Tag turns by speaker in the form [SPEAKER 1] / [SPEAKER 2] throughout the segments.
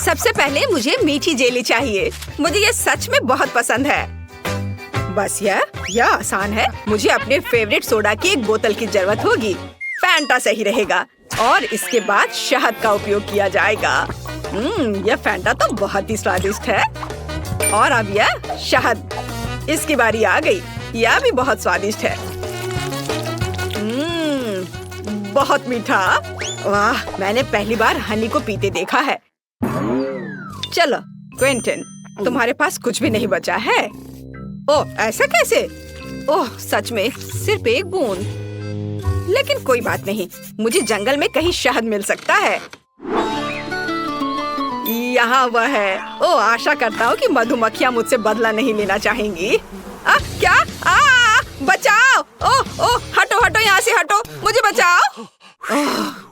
[SPEAKER 1] सबसे पहले मुझे मीठी जेली चाहिए। मुझे ये सच में बहुत पसंद है। बस यह आसान है। मुझे अपने फेवरेट सोडा की एक बोतल की जरूरत होगी। फैंटा सही रहेगा और इसके बाद शहद का उपयोग किया जाएगा। यह फैंटा तो बहुत ही स्वादिष्ट है। और अब यह शहद, इसकी बारी आ गई। यह भी बहुत स्वादिष्ट है। बहुत मीठा। वाह, मैंने पहली बार हनी को पीते देखा है। चलो क्विंटन, तुम्हारे पास कुछ भी नहीं बचा है। ओह, ऐसा कैसे? ओह, सच में सिर्फ एक बूंद। लेकिन कोई बात नहीं, मुझे जंगल में कहीं शहद मिल सकता है। यहाँ वह है। ओह, आशा करता हूँ कि मधुमक्खियाँ मुझसे बदला नहीं लेना चाहेंगी। क्या? बचाओ! ओह ओह, हटो हटो, यहाँ से हटो, मुझे बचाओ।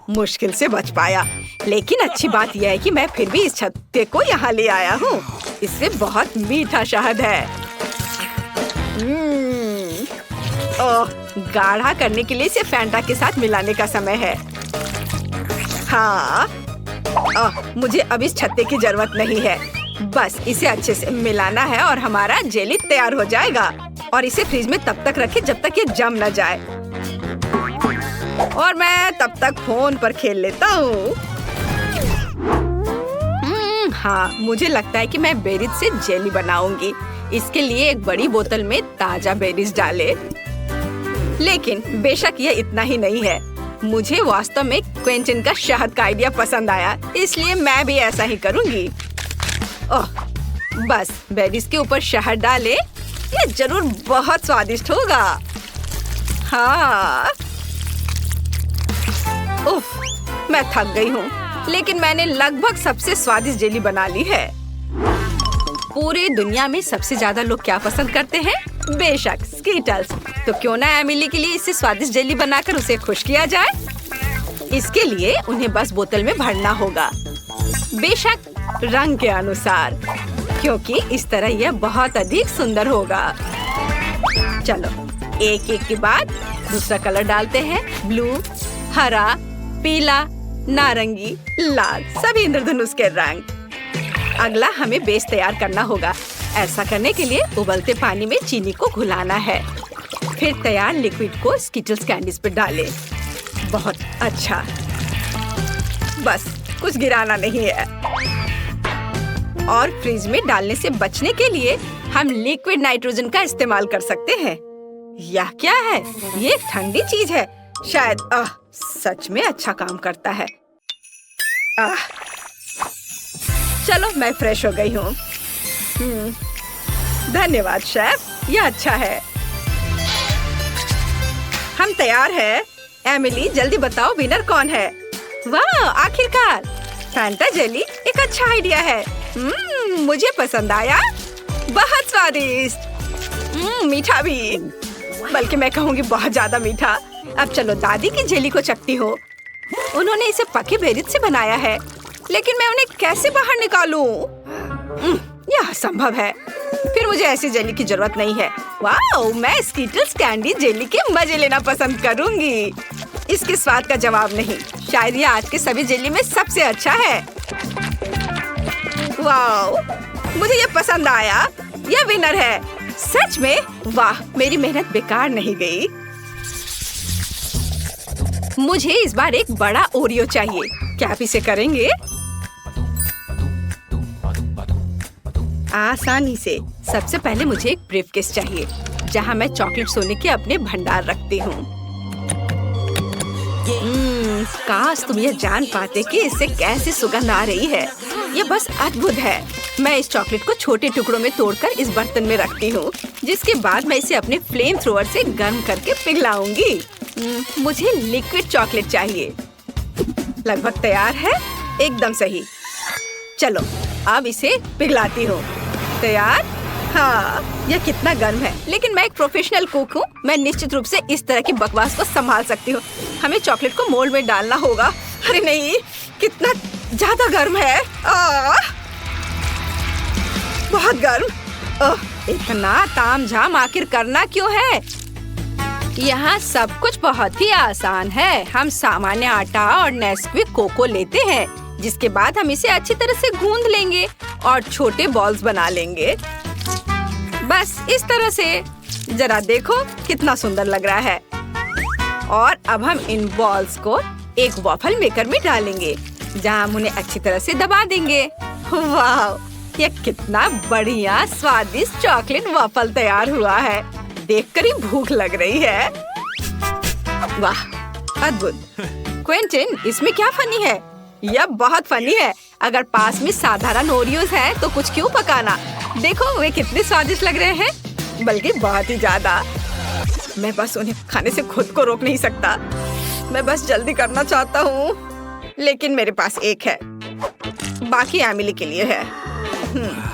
[SPEAKER 1] मुश्किल से बच पाया। लेकिन अच्छी बात यह है कि मैं फिर भी इस छत्ते को यहाँ ले आया हूँ। इससे बहुत मीठा शहद है। ओह, गाढ़ा करने के लिए इसे फैंटा के साथ मिलाने का समय है। हाँ, मुझे अब इस छत्ते की जरूरत नहीं है। बस इसे अच्छे से मिलाना है और हमारा जेली तैयार हो जाएगा। और इसे फ्रिज में तब तक रखें जब तक ये जम न जाए। और मैं तब तक फोन पर खेल लेता हूँ। हाँ, मुझे लगता है कि मैं बेरीज से जेली बनाऊंगी। इसके लिए एक बड़ी बोतल में ताजा बेरीज डालें। लेकिन बेशक यह इतना ही नहीं है। मुझे वास्तव में क्विंटन का शहद का आइडिया पसंद आया, इसलिए मैं भी ऐसा ही करूंगी। ओह, बस बेरीज के ऊपर शहद डालें। यह जरूर बहुत स्वादिष्ट होगा। हाँ। उफ, मैं थक गई हूँ, लेकिन मैंने लगभग सबसे स्वादिष्ट जेली बना ली है। पूरी दुनिया में सबसे ज्यादा लोग क्या पसंद करते हैं? बेशक स्कीटल्स। तो क्यों ना एमिली के लिए इससे स्वादिष्ट जेली बनाकर उसे खुश किया जाए। इसके लिए उन्हें बस बोतल में भरना होगा, बेशक रंग के अनुसार, क्योंकि इस तरह यह बहुत अधिक सुंदर होगा। चलो एक एक के बाद दूसरा कलर डालते हैं। ब्लू, हरा, पीला, नारंगी, लाल, सभी इंद्रधनुष के रंग। अगला हमें बेस तैयार करना होगा। ऐसा करने के लिए उबलते पानी में चीनी को घुलाना है। फिर तैयार लिक्विड को स्किटल्स कैंडीज पर डालें। बहुत अच्छा। बस कुछ गिराना नहीं है। और फ्रिज में डालने से बचने के लिए हम लिक्विड नाइट्रोजन का इस्तेमाल कर सकते हैं। यह क्या है? ये एक ठंडी चीज है। शायद सच में अच्छा काम करता है। चलो मैं फ्रेश हो गई हूँ। धन्यवाद शेफ, यह अच्छा है। हम तैयार हैं। एमिली, जल्दी बताओ विनर कौन है? वाह, आखिरकार फैंटा जेली एक अच्छा आइडिया है। मुझे पसंद आया। बहुत स्वादिष्ट। मीठा भी, बल्कि मैं कहूँगी बहुत ज्यादा मीठा। अब चलो दादी की जेली को चखती हूँ। उन्होंने इसे पके बेरीज से बनाया है, लेकिन मैं उन्हें कैसे बाहर निकालूं? यह असंभव है। फिर मुझे ऐसी जेली की जरूरत नहीं है। वाह, मैं स्कीटल्स कैंडी जेली के मजे लेना पसंद करूंगी। इसके स्वाद का जवाब नहीं। शायद यह आज के सभी जेली में सबसे अच्छा है। वाह, मुझे ये पसंद आया। यह विनर है। सच में? वाह, मेरी मेहनत बेकार नहीं गई। मुझे इस बार एक बड़ा ओरियो चाहिए। क्या आप इसे करेंगे? आसानी से। सबसे पहले मुझे एक ब्रीफकेस चाहिए, जहाँ मैं चॉकलेट सोने के अपने भंडार रखती हूँ। काश तुम यह जान पाते कि इससे कैसी सुगंध आ रही है। यह बस अद्भुत है। मैं इस चॉकलेट को छोटे टुकड़ों में तोड़कर इस बर्तन में रखती हूँ, जिसके बाद मैं इसे अपने फ्लेम थ्रोअर से गर्म करके पिघलाऊंगी। मुझे लिक्विड चॉकलेट चाहिए। लगभग तैयार है। एकदम सही। चलो अब इसे पिघलाती हूँ। तैयार? हाँ, यह कितना गर्म है। लेकिन मैं एक प्रोफेशनल कुक हूँ। मैं निश्चित रूप से इस तरह की बकवास को संभाल सकती हूँ। हमें चॉकलेट को मोल्ड में डालना होगा। अरे नहीं, कितना ज्यादा गर्म है। बहुत गर्म। इतना तामझाम आखिर करना क्यों है? यहाँ सब कुछ बहुत ही आसान है। हम सामान्य आटा और नेस्क्विक कोको लेते हैं, जिसके बाद हम इसे अच्छी तरह से गूंद लेंगे और छोटे बॉल्स बना लेंगे। बस इस तरह से। जरा देखो कितना सुंदर लग रहा है। और अब हम इन बॉल्स को एक वॉफल मेकर में डालेंगे, जहां हम उन्हें अच्छी तरह से दबा देंगे। वाह, यह कितना बढ़िया स्वादिष्ट चॉकलेट वॉफल तैयार हुआ है। देखकर ही भूख लग रही है। वाह, अद्भुत। क्विंटन, इसमें क्या फनी है? यह बहुत फनी है। अगर पास में साधारण ओरियोज है तो कुछ क्यों पकाना। देखो वे कितने स्वादिष्ट लग रहे हैं, बल्कि बहुत ही ज्यादा। मैं बस उन्हें खाने से खुद को रोक नहीं सकता। मैं बस जल्दी करना चाहता हूँ, लेकिन मेरे पास एक है, बाकी एमिली के लिए है।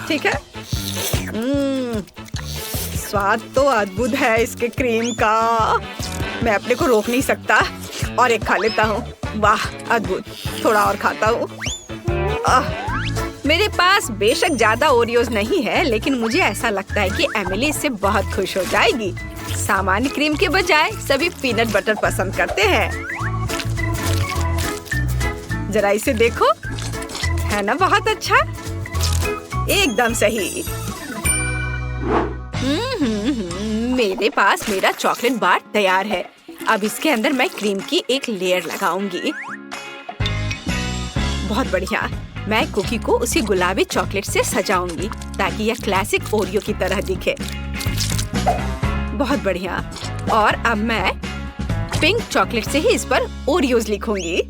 [SPEAKER 1] ठीक है। स्वाद तो अद्भुत है इसके क्रीम का। मैं अपने को रोक नहीं सकता और एक खा लेता हूँ। वाह, अद्भुत। थोड़ा और खाता हूँ। मेरे पास बेशक ज्यादा ओरियोज नहीं है, लेकिन मुझे ऐसा लगता है कि एमिली इससे बहुत खुश हो जाएगी। सामान्य क्रीम के बजाय सभी पीनट बटर पसंद करते हैं। जरा इसे देखो, है ना बहुत अच्छा? एकदम सही। मेरे पास मेरा चॉकलेट बार तैयार है। अब इसके अंदर मैं क्रीम की एक लेयर लगाऊंगी। बहुत बढ़िया। मैं कुकी को उसी गुलाबी चॉकलेट से सजाऊंगी ताकि यह क्लासिक ओरियो की तरह दिखे। बहुत बढ़िया। और अब मैं पिंक चॉकलेट से ही इस पर ओरियोज लिखूंगी।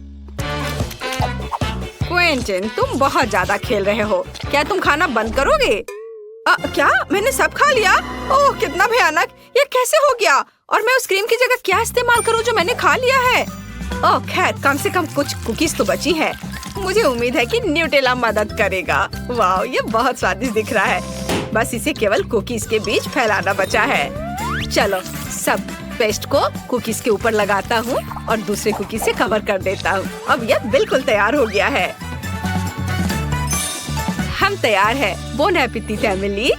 [SPEAKER 1] क्विंटन, तुम बहुत ज्यादा खेल रहे हो। क्या तुम खाना बंद करोगे? क्या मैंने सब खा लिया? ओह, कितना भयानक। ये कैसे हो गया? और मैं उस क्रीम की जगह क्या इस्तेमाल करूं जो मैंने खा लिया है? ओह खैर, कम से कम कुछ कुकीज तो बची हैं। मुझे उम्मीद है कि न्यूटेला मदद करेगा। वाह, ये बहुत स्वादिष्ट दिख रहा है। बस इसे केवल कुकीज के बीच फैलाना बचा है। चलो, सब पेस्ट को कुकीज के ऊपर लगाता हूँ और दूसरे कुकीज से कवर कर देता हूँ। अब यह बिल्कुल तैयार हो गया है। हम तैयार है। Bone appétit Emily.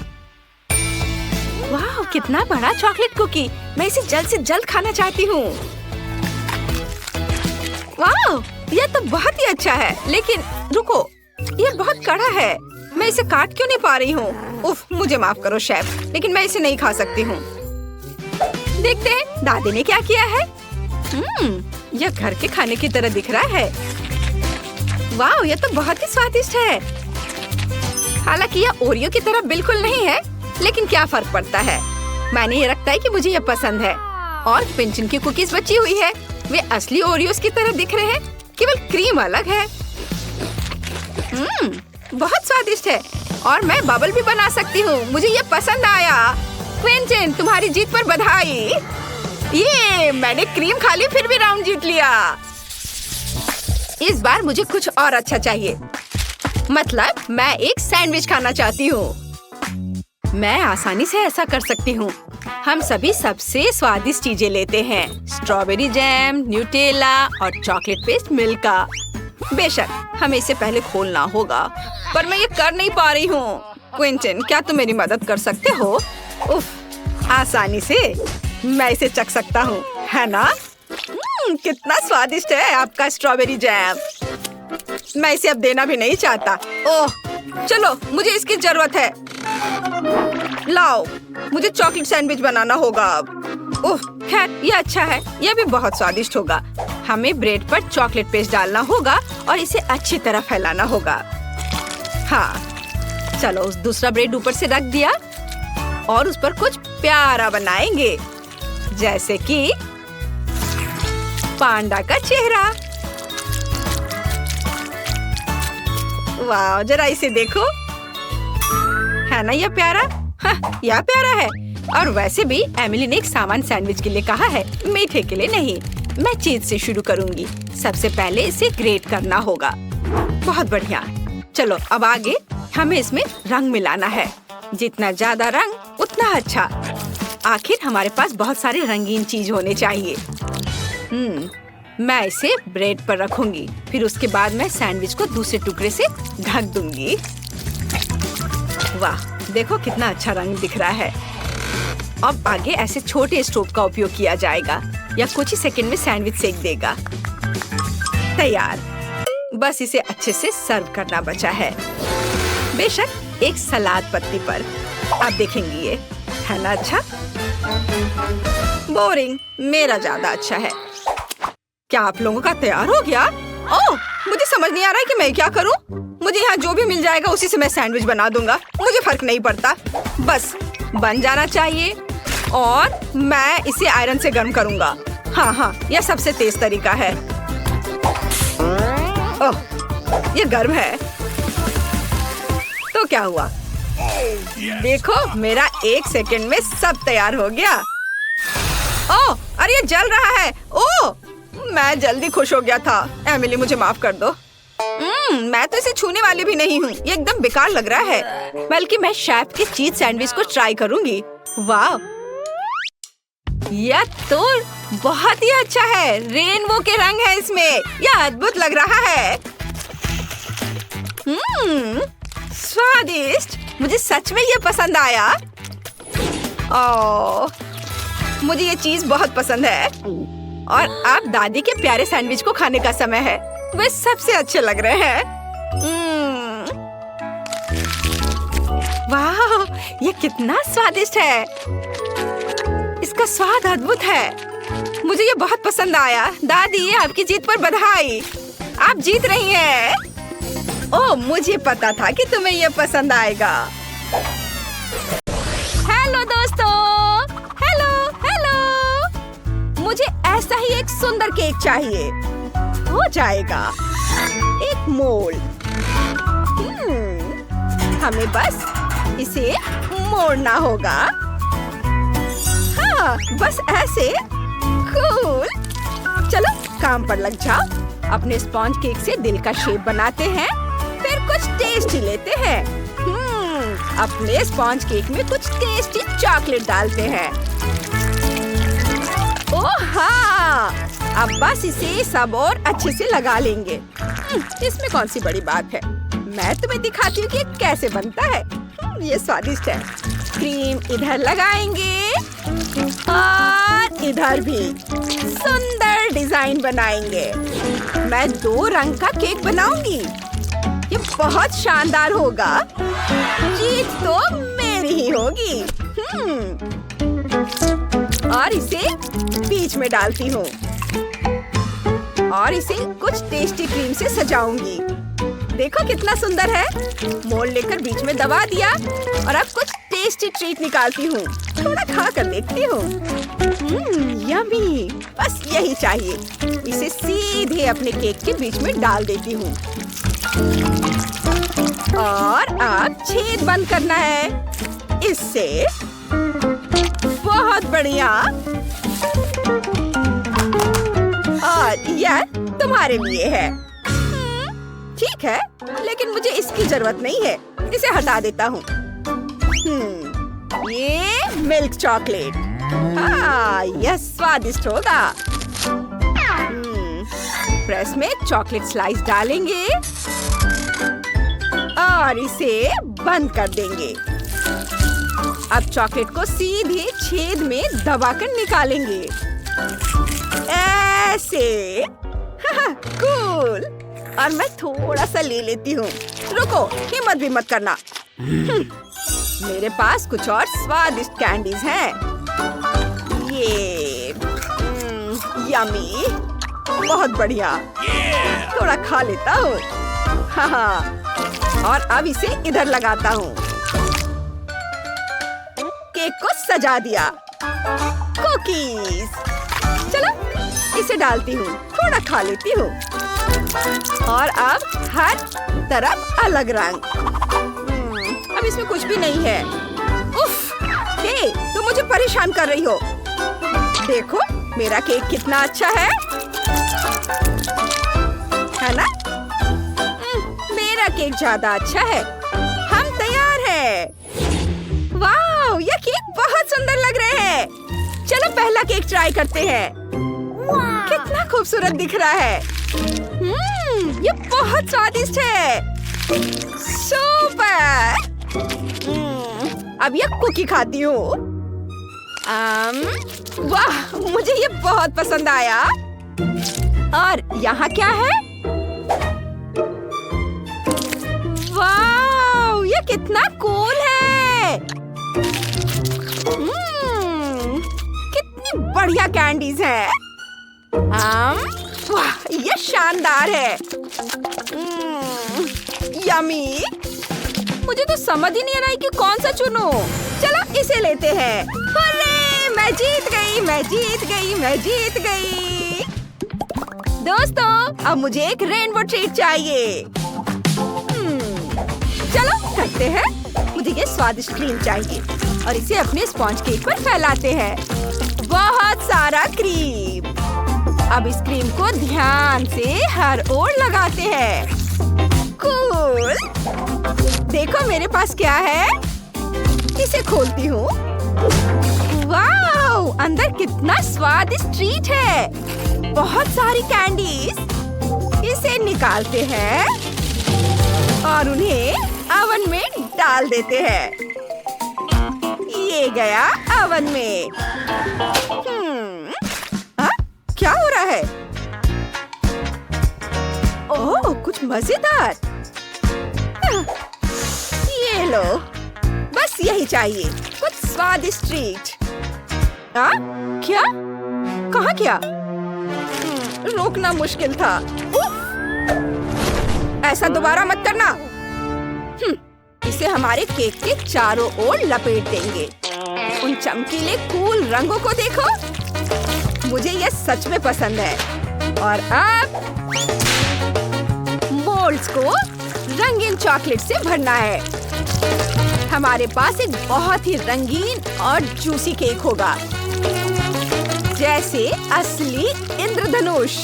[SPEAKER 1] वाह, कितना बड़ा चॉकलेट कुकी। मैं इसे जल्द से जल्द खाना चाहती हूँ। वाह, यह तो बहुत ही अच्छा है, लेकिन रुको, यह बहुत कड़ा है। मैं इसे काट क्यों नहीं पा रही हूँ? उफ, मुझे माफ करो शेफ, लेकिन मैं इसे नहीं खा सकती हूँ। देखते हैं दादी ने क्या किया है। यह घर के खाने की तरह दिख रहा है। वाह, यह तो बहुत ही स्वादिष्ट है। हालांकि यह ओरियो की तरह बिल्कुल नहीं है, लेकिन क्या फर्क पड़ता है। मैंने ये रखता है कि मुझे यह पसंद है। और पिंचन की कुकीज बची हुई है। वे असली ओरियोस की तरह दिख रहे हैं, केवल क्रीम अलग है। बहुत स्वादिष्ट है। और मैं बबल भी बना सकती हूँ। मुझे ये पसंद आया। क्विंटन, तुम्हारी जीत पर बधाई। ये मैंने क्रीम खा ली, फिर भी राउंड जीत लिया। इस बार मुझे कुछ और अच्छा चाहिए। मतलब मैं एक सैंडविच खाना चाहती हूँ। मैं आसानी से ऐसा कर सकती हूँ। हम सभी सबसे स्वादिष्ट चीजें लेते हैं। स्ट्रॉबेरी जैम, न्यूटेला और चॉकलेट पेस्ट मिल्का। बेशक हमें इसे पहले खोलना होगा, पर मैं ये कर नहीं पा रही हूँ। क्विंटन, क्या तुम मेरी मदद कर सकते हो? उफ, आसानी से मैं इसे चख सकता हूँ, है ना? कितना स्वादिष्ट है आपका स्ट्रॉबेरी जैम। मैं इसे अब देना भी नहीं चाहता। ओह, चलो, मुझे इसकी जरूरत है। लाओ, मुझे चॉकलेट सैंडविच बनाना होगा अब। ओह, खैर ये अच्छा है। यह भी बहुत स्वादिष्ट होगा। हमें ब्रेड पर चॉकलेट पेस्ट डालना होगा और इसे अच्छी तरह फैलाना होगा। हाँ, चलो, उस दूसरा ब्रेड ऊपर से रख दिया और उस पर कुछ प्यारा बनाएंगे, जैसे कि पांडा का चेहरा। वाह, जरा इसे देखो, है ना यह प्यारा? हाँ, यह प्यारा है। और वैसे भी एमिली ने एक सामान्य सैंडविच के लिए कहा है, मीठे के लिए नहीं। मैं चीज से शुरू करूंगी। सबसे पहले इसे ग्रेट करना होगा। बहुत बढ़िया। चलो, अब आगे हमें इसमें रंग मिलाना है। जितना ज्यादा रंग उतना अच्छा। आखिर हमारे पास बहुत सारे रंगीन चीज होने चाहिए। मैं इसे ब्रेड पर रखूंगी। फिर उसके बाद मैं सैंडविच को दूसरे टुकड़े से ढक दूंगी। वाह, देखो कितना अच्छा रंग दिख रहा है। अब आगे ऐसे छोटे स्टोव का उपयोग किया जाएगा। यह कुछ ही सेकंड में सैंडविच सेक देगा। तैयार। बस इसे अच्छे से सर्व करना बचा है। बेशक एक सलाद पत्ती पर। आप देखेंगे ये है ना अच्छा? बोरिंग, मेरा ज्यादा अच्छा है। क्या आप लोगों का तैयार हो गया? ओह, मुझे समझ नहीं आ रहा है कि मैं क्या करूं। मुझे यहाँ जो भी मिल जाएगा उसी से मैं सैंडविच बना दूंगा। मुझे फर्क नहीं पड़ता, बस बन जाना चाहिए। और मैं इसे आयरन से गर्म करूंगा। हाँ, यह सबसे तेज तरीका है। ओह, ये गर्म है। तो क्या हुआ? देखो, मेरा 1 सेकंड में सब तैयार हो गया। ओह, अरे ये जल रहा है। ओह, मैं जल्दी खुश हो गया था। एमिली, मुझे माफ कर दो। मैं तो इसे छूने वाली भी नहीं हूँ। ये एकदम बेकार लग रहा है। बल्कि मैं शेफ के चीज सैंडविच को ट्राई करूंगी। वाह, यह तो बहुत ही अच्छा है। रेनबो के रंग है इसमें। यह अद्भुत लग रहा है। स्वादिष्ट। मुझे सच में ये पसंद आया। ओह, मुझे ये चीज बहुत पसंद है। और अब दादी के प्यारे सैंडविच को खाने का समय है। वे सबसे अच्छे लग रहे हैं। वाह, ये कितना स्वादिष्ट है। इसका स्वाद अद्भुत है। मुझे ये बहुत पसंद आया। दादी, आपकी जीत पर बधाई। आप जीत रही हैं। ओह, मुझे पता था कि तुम्हें ये पसंद आएगा। हेलो दोस्तों। हेलो। मुझे ऐसा ही एक सुंदर केक चाहिए। हो जाएगा। एक मोल्ड। हमें बस इसे मोड़ना होगा। हाँ, बस ऐसे। कूल। चलो काम पर लग जाओ। अपने स्पॉन्ज केक से दिल का शेप बनाते हैं। फिर कुछ टेस्टी लेते हैं। अपने स्पॉन्ज केक में कुछ टेस्टी चॉकलेट डालते हैं। ओह हाँ, अब बस इसे सब और अच्छे से लगा लेंगे। इसमें कौन सी बड़ी बात है। मैं तुम्हें दिखाती हूँ कि ये कैसे बनता है। ये स्वादिष्ट है। क्रीम इधर लगाएंगे और इधर भी। सुंदर डिजाइन बनाएंगे। मैं 2 रंग का केक बनाऊंगी। ये बहुत शानदार होगा। जीत तो मेरी ही होगी। और इसे बीच में डालती हूँ और इसे कुछ टेस्टी क्रीम से सजाऊंगी। देखो कितना सुंदर है। मोल्ड लेकर बीच में दबा दिया और अब कुछ टेस्टी ट्रीट निकालती हूँ। थोड़ा खा कर देखती हूँ। यम्मी। बस यही चाहिए। इसे सीधे अपने केक के बीच में डाल देती हूँ और अब छेद बंद करना है इससे। बहुत बढ़िया। और यह तुम्हारे लिए है। ठीक है, लेकिन मुझे इसकी जरूरत नहीं है। इसे हटा देता हूँ। ये मिल्क चॉकलेट। हाँ, यह स्वादिष्ट होगा। प्रेस में चॉकलेट स्लाइस डालेंगे और इसे बंद कर देंगे। अब चॉकलेट को सीधे छेद में दबाकर निकालेंगे। ऐसे। कूल। और मैं थोड़ा सा ले लेती हूँ। रुको, हिम्मत भी मत करना। मेरे पास कुछ और स्वादिष्ट कैंडीज हैं। ये यम्मी। बहुत बढ़िया। थोड़ा खा लेता हूँ। और अब इसे इधर लगाता हूँ। केक को सजा दिया। कुकीज। चलो इसे डालती हूँ। थोड़ा खा लेती हूँ। और अब हर तरफ अलग रंग। अब इसमें कुछ भी नहीं है। उफ, हे, तुम मुझे परेशान कर रही हो। देखो मेरा केक कितना अच्छा है ना? मेरा केक ज्यादा अच्छा है। हम तैयार हैं। वाह, ये केक बहुत सुंदर लग रहे हैं। चलो पहला केक ट्राई करते हैं। कितना खूबसूरत दिख रहा है। ये बहुत स्वादिष्ट है। सुपर। अब ये कुकी खाती हूँ। वाह, मुझे ये बहुत पसंद आया। और यहाँ क्या है? कितना कूल है। कितनी बढ़िया कैंडीज है। वाह, ये शानदार है। यमी। मुझे तो समझ ही नहीं आ रहा है कि कौन सा चुनूं। चलो इसे लेते हैं। अरे मैं जीत गई, मैं जीत गई, मैं जीत गई। दोस्तों, अब मुझे एक रेनबो ट्रीट चाहिए। चलो करते हैं। मुझे ये स्वादिष्ट क्रीम चाहिए और इसे अपने स्पॉन्ज केक पर फैलाते हैं। बहुत सारा क्रीम। अब इस क्रीम को ध्यान से हर ओर लगाते हैं। कूल। देखो मेरे पास क्या है। इसे खोलती हूँ। वाओ, अंदर कितना स्वादिष्ट ट्रीट है। बहुत सारी कैंडीज। इसे निकालते हैं और उन्हें ओवन में डाल देते हैं। ये गया ओवन में। क्या हो रहा है? ओह, कुछ मजेदार। ये लो, बस यही चाहिए, कुछ स्वादिष्ट ट्रीट। क्या? कहाँ क्या? रोकना मुश्किल था। ऐसा दोबारा मत करना। इसे हमारे केक के चारों ओर लपेट देंगे। उन चमकीले कूल रंगों को देखो। मुझे यह सच में पसंद है। और अब मोल्ड्स को रंगीन चॉकलेट से भरना है। हमारे पास एक बहुत ही रंगीन और जूसी केक होगा, जैसे असली इंद्रधनुष।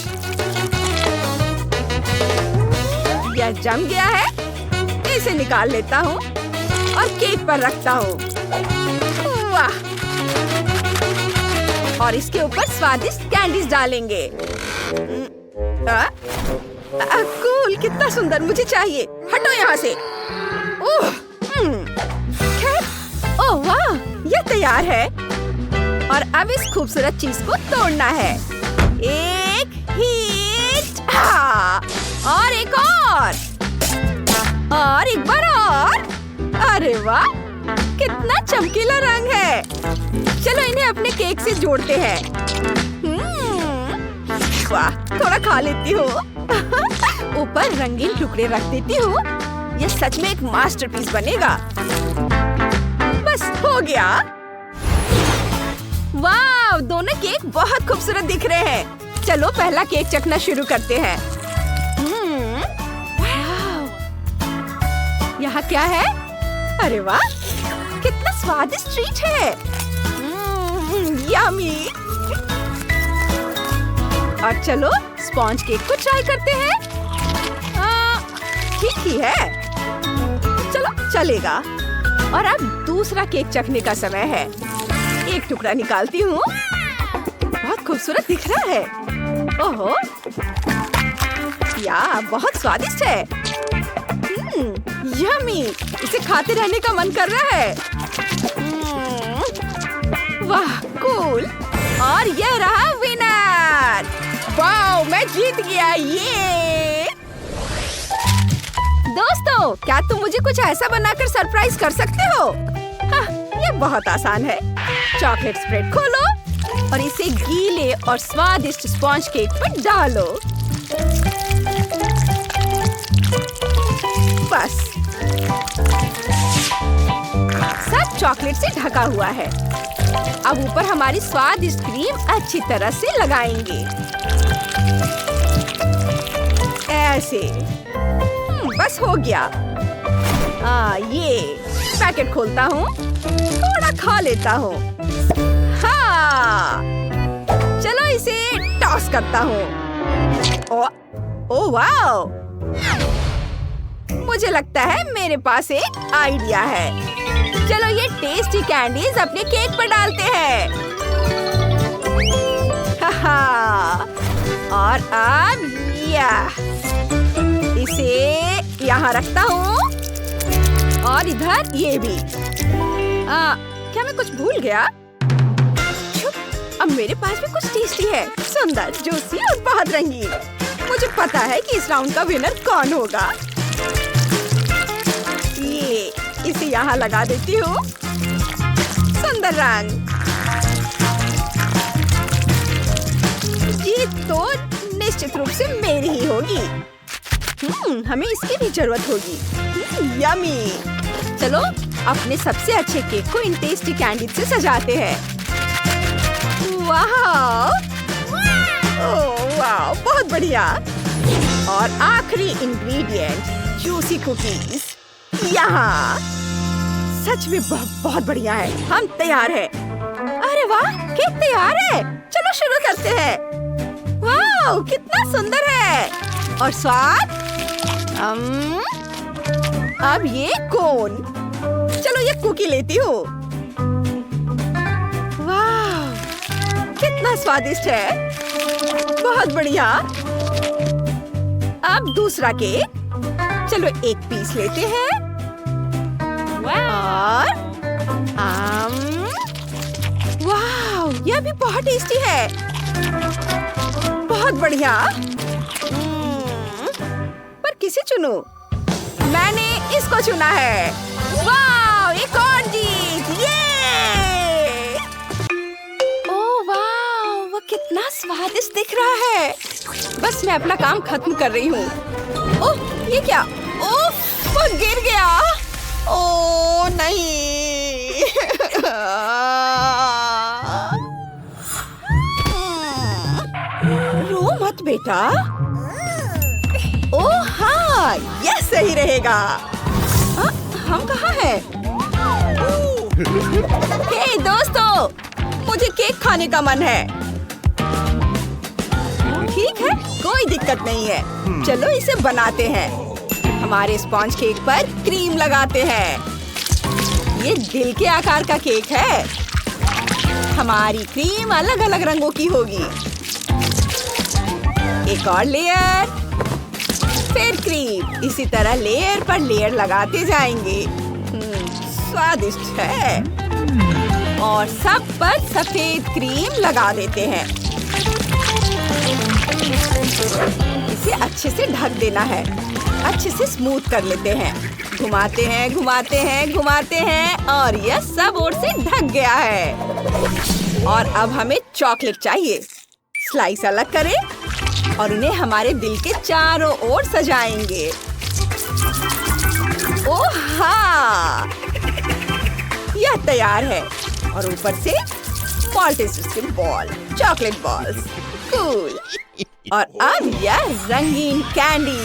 [SPEAKER 1] यह जम गया है। इसे निकाल लेता हूँ और केक पर रखता हूँ। वाह! और इसके ऊपर स्वादिष्ट कैंडीज डालेंगे। कूल, कितना सुंदर। मुझे चाहिए। हटो यहाँ से। ओह, ओह वाह, यह तैयार है। और अब इस खूबसूरत चीज को तोड़ना है। एक हिट। और एक और एक बार और। अरे वाह, कितना चमकीला रंग है। चलो इन्हें अपने केक से जोड़ते हैं। वाह, थोड़ा खा लेती हूँ। ऊपर रंगीन टुकड़े रख देती हूँ। यह सच में एक मास्टरपीस बनेगा। बस हो गया। वाह, दोनों केक बहुत खूबसूरत दिख रहे हैं। चलो पहला केक चखना शुरू करते हैं। यहाँ क्या है? अरे वाह, कितना स्वादिष्ट ट्रीट है। यम्मी। और चलो स्पॉन्ज केक को ट्राई करते हैं। ठीक ही है, चलो चलेगा। और अब दूसरा केक चखने का समय है। एक टुकड़ा निकालती हूँ। बहुत खूबसूरत दिख रहा है। ओहो, या बहुत स्वादिष्ट है। यम्मी, इसे खाते रहने का मन कर रहा है। वाह, कूल। और यह रहा विनर। वाओ, मैं जीत गया। ये दोस्तों, क्या तुम मुझे कुछ ऐसा बनाकर सरप्राइज कर सकते हो? हाँ, ये बहुत आसान है। चॉकलेट स्प्रेड खोलो और इसे गीले और स्वादिष्ट स्पॉन्ज केक पर डालो। बस सब चॉकलेट से ढका हुआ है। अब ऊपर हमारी स्वादिष्ट क्रीम अच्छी तरह से लगाएंगे। ऐसे। बस हो गया। ये पैकेट खोलता हूँ, थोड़ा खा लेता हूँ। हाँ, चलो इसे टॉस करता हूँ। ओह वाओ, मुझे लगता है मेरे पास एक आइडिया है। चलो ये टेस्टी कैंडीज अपने केक पर डालते हैं। और अब इसे यहाँ रखता हूँ और इधर ये भी। क्या मैं कुछ भूल गया? अब मेरे पास भी कुछ टेस्टी है, सुंदर, जूसी और बहुत रंगीन। मुझे पता है कि इस राउंड का विनर कौन होगा। ये यहाँ लगा देती हूँ। सुंदर रंग। जीत तो निश्चित रूप से मेरी ही होगी। हमें इसकी भी जरूरत होगी। यम्मी। चलो अपने सबसे अच्छे केक को इन टेस्टी कैंडी से सजाते हैं। वाह, ओह वाह, बहुत बढ़िया। और आखिरी इंग्रेडिएंट जूसी कुकीज यहाँ। सच में बहुत बढ़िया है। हम तैयार हैं। अरे वाह, केक तैयार है। चलो शुरू करते हैं। वाह, कितना सुंदर है। और स्वाद अब ये कोन। चलो ये कुकी लेती हूँ। वाह, कितना स्वादिष्ट है। बहुत बढ़िया। अब दूसरा केक। चलो एक पीस लेते हैं। और वाह, यह भी बहुत टेस्टी है। बहुत बढ़िया। पर किसे चुनूं? मैंने इसको चुना है। वाह, एक और जीत। ये ओह वाह, वो कितना स्वादिष्ट दिख रहा है। बस मैं अपना काम खत्म कर रही हूँ। ओह, ये क्या? ओह, वो गिर गया। ओह नहीं। रो मत बेटा। ओह हाँ, यह सही रहेगा। हम कहाँ हैं? हे दोस्तों, मुझे केक खाने का मन है। ठीक है, कोई दिक्कत नहीं है। चलो इसे बनाते हैं। हमारे स्पॉन्ज केक पर क्रीम लगाते हैं। ये दिल के आकार का केक है। हमारी क्रीम अलग अलग रंगों की होगी। एक और लेयर, फिर क्रीम। इसी तरह लेयर पर लेयर लगाते जाएंगे। स्वादिष्ट है। और सब पर सफेद क्रीम लगा देते हैं। इसे अच्छे से ढक देना है। अच्छे से स्मूथ कर लेते हैं। घुमाते हैं, घुमाते हैं, घुमाते हैं और यह सब ओर से ढक गया है। और अब हमें चॉकलेट चाहिए। स्लाइस अलग करें और उन्हें हमारे दिल के चारों ओर सजाएंगे। ओह हाँ, यह तैयार है। और ऊपर से malted ball, chocolate balls. Cool. और अब यह रंगीन कैंडी।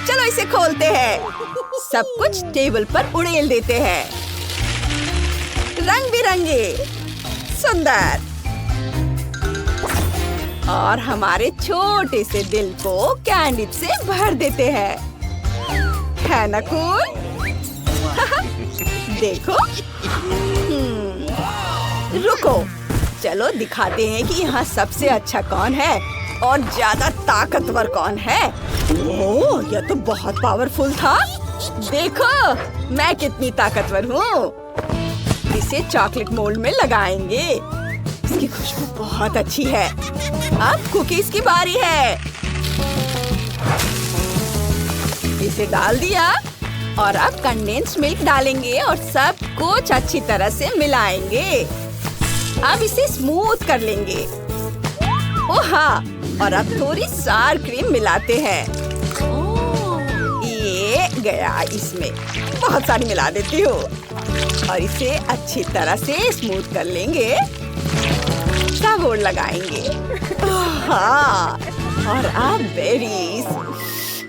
[SPEAKER 1] चलो इसे खोलते हैं। सब कुछ टेबल पर उड़ेल देते हैं। रंग बिरंगे, सुंदर। और हमारे छोटे से दिल को कैंडी से भर देते हैं। है ना कूल? देखो। रुको, चलो दिखाते हैं कि यहाँ सबसे अच्छा कौन है और ज्यादा ताकतवर कौन है। ओह, यह तो बहुत पावरफुल था। देखो मैं कितनी ताकतवर हूँ। इसे चॉकलेट मोल्ड में लगाएंगे। इसकी खुशबू बहुत अच्छी है। अब कुकीज की बारी है। इसे डाल दिया और अब कंडेंस्ड मिल्क डालेंगे और सब कुछ अच्छी तरह से मिलाएंगे। अब इसे स्मूथ कर लेंगे। ओह हाँ, और अब थोड़ी सार क्रीम मिलाते हैं। ये गया इसमें। बहुत सारी मिला देती हूँ और इसे अच्छी तरह से स्मूथ कर लेंगे। सब ओर लगाएंगे। हाँ, और अब बेरीज।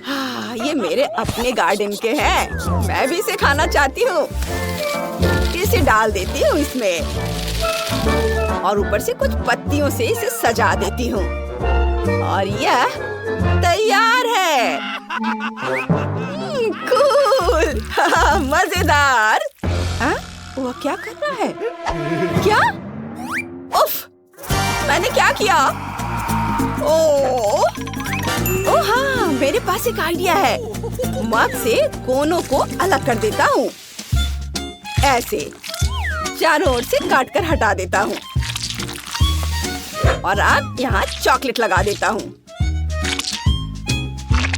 [SPEAKER 1] हाँ, ये मेरे अपने गार्डन के हैं। मैं भी इसे खाना चाहती हूँ। इसे डाल देती हूँ इसमें और ऊपर से कुछ पत्तियों से इसे सजा देती हूँ। और यह तैयार है। कूल। मजेदार। वो क्या कर रहा है? क्या? उफ, मैंने क्या किया? ओह हाँ, मेरे पास एक आइडिया है। मग से कोनों को अलग कर देता हूँ। ऐसे चारों ओर से काट कर हटा देता हूँ। और अब यहाँ चॉकलेट लगा देता हूँ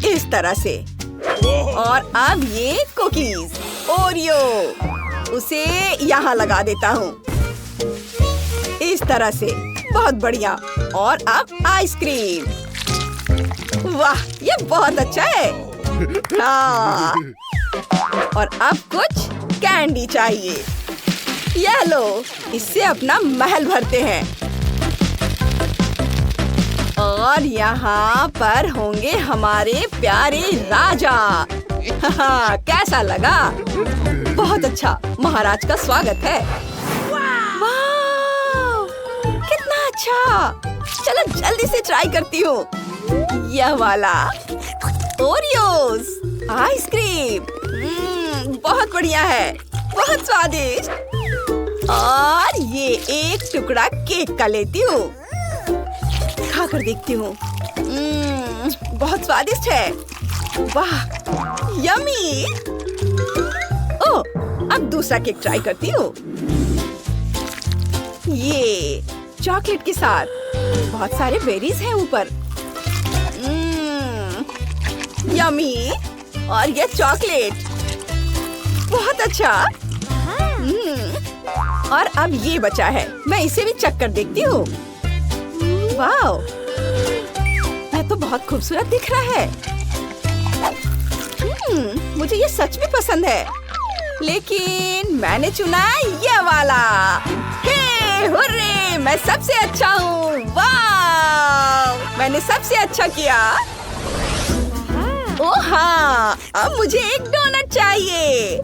[SPEAKER 1] इस तरह से। और अब ये कुकीज ओरियो। उसे यहाँ लगा देता हूँ इस तरह से। बहुत बढ़िया। और अब आइसक्रीम। वाह, ये बहुत अच्छा है। हाँ। और अब कुछ कैंडी चाहिए। ये लो, इससे अपना महल भरते हैं। और यहाँ पर होंगे हमारे प्यारे राजा। कैसा लगा? बहुत अच्छा। महाराज का स्वागत है। वाह, कितना अच्छा। चलो जल्दी से ट्राई करती हूँ। यह वाला ओरियोस आइसक्रीम। बहुत बढ़िया है, बहुत स्वादिष्ट। और ये एक टुकड़ा केक का लेती हूँ, खाकर देखती हूँ। बहुत स्वादिष्ट है। वाह, यम्मी। ओह, अब दूसरा केक ट्राई करती हूँ। ये चॉकलेट के साथ बहुत सारे बेरीज हैं ऊपर। यम्मी। और ये चॉकलेट बहुत अच्छा। और अब ये बचा है, मैं इसे भी चख कर देखती हूँ। वाह, यह तो बहुत खूबसूरत दिख रहा है। मुझे ये सच में पसंद है, लेकिन मैंने चुना ये वाला। हे हुर्रे, मैं सबसे अच्छा हूँ। वाह, मैंने सबसे अच्छा किया। ओह हाँ, अब मुझे एक डोनट चाहिए।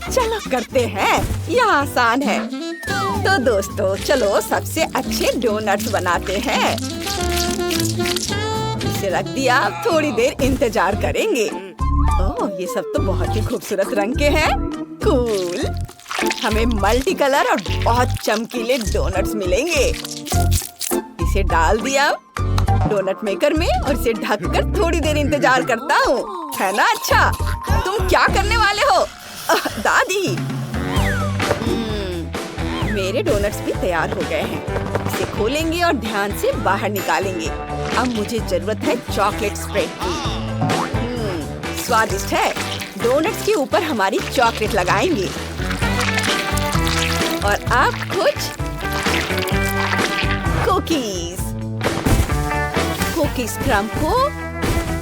[SPEAKER 1] चलो करते हैं, यह आसान है। तो दोस्तों, चलो सबसे अच्छे डोनट्स बनाते हैं। इसे रख दिया, थोड़ी देर इंतजार करेंगे। ओह, ये सब तो बहुत ही खूबसूरत रंग के हैं। कूल। हमें मल्टी कलर और बहुत चमकीले डोनट्स मिलेंगे। इसे डाल दिया डोनट मेकर में और इसे ढककर थोड़ी देर इंतजार करता हूँ। है ना अच्छा? तुम क्या करने वाले हो? दादी। मेरे डोनट्स भी तैयार हो गए हैं। इसे खोलेंगे और ध्यान से बाहर निकालेंगे। अब मुझे जरूरत है चॉकलेट स्प्रेड की। स्वादिष्ट है। डोनट्स के ऊपर हमारी चॉकलेट लगाएंगे। और अब कुछ कुकीज। कुकीज क्रम्ब को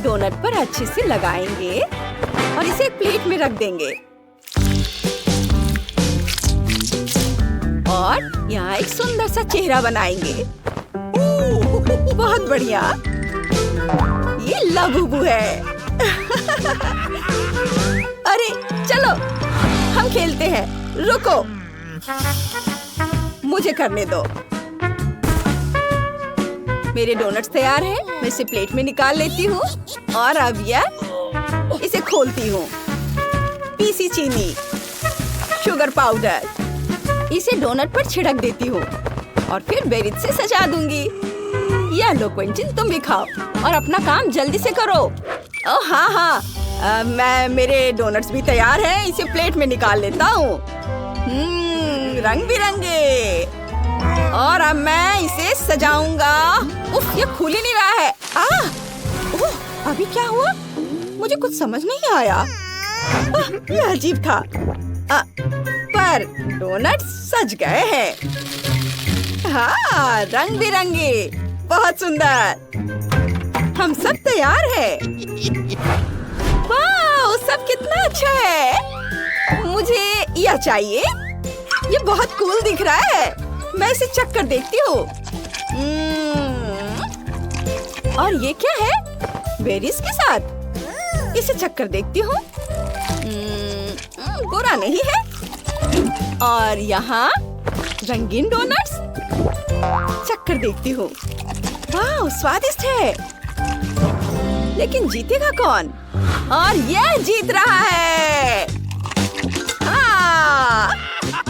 [SPEAKER 1] डोनट पर अच्छे से लगाएंगे और इसे एक प्लेट में रख देंगे। और यहाँ एक सुंदर सा चेहरा बनाएंगे। बहुत बढ़िया। ये लबूबू है। अरे चलो हम खेलते हैं। रुको, मुझे करने दो। मेरे डोनट्स तैयार हैं। मैं इसे प्लेट में निकाल लेती हूँ और अब यह इसे खोलती हूँ। पीसी चीनी, शुगर पाउडर, इसे डोनट पर छिड़क देती हूँ और फिर बेरीज से सजा दूंगी। या लो क्विंटन, तुम भी खाओ और अपना काम जल्दी से करो। ओह हाँ हाँ, मेरे डोनट्स भी तैयार हैं। इसे प्लेट में निकाल लेता हूँ। रंग बिरंगे। और अब मैं इसे सजाऊंगा। उफ, ये खुल ही नहीं रहा है। ओह, अभी क्या हुआ? मुझे कुछ समझ नहीं आया। ये अजीब था। पर डोनट्स सज गए हैं। हाँ, रंग बिरंगे, बहुत सुंदर। हम सब तैयार हैं। वाह, सब कितना अच्छा है। मुझे यह चाहिए। ये बहुत कूल दिख रहा है। मैं इसे चख कर देखती हूँ। और ये क्या है? बेरीज के साथ। इसे चख कर देखती हूँ। बुरा नहीं है। और यहाँ रंगीन डोनट्स। चख कर देखती हूँ। वाह, स्वादिष्ट है। लेकिन जीतेगा कौन? और यह जीत रहा है।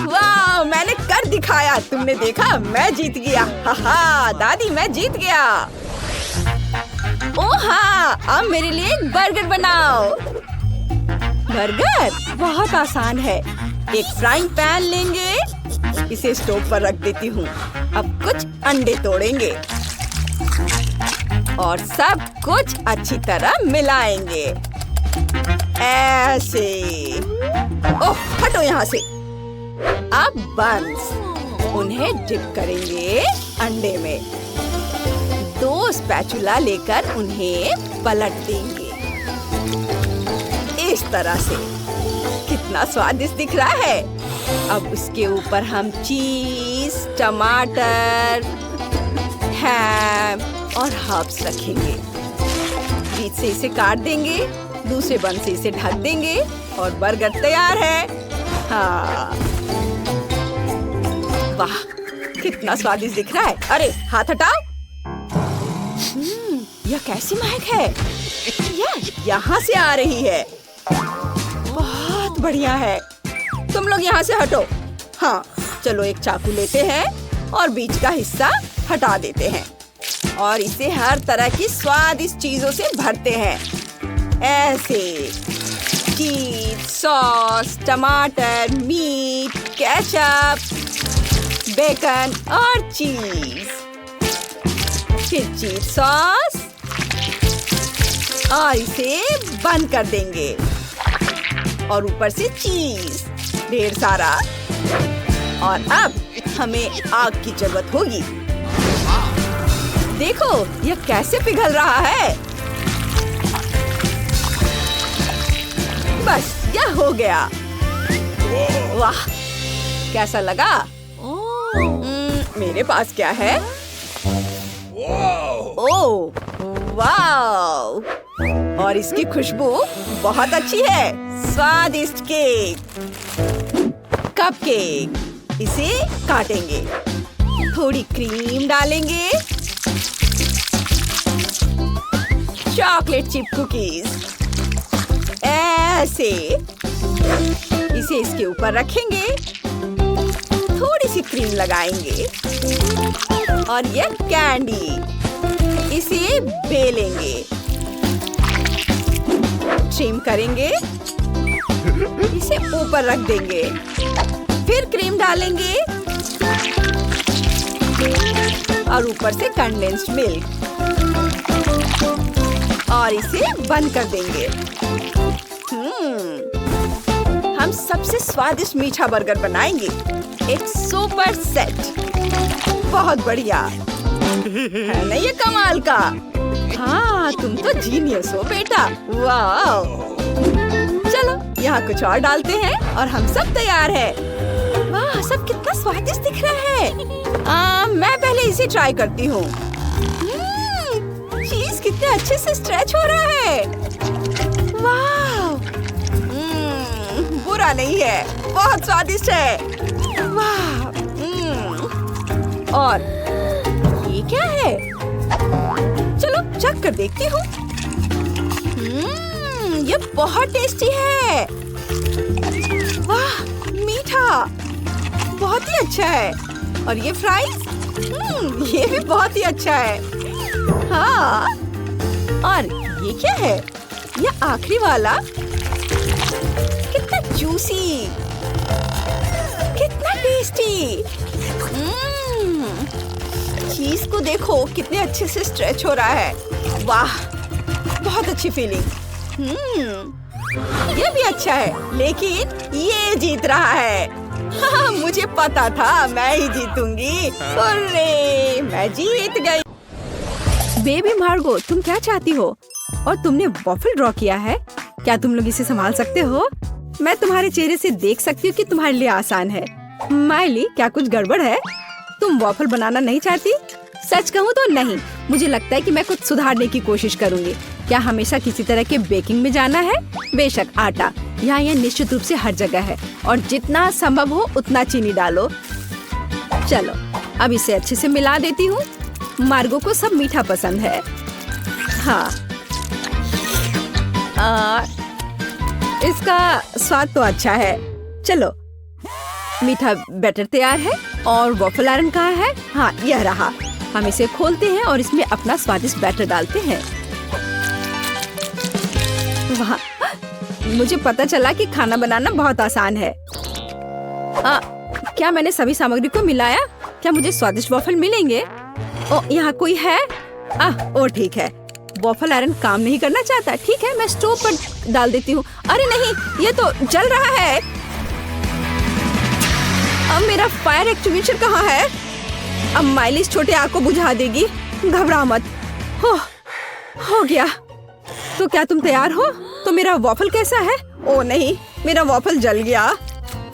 [SPEAKER 1] वाह, मैंने कर दिखाया। तुमने देखा, मैं जीत गया। हा दादी, मैं जीत गया। ओह हाँ, अब मेरे लिए एक बर्गर बनाओ। बर्गर बहुत आसान है। एक फ्राइंग पैन लेंगे, इसे स्टोव पर रख देती हूँ। अब कुछ अंडे तोड़ेंगे और सब कुछ अच्छी तरह मिलाएंगे। ऐसे। ओह, हट यहाँ से। अब बंस, उन्हें डिप करेंगे अंडे में। 2 स्पैचुला लेकर उन्हें पलट देंगे इस तरह से। कितना स्वादिष्ट दिख रहा है। अब उसके ऊपर हम चीज, टमाटर, हैम और हर्ब्स रखेंगे। बीच से इसे काट देंगे, दूसरे बन से इसे ढक देंगे और बर्गर तैयार है। हाँ, वाह, कितना स्वादिष्ट दिख रहा है। अरे हाथ हटाओ। यह कैसी महक है? यह यहाँ से आ रही है। बहुत बढ़िया है। तुम लोग यहाँ से हटो। हाँ, चलो एक चाकू लेते हैं और बीच का हिस्सा हटा देते हैं और इसे हर तरह की स्वादिष्ट चीजों से भरते हैं। ऐसे चीज, सॉस, टमाटर, मीट, केचप, बेकन और चीज। फिर चीज सॉस और इसे बंद कर देंगे और ऊपर से चीज ढेर सारा। और अब हमें आग की जरूरत होगी। देखो यह कैसे पिघल रहा है। बस यह हो गया। वाह, कैसा लगा? मेरे पास क्या है? ओह, वाव! और इसकी खुशबू बहुत अच्छी है। स्वादिष्ट केक, कपकेक। इसे काटेंगे, थोड़ी क्रीम डालेंगे, चॉकलेट चिप कुकीज। ऐसे इसे इसके ऊपर रखेंगे, थोड़ी सी क्रीम लगाएंगे और ये कैंडी। इसे बेलेंगे, ट्रिम करेंगे, इसे ऊपर रख देंगे, फिर क्रीम डालेंगे और ऊपर से कंडेंस्ड मिल्क और इसे बंद कर देंगे। हम सबसे स्वादिष्ट मीठा बर्गर बनाएंगे। एक सुपर सेट। बहुत बढ़िया है ना ये कमाल का? हाँ, तुम तो जीनियस हो बेटा। वाह! चलो यहाँ कुछ और डालते हैं और हम सब तैयार है। वाह, सब कितना स्वादिष्ट दिख रहा है। मैं पहले इसे ट्राई करती हूँ। चीज कितने अच्छे से स्ट्रेच हो रहा है। वाह! बुरा नहीं है, बहुत स्वादिष्ट है। वाह! और ये क्या है? चलो चख कर देखती हूँ। ये बहुत टेस्टी है। वाह, मीठा, बहुत ही अच्छा है। और ये फ्राइज, ये भी बहुत ही अच्छा है। हाँ, और ये क्या है? ये आखिरी वाला कितना जूसी, कितना टेस्टी। चीज को देखो कितने अच्छे से स्ट्रेच हो रहा है। वाह, बहुत अच्छी फीलिंग। ये भी अच्छा है, लेकिन ये जीत रहा है। हाँ, मुझे पता था मैं ही जीतूंगी। अरे, मैं जीत गई। बेबी मार्गो, तुम क्या चाहती हो? और तुमने वॉफल ड्रॉ किया है। क्या तुम लोग इसे संभाल सकते हो? मैं तुम्हारे चेहरे से देख सकती हूँ कि तुम्हारे लिए आसान है। माइली, क्या कुछ गड़बड़ है? तुम वॉफल बनाना नहीं चाहती? सच कहूँ तो नहीं। मुझे लगता है कि मैं कुछ सुधारने की कोशिश करूँगी। क्या हमेशा किसी तरह के बेकिंग में जाना है? बेशक, आटा यहाँ यह निश्चित रूप से हर जगह है और जितना संभव हो उतना चीनी डालो। चलो अब इसे अच्छे से मिला देती हूँ। मार्गो को सब मीठा पसंद है। हाँ, इसका स्वाद तो अच्छा है। चलो, मीठा बैटर तैयार है और वॉफल आयरन कहाँ है? हाँ, यह रहा। हम इसे खोलते हैं और इसमें अपना स्वादिष्ट बैटर डालते हैं। वाह, मुझे पता चला कि खाना बनाना बहुत आसान है। क्या मैंने सभी सामग्री को मिलाया? क्या मुझे स्वादिष्ट वॉफल मिलेंगे? ओ, यहाँ कोई है? ओ ठीक है, वॉफल आयरन काम नहीं करना चाहता। ठीक है, मैं स्टोव पर डाल देती हूँ। अरे नहीं, ये तो जल रहा है। अब मेरा फायर एक्सटिंग्विशर कहाँ है? अब माइली छोटे आग को बुझा देगी। घबरा मत। हो गया। तो क्या तुम तैयार हो? तो मेरा वॉफल कैसा है? ओ नहीं, मेरा वॉफल जल गया।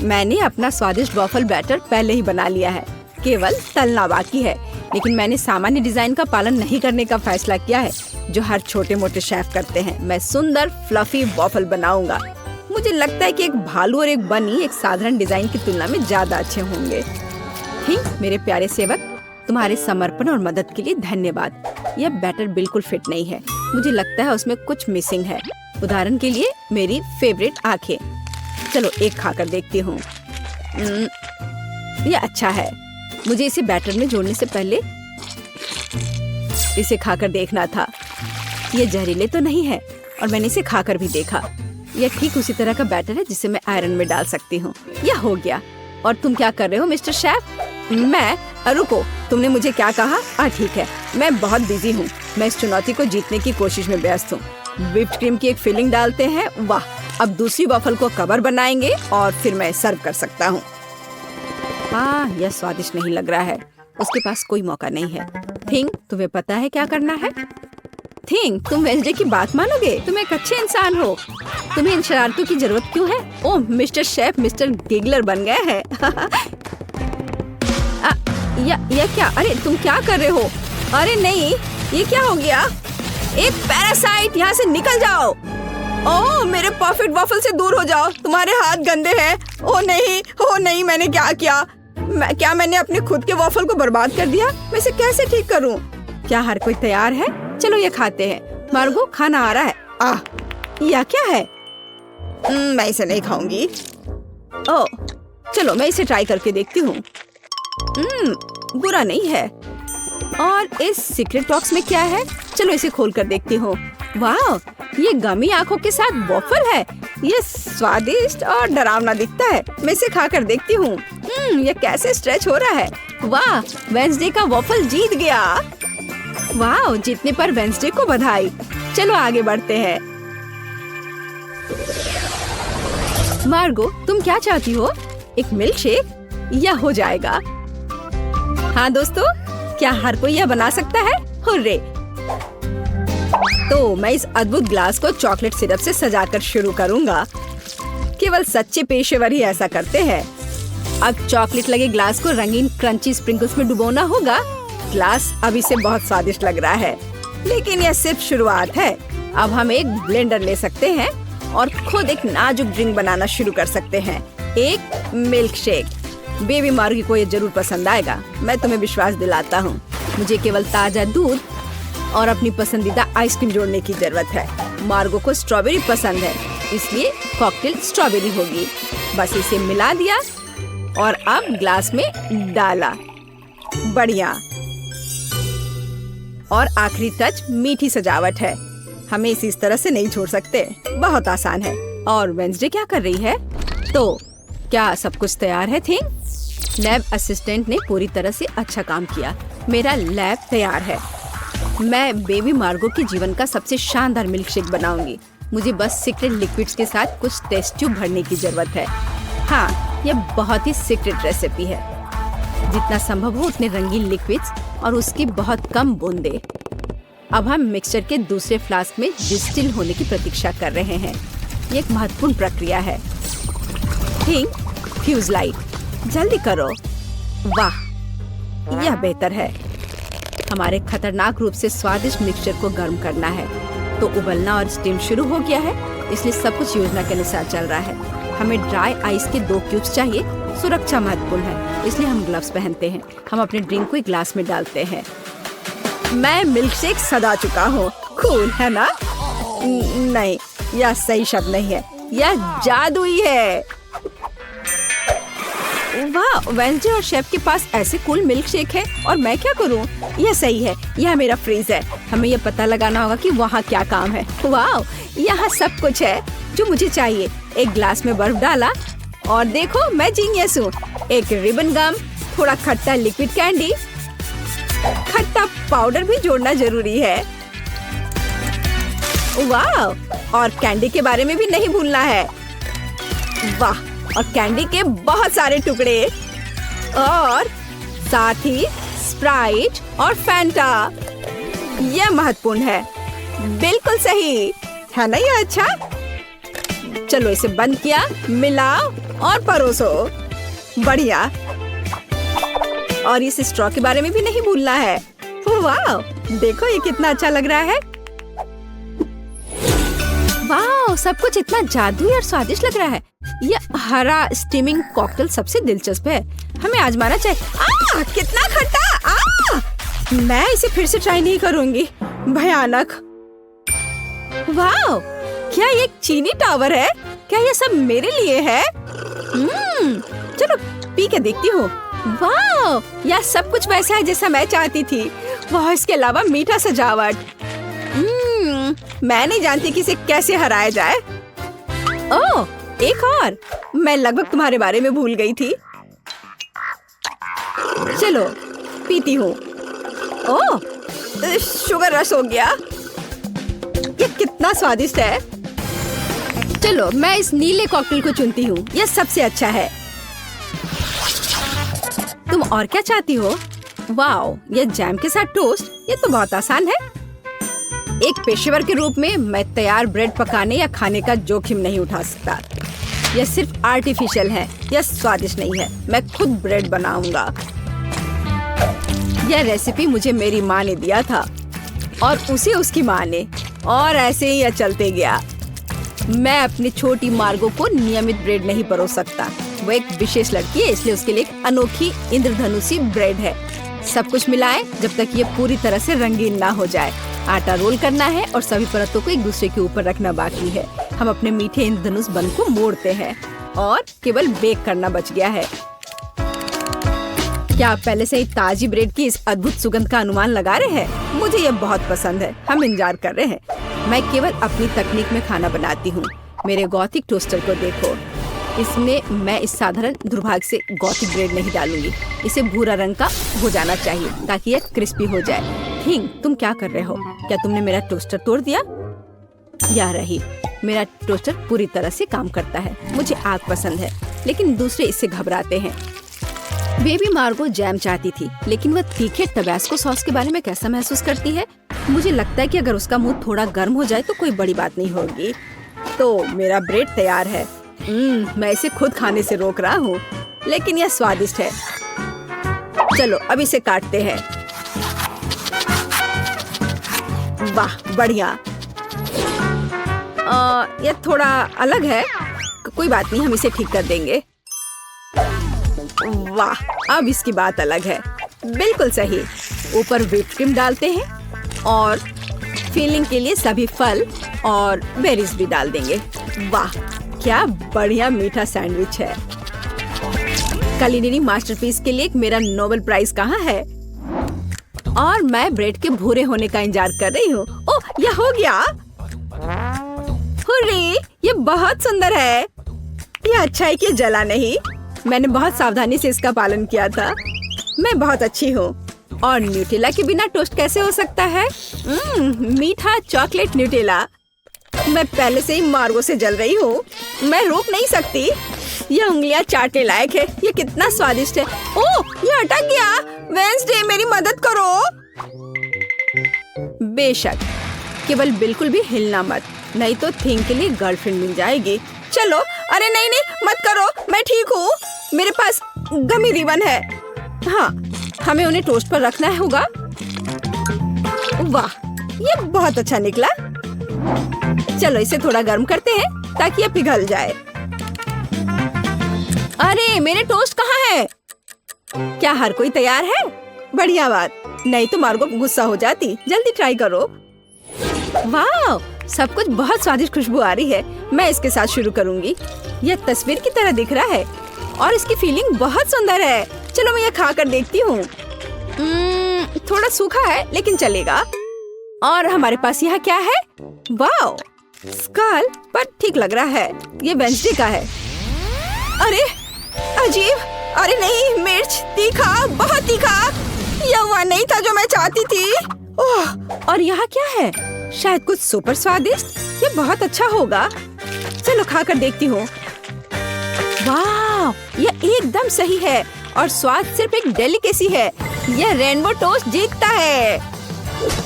[SPEAKER 1] मैंने अपना स्वादिष्ट वॉफल बैटर पहले ही बना लिया है, केवल तलना बाकी है। लेकिन मैंने सामान्य डिजाइन का पालन नहीं करने का फैसला किया है, जो हर छोटे मोटे शेफ करते हैं। मैं सुंदर फ्लफी वॉफल बनाऊंगा। मुझे लगता है कि एक भालू और एक बनी एक साधारण डिजाइन की तुलना में ज्यादा अच्छे होंगे। मेरे प्यारे सेवक, तुम्हारे समर्पण और मदद के लिए धन्यवाद। यह बैटर बिल्कुल फिट नहीं है। मुझे लगता है उसमें कुछ मिसिंग है। उदाहरण के लिए मेरी फेवरेट आंखें। चलो एक खाकर देखती हूँ। यह अच्छा है। मुझे इसे बैटर में जोड़ने से पहले इसे खाकर देखना था। यह जहरीले तो नहीं है और मैंने इसे खाकर भी देखा। यह ठीक उसी तरह का बैटर है जिसे मैं आयरन में डाल सकती हूँ। यह हो गया। और तुम क्या कर रहे हो मिस्टर शेफ? मैं? रुको, तुमने मुझे क्या कहा? ठीक है, मैं बहुत बिजी हूँ। मैं इस चुनौती को जीतने की कोशिश में व्यस्त हूँ। व्हिप्ड क्रीम की एक फिलिंग डालते हैं। वाह, अब दूसरी वॉफल को कवर बनाएंगे और फिर मैं सर्व कर सकता हूँ। हाँ, यह स्वादिष्ट नहीं लग रहा है। उसके पास कोई मौका नहीं है। थिंग, तुम्हें पता है क्या करना है? थिंग, तुम वेंसडे की बात मानोगे? तुम एक अच्छे इंसान हो। तुम्हें इन शरारतों की जरूरत क्यों है? ओह, मिस्टर शेफ मिस्टर गिगलर बन गए हैं। या क्या? अरे तुम क्या कर रहे हो? अरे नहीं, ये क्या हो गया? एक पैरासाइट, यहाँ से निकल जाओ। ओह, मेरे परफेक्ट वॉफल से दूर हो जाओ। तुम्हारे हाथ गंदे हैं। ओह नहीं, मैंने क्या किया? क्या मैंने अपने खुद के वॉफल को बर्बाद कर दिया? मैं इसे कैसे ठीक करूं? क्या हर कोई तैयार है? चलो ये खाते हैं। मार्गो, खाना आ रहा है। यह क्या है? मैं इसे नहीं खाऊंगी। ओह, चलो मैं इसे ट्राई करके देखती हूँ। बुरा नहीं है। और इस सीक्रेट बॉक्स में क्या है? चलो इसे खोल कर देखती हूँ। वाह, ये गमी आंखों के साथ वॉफल है। ये स्वादिष्ट और डरावना दिखता है। मैं इसे खा कर देखती हूँ। ये कैसे स्ट्रेच हो रहा है। वाह, वेंसडे का वॉफल जीत गया। वाह, जीतने पर वेंसडे को बधाई। चलो आगे बढ़ते हैं। मार्गो, तुम क्या चाहती हो? एक मिल्क शेक? यह हो जाएगा। हाँ दोस्तों, क्या हर कोई यह बना सकता है? हुर्रे! तो मैं इस अद्भुत ग्लास को चॉकलेट सिरप से सजाकर शुरू करूंगा। केवल सच्चे पेशेवर ही ऐसा करते हैं। अब चॉकलेट लगे ग्लास को रंगीन क्रंची स्प्रिंकल्स में डुबोना होगा। ग्लास अभी से बहुत स्वादिष्ट लग रहा है, लेकिन यह सिर्फ शुरुआत है। अब हम एक ब्लेंडर ले सकते हैं और खुद एक नाजुक ड्रिंक बनाना शुरू कर सकते हैं। एक मिल्क शेक। बेबी मार्गी को ये जरूर पसंद आएगा, मैं तुम्हें विश्वास दिलाता हूँ। मुझे केवल ताजा दूध और अपनी पसंदीदा आइसक्रीम जोड़ने की जरूरत है। मार्गो को स्ट्रॉबेरी पसंद है, इसलिए कॉकटेल स्ट्रॉबेरी होगी। बस इसे मिला दिया और अब ग्लास में डाला। बढ़िया। और आखिरी टच मीठी सजावट है। हमें इसे इस तरह से नहीं छोड़ सकते। बहुत आसान है। और वेंसडे क्या कर रही है? तो क्या सब कुछ तैयार है? थिंग, लैब असिस्टेंट ने पूरी तरह से अच्छा काम किया। मेरा लैब तैयार है। मैं बेबी मार्गो के जीवन का सबसे शानदार मिल्क शेक बनाऊंगी। मुझे बस सीक्रेट लिक्विड्स के साथ कुछ टेस्ट ट्यूब भरने की जरूरत है। हाँ, यह बहुत ही सीक्रेट रेसिपी है। जितना संभव हो उतने रंगीन लिक्विड्स और उसकी बहुत कम बूंदे। अब हम मिक्सचर के दूसरे फ्लास्क में डिस्टिल होने की प्रतीक्षा कर रहे हैं। ये एक महत्वपूर्ण प्रक्रिया है। थिंग, फ्यूज लाइट, जल्दी करो। वाह, यह बेहतर है। हमारे खतरनाक रूप से स्वादिष्ट मिक्सचर को गर्म करना है। तो उबलना और स्टीम शुरू हो गया है, इसलिए सब कुछ योजना के अनुसार चल रहा है। हमें ड्राई आइस के 2 क्यूब्स चाहिए। सुरक्षा महत्वपूर्ण है, इसलिए हम ग्लव्स पहनते हैं। हम अपने ड्रिंक को एक ग्लास में डालते हैं। मैं मिल्क शेक सजा चुका हूँ। कूल है ना? नहीं, यह सही शब्द नहीं है, यह जादुई है। वाह, वेंसडे और शेफ के पास ऐसे कूल मिल्क शेक है और मैं क्या करूं? यह सही है, यह मेरा फ्रीज है। हमें यह पता लगाना होगा कि वहाँ क्या काम है। वाह, यहाँ सब कुछ है जो मुझे चाहिए। एक ग्लास में बर्फ डाला और देखो मैं जीनियस हूँ। एक रिबन गम, थोड़ा खट्टा लिक्विड कैंडी, खट्टा पाउडर भी जोड़ना जरूरी है। वाह, और कैंडी के बारे में भी नहीं भूलना है। वाह, और कैंडी के बहुत सारे टुकड़े। और साथ ही स्प्राइट और फैंटा। यह महत्वपूर्ण है। बिल्कुल सही है ना ये? अच्छा, चलो इसे बंद किया, मिलाओ और परोसो। बढ़िया। और इस स्ट्रॉ के बारे में भी नहीं भूलना है। वाह, देखो ये कितना अच्छा लग रहा है। वाह, सब कुछ इतना जादुई और स्वादिष्ट लग रहा है। यह हरा स्टीमिंग कॉकटेल सबसे दिलचस्प है। हमें आजमाना चाहिए। कितना खट्टा! मैं इसे फिर से ट्राई नहीं करूंगी। भयानक। वाह, क्या ये एक चीनी टावर है? क्या ये सब मेरे लिए है? चलो पी के देखती हूँ। वाह, यह सब कुछ वैसा है जैसा मैं चाहती थी। वाह, इसके अलावा मीठा सजावट। मैं नहीं जानती कि इसे कैसे हराया जाए। ओह, एक और। मैं लगभग तुम्हारे बारे में भूल गई थी। चलो पीती हूँ। ओह, शुगर रश हो गया। ये कितना स्वादिष्ट है। चलो मैं इस नीले कॉकटेल को चुनती हूँ। यह सबसे अच्छा है। तुम और क्या चाहती हो? वाओ, यह जैम के साथ टोस्ट। ये तो बहुत आसान है। एक पेशेवर के रूप में मैं तैयार ब्रेड पकाने या खाने का जोखिम नहीं उठा सकता। यह सिर्फ आर्टिफिशियल है। यह स्वादिष्ट नहीं है। मैं खुद ब्रेड बनाऊंगा। यह रेसिपी मुझे मेरी माँ ने दिया था और उसे उसकी माँ ने, और ऐसे ही यह चलते गया। मैं अपनी छोटी मार्गो को नियमित ब्रेड नहीं परोस सकता। वो एक विशेष लड़की है, इसलिए उसके लिए एक अनोखी इंद्रधनुषी ब्रेड है। सब कुछ मिलाएं जब तक ये पूरी तरह से रंगीन ना हो जाए। आटा रोल करना है और सभी परतों को एक दूसरे के ऊपर रखना बाकी है। हम अपने मीठे इंद्रधनुष बन को मोड़ते हैं और केवल बेक करना बच गया है। क्या आप पहले से ही ताजी ब्रेड की इस अद्भुत सुगंध का अनुमान लगा रहे हैं? मुझे ये बहुत पसंद है। हम इंतजार कर रहे हैं। मैं केवल अपनी तकनीक में खाना बनाती हूँ। मेरे गॉथिक टोस्टर को देखो। इसमें मैं इस साधारण दुर्भाग्य से गॉथिक ब्रेड नहीं डालूंगी। इसे भूरा रंग का हो जाना चाहिए ताकि यह क्रिस्पी हो जाए। थिंग, तुम क्या कर रहे हो? क्या तुमने मेरा टोस्टर तोड़ दिया? या रही, मेरा टोस्टर पूरी तरह से काम करता है। मुझे आग पसंद है, लेकिन दूसरे इससे घबराते हैं। बेबी मार्गो जैम चाहती थी, लेकिन वह तीखे टबैस्को सॉस के बारे में कैसा महसूस करती है? मुझे लगता है कि अगर उसका मुंह थोड़ा गर्म हो जाए तो कोई बड़ी बात नहीं होगी। तो मेरा ब्रेड तैयार है। मैं इसे खुद खाने से रोक रहा हूँ, लेकिन यह स्वादिष्ट है। चलो अब इसे काटते हैं। वाह, बढ़िया। यह थोड़ा अलग है। कोई बात नहीं, हम इसे ठीक कर देंगे। वाह, अब इसकी बात अलग है। बिल्कुल सही। ऊपर व्हिप्ड क्रीम डालते हैं और फिलिंग के लिए सभी फल और बेरीज भी डाल देंगे। वाह, क्या बढ़िया मीठा सैंडविच है। कुलिनरी मास्टरपीस के लिए मेरा नोबेल प्राइज कहाँ है? और मैं ब्रेड के भूरे होने का इंतजार कर रही हूँ। ओह, यह हो गया। हुर्रे, ये बहुत सुंदर है। यह अच्छा है कि जला नहीं। मैंने बहुत सावधानी से इसका पालन किया था। मैं बहुत अच्छी हूँ। और न्यूटेला के बिना टोस्ट कैसे हो सकता है? मीठा चॉकलेट न्यूटेला। मैं पहले से ही मार्गो से जल रही हूँ। मैं रोक नहीं सकती। यह उंगलियां चाटने लायक है। ये कितना स्वादिष्ट है। ओह, ये अटक गया। वेंसडे, मेरी मदद करो। बेशक, केवल बिल्कुल भी हिलना मत, नहीं तो थिंग के लिए गर्लफ्रेंड मिल जाएगी। चलो, अरे नहीं नहीं, मत करो। मैं ठीक हूँ। मेरे पास गमी रिबन है। हाँ, हमें उन्हें टोस्ट पर रखना होगा। वाह, ये बहुत अच्छा निकला। चलो इसे थोड़ा गर्म करते हैं ताकि यह पिघल जाए। अरे, मेरे टोस्ट कहाँ है? क्या हर कोई तैयार है? बढ़िया बात, नहीं तो मार्गो गुस्सा हो जाती। जल्दी ट्राई करो। वाह, सब कुछ बहुत स्वादिष्ट खुशबू आ रही है। मैं इसके साथ शुरू करूंगी। यह तस्वीर की तरह दिख रहा है और इसकी फीलिंग बहुत सुंदर है। चलो मैं यह खा कर देखती हूँ। थोड़ा सूखा है लेकिन चलेगा। और हमारे पास यहाँ क्या है? वाह, स्कल, पर ठीक लग रहा है। ये वेंसडे का है। अरे अजीब। अरे नहीं, मिर्च, तीखा, बहुत तीखा। यह वह नहीं था जो मैं चाहती थी। ओह, और यहाँ क्या है? शायद कुछ सुपर स्वादिष्ट। ये बहुत अच्छा होगा। चलो खाकर देखती हूँ। वाह, यह एकदम सही है और स्वाद सिर्फ एक डेलिकेसी है। यह रेनबो टोस्ट जीतता है।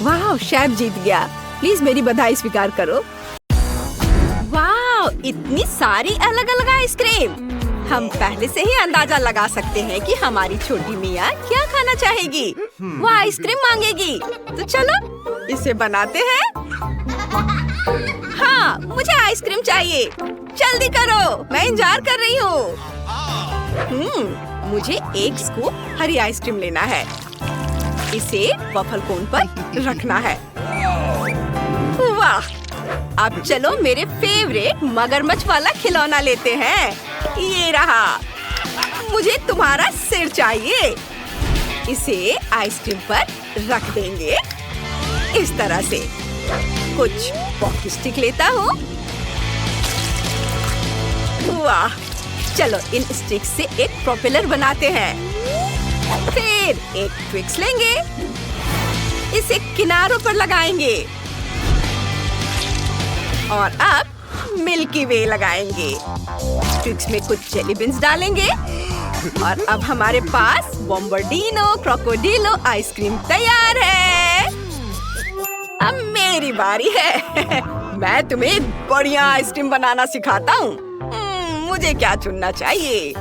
[SPEAKER 1] वाह, शेफ जीत गया। प्लीज मेरी बधाई स्वीकार करो। वाह, इतनी सारी अलग अलग आइसक्रीम। हम पहले से ही अंदाजा लगा सकते हैं कि हमारी छोटी मियाँ क्या खाना चाहेगी। वो आइसक्रीम मांगेगी। तो चलो इसे बनाते हैं। हाँ, मुझे आइसक्रीम चाहिए। जल्दी करो, मैं इंतजार कर रही हूँ। मुझे एक स्कूप हरी आइसक्रीम लेना है। इसे वफल कोन पर रखना है। वाह, अब चलो मेरे फेवरेट मगरमच्छ वाला खिलौना लेते हैं। ये रहा। मुझे तुम्हारा सिर चाहिए। इसे आइसक्रीम पर रख देंगे इस तरह से। कुछ पॉकी स्टिक लेता हूँ। वाह, चलो इन स्टिक से एक प्रोपेलर बनाते हैं। फिर एक ट्विक्स लेंगे। इसे किनारों पर लगाएंगे और अब मिल्की वे लगाएंगे। ट्विक्स में कुछ जेली बीन्स डालेंगे और अब हमारे पास बॉम्बार्डिनो क्रोकोडिलो आइसक्रीम तैयार है। अब मेरी बारी है। मैं तुम्हें बढ़िया आइसक्रीम बनाना सिखाता हूँ। मुझे क्या चुनना चाहिए?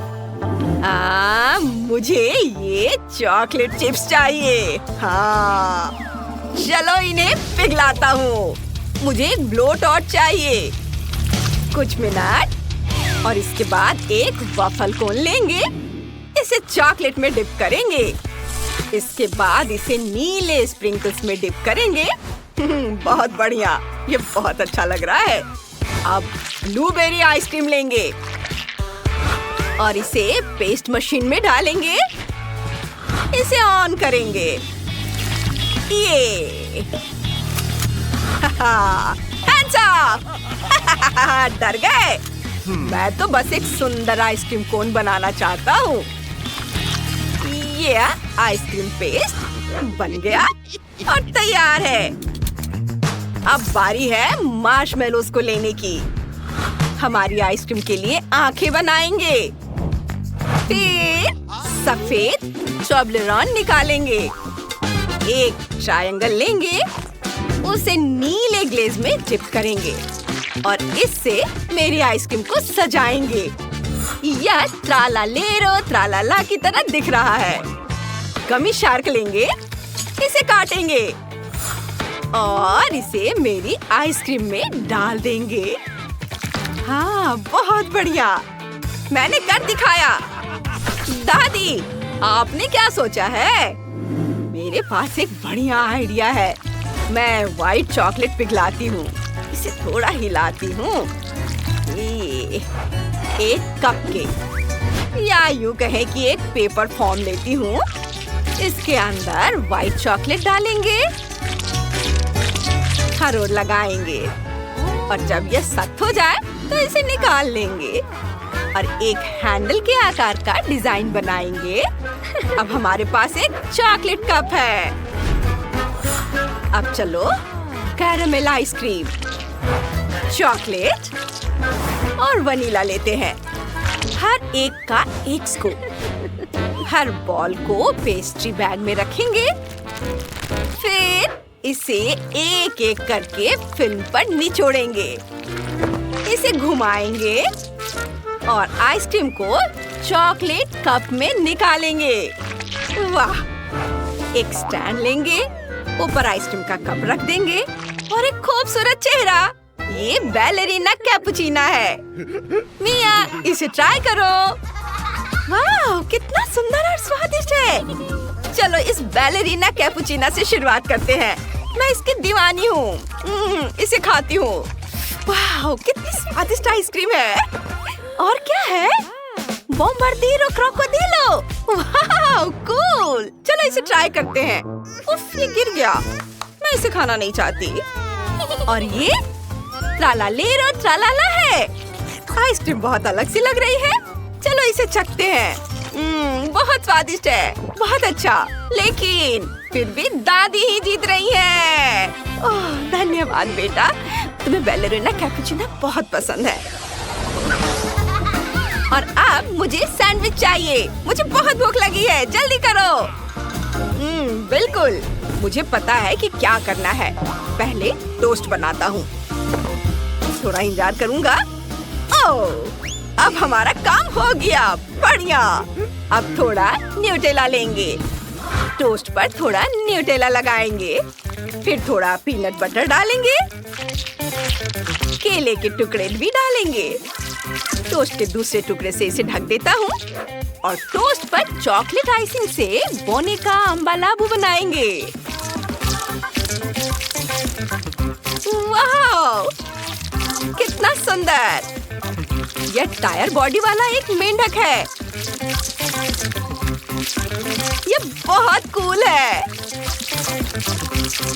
[SPEAKER 1] मुझे ये चॉकलेट चिप्स चाहिए। हाँ, चलो इन्हें पिघलाता हूँ। मुझे ब्लो टॉर्च चाहिए। कुछ मिनट और इसके बाद एक वफल कोन लेंगे। इसे चॉकलेट में डिप करेंगे। इसके बाद इसे नीले स्प्रिंकल्स में डिप करेंगे। बहुत बढ़िया, ये बहुत अच्छा लग रहा है। अब ब्लूबेरी आइसक्रीम लेंगे और इसे पेस्ट मशीन में डालेंगे। इसे ऑन करेंगे। ये हैंड्स अप। डर गए? मैं तो बस एक सुंदर आइसक्रीम कोन बनाना चाहता हूँ। ये आइसक्रीम पेस्ट बन गया और तैयार है। अब बारी है मार्शमेलोस को लेने की। हमारी आइसक्रीम के लिए आंखें बनाएंगे। फिर सफेद टोब्लेरोन निकालेंगे। एक ट्रायंगल लेंगे। उसे नीले ग्लेज में डिप करेंगे और इससे मेरी आइसक्रीम को सजाएंगे। यह ट्रालालेरो ट्रालाला की तरह दिख रहा है। गमी शार्क लेंगे। इसे काटेंगे और इसे मेरी आइसक्रीम में डाल देंगे। हाँ, बहुत बढ़िया, मैंने कर दिखाया। दादी, आपने क्या सोचा है? मेरे पास एक बढ़िया आइडिया है। मैं व्हाइट चॉकलेट पिघलाती हूँ। इसे थोड़ा हिलाती हूँ। एक कपकेक या यूँ कहें कि एक पेपर फॉर्म लेती हूँ। इसके अंदर व्हाइट चॉकलेट डालेंगे, खरोट लगाएंगे और जब यह सख्त हो जाए तो इसे निकाल लेंगे और एक हैंडल के आकार का डिजाइन बनाएंगे। अब हमारे पास एक चॉकलेट कप है। अब चलो कैरेमल आइसक्रीम, चॉकलेट और वनीला लेते हैं। हर एक का एक स्कूप। हर बॉल को पेस्ट्री बैग में रखेंगे। फिर इसे एक एक करके फिल्म पर निचोड़ेंगे। इसे घुमाएंगे और आइसक्रीम को चॉकलेट कप में निकालेंगे। वाह! एक स्टैंड लेंगे, ऊपर आइसक्रीम का कप रख देंगे और एक खूबसूरत चेहरा। ये बैलेरिना कैपुचिना है। मिया, इसे ट्राई करो। वाह, कितना सुंदर और स्वादिष्ट है। चलो इस बैलेरिना कैपुचिना से शुरुआत करते हैं। मैं इसकी दीवानी हूँ। इसे खाती हूँ। वाह, कितनी स्वादिष्ट आइसक्रीम है। और क्या है? बॉम्बार्डिनो क्रोकोडिलो। वाह, कूल। चलो इसे ट्राई करते हैं। उफ, ये गिर गया। मैं इसे खाना नहीं चाहती। और ये ट्रालालेरो ट्रालाला है। आइसक्रीम बहुत अलग सी लग रही है। चलो इसे चखते हैं। बहुत स्वादिष्ट है, बहुत अच्छा। लेकिन फिर भी दादी ही जीत रही है। ओह, धन्यवाद बेटा, तुम्हें बैलेरिना कैपुचिना बहुत पसंद है। और अब मुझे सैंडविच चाहिए। मुझे बहुत भूख लगी है, जल्दी करो। बिल्कुल, मुझे पता है कि क्या करना है। पहले टोस्ट बनाता हूँ। थोड़ा इंतजार करूँगा। ओह, अब हमारा काम हो गया। बढ़िया। अब थोड़ा न्यूटेला लेंगे। टोस्ट पर थोड़ा न्यूटेला लगाएंगे। फिर थोड़ा पीनट बटर डालेंगे। केले के टुकड़े भी डालेंगे। टोस्ट के दूसरे टुकड़े से इसे ढक देता हूँ और टोस्ट पर चॉकलेट आइसिंग से बोने का अम्बा लाबू बनाएंगे। वाह, कितना सुंदर! यह टायर बॉडी वाला एक मेंढक है। यह बहुत कूल है।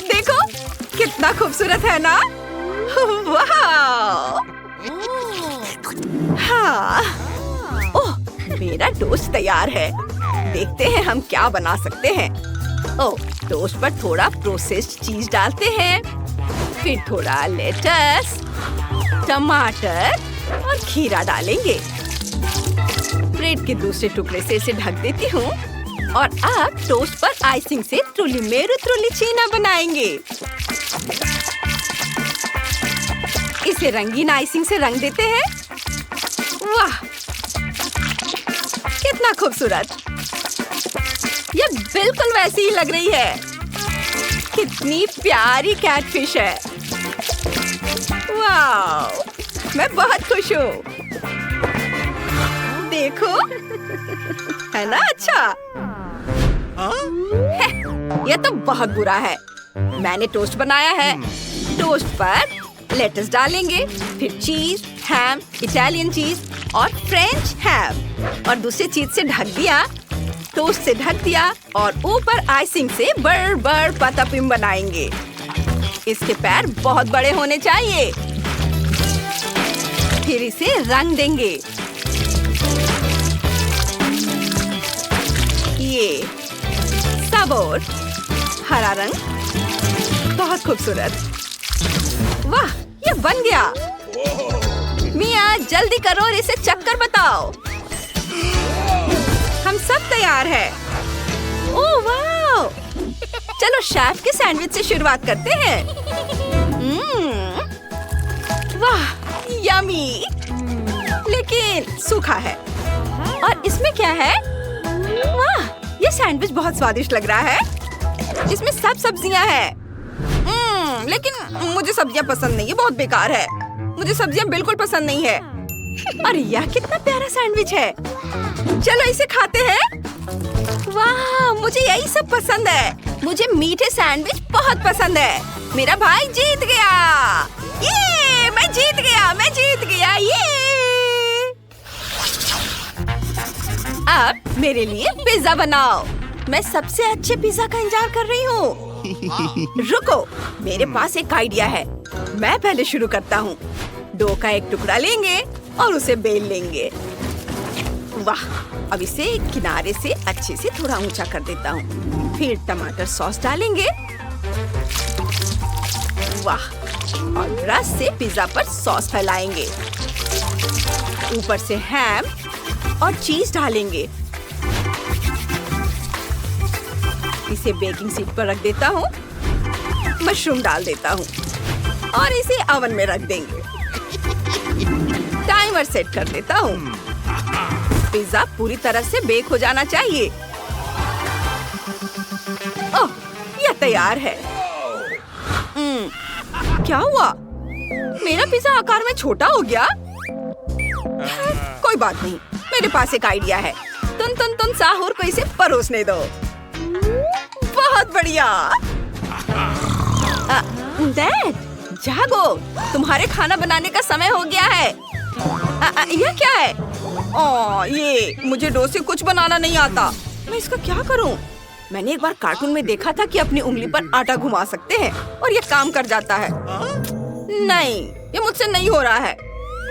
[SPEAKER 1] देखो कितना खूबसूरत है ना? वाह! हाँ, ओह, मेरा टोस्ट तैयार है। देखते हैं हम क्या बना सकते हैं। ओह, टोस्ट पर थोड़ा प्रोसेस्ड चीज डालते हैं। फिर थोड़ा लेटस, टमाटर और खीरा डालेंगे। ब्रेड के दूसरे टुकड़े से इसे ढक देती हूँ और अब टोस्ट पर आइसिंग से ट्रुली मेरू ट्रुली चीना बनाएंगे। इसे रंगीन आइसिंग से रंग देते हैं। वाह, कितना खूबसूरत! यह बिल्कुल वैसी ही लग रही है। कितनी प्यारी कैटफिश है। वाह, मैं बहुत खुश हूँ। देखो, है ना अच्छा? यह तो बहुत बुरा है। मैंने टोस्ट बनाया है। टोस्ट पर लेटस डालेंगे, फिर चीज, हैम, इटालियन चीज और फ्रेंच हैम और दूसरी चीज से ढक दिया। टोस्ट से ढक दिया और ऊपर आइसिंग से बड़ पतापिम बनाएंगे। इसके पैर बहुत बड़े होने चाहिए। फिर इसे रंग देंगे। ये सबोर हरा रंग, बहुत खूबसूरत। वाह, ये बन गया। मिया जल्दी करो और इसे चक्कर बताओ। हम सब तैयार है। ओह वाह! चलो शेफ के सैंडविच से शुरुआत करते हैं। वाह, यमी! लेकिन सूखा है। और इसमें क्या है? वाह, ये सैंडविच बहुत स्वादिष्ट लग रहा है। इसमें सब सब्जियां हैं। लेकिन मुझे सब्जियां पसंद नहीं है, बहुत बेकार है। मुझे सब्जियां बिल्कुल पसंद नहीं है। और यह कितना प्यारा सैंडविच है। चलो इसे खाते हैं। वाह, मुझे यही सब पसंद है। मुझे मीठे सैंडविच बहुत पसंद है। मेरा भाई जीत गया। ये मैं जीत गया। ये अब मेरे लिए पिज्जा बनाओ। मैं सबसे अच्छे पिज्जा का इंतजार कर रही हूँ। रुको, मेरे पास एक आइडिया है। मैं पहले शुरू करता हूँ। डो का एक टुकड़ा लेंगे और उसे बेल लेंगे। वाह, अब इसे किनारे से अच्छे से थोड़ा ऊंचा कर देता हूँ। फिर टमाटर सॉस डालेंगे। वाह, और ब्रश से पिज्जा पर सॉस फैलाएंगे। ऊपर से हैम और चीज डालेंगे। इसे बेकिंग शीट पर रख देता हूँ। मशरूम डाल देता हूँ और इसे ओवन में रख देंगे। टाइमर सेट कर देता हूँ। पिज्जा पूरी तरह से बेक हो जाना चाहिए। ओह, यह तैयार है। क्या हुआ? मेरा पिज्जा आकार में छोटा हो गया। कोई बात नहीं, मेरे पास एक आइडिया है। तुम साहूर को इसे परोसने दो। बहुत बढ़िया। डैड, जागो, तुम्हारे खाना बनाने का समय हो गया है। यह क्या है? ये मुझे डो से कुछ बनाना नहीं आता। मैं इसका क्या करूं? मैंने एक बार कार्टून में देखा था कि अपनी उंगली पर आटा घुमा सकते हैं और ये काम कर जाता है। नहीं, ये मुझसे नहीं हो रहा है।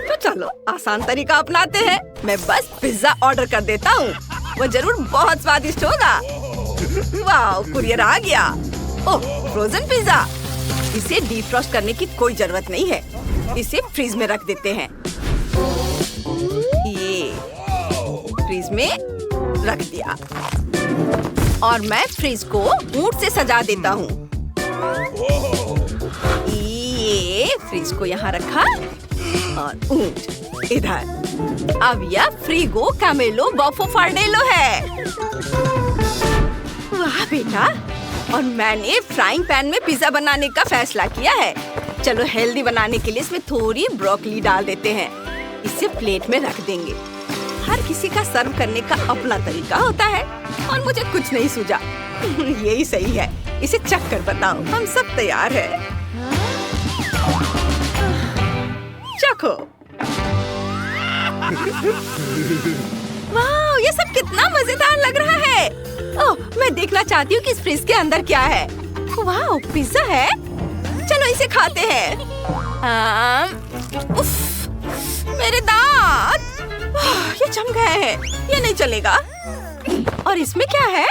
[SPEAKER 1] तो चलो आसान तरीका अपनाते हैं। मैं बस पिज्जा ऑर्डर कर देता हूँ। वो जरूर बहुत स्वादिष्ट होगा। वाह, कुरियर आ गया। ओह, फ्रोजन पिज्जा। इसे डीफ्रॉस्ट करने की कोई जरूरत नहीं है। इसे फ्रीज में रख देते हैं। ये फ्रीज में रख दिया और मैं फ्रीज को ऊंट से सजा देता हूँ। ये फ्रीज को यहाँ रखा और ऊंट इधर। अब यह फ्रीगो कैमेलो बफो फार्डेलो है। वाह बेटा, और मैंने फ्राइंग पैन में पिज्जा बनाने का फैसला किया है। चलो हेल्दी बनाने के लिए इसमें थोड़ी ब्रोकली डाल देते हैं। इसे प्लेट में रख देंगे। हर किसी का सर्व करने का अपना तरीका होता है और मुझे कुछ नहीं सूझा। यही सही है। इसे चख कर बताओ। हम सब तैयार हैं। चखो। वाह, ये सब कितना मजेदार लग रहा है। ओह, मैं देखना चाहती हूँ कि इस फ्रिज के अंदर क्या है। वाह, पिज्जा है। चलो इसे खाते हैं। उफ, मेरे दांत ये जम गए हैं। ये नहीं चलेगा। और इसमें क्या है?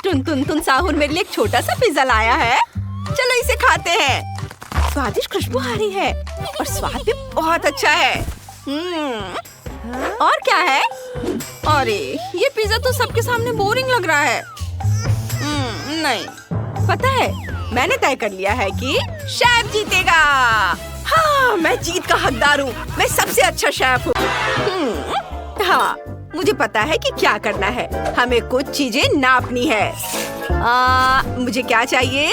[SPEAKER 1] टुन टुन टुन साहुर मेरे लिए एक छोटा सा पिज्जा लाया है। चलो इसे खाते हैं। स्वादिष्ट खुशबू आ रही है और स्वाद भी बहुत अच्छा है। और क्या है? अरे ये पिज्जा तो सबके सामने बोरिंग लग रहा है। नहीं, पता है मैंने तय कर लिया है कि शेफ जीतेगा। हाँ, मैं जीत का हकदार हूँ। मैं सबसे अच्छा शेफ हूँ। हाँ, मुझे पता है कि क्या करना है। हमें कुछ चीजें नापनी है। मुझे क्या चाहिए?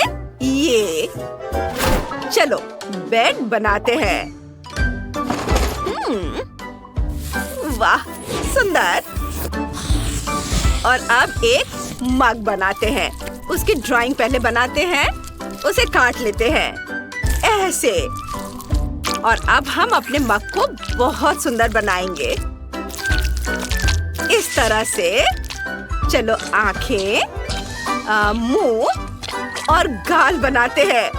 [SPEAKER 1] ये। चलो बेड बनाते हैं। वाह, सुंदर। और अब एक मग बनाते हैं। उसकी ड्राइंग पहले बनाते हैं। उसे काट लेते हैं ऐसे। और अब हम अपने मग को बहुत सुंदर बनाएंगे इस तरह से। चलो आंखें, मुंह और गाल बनाते हैं।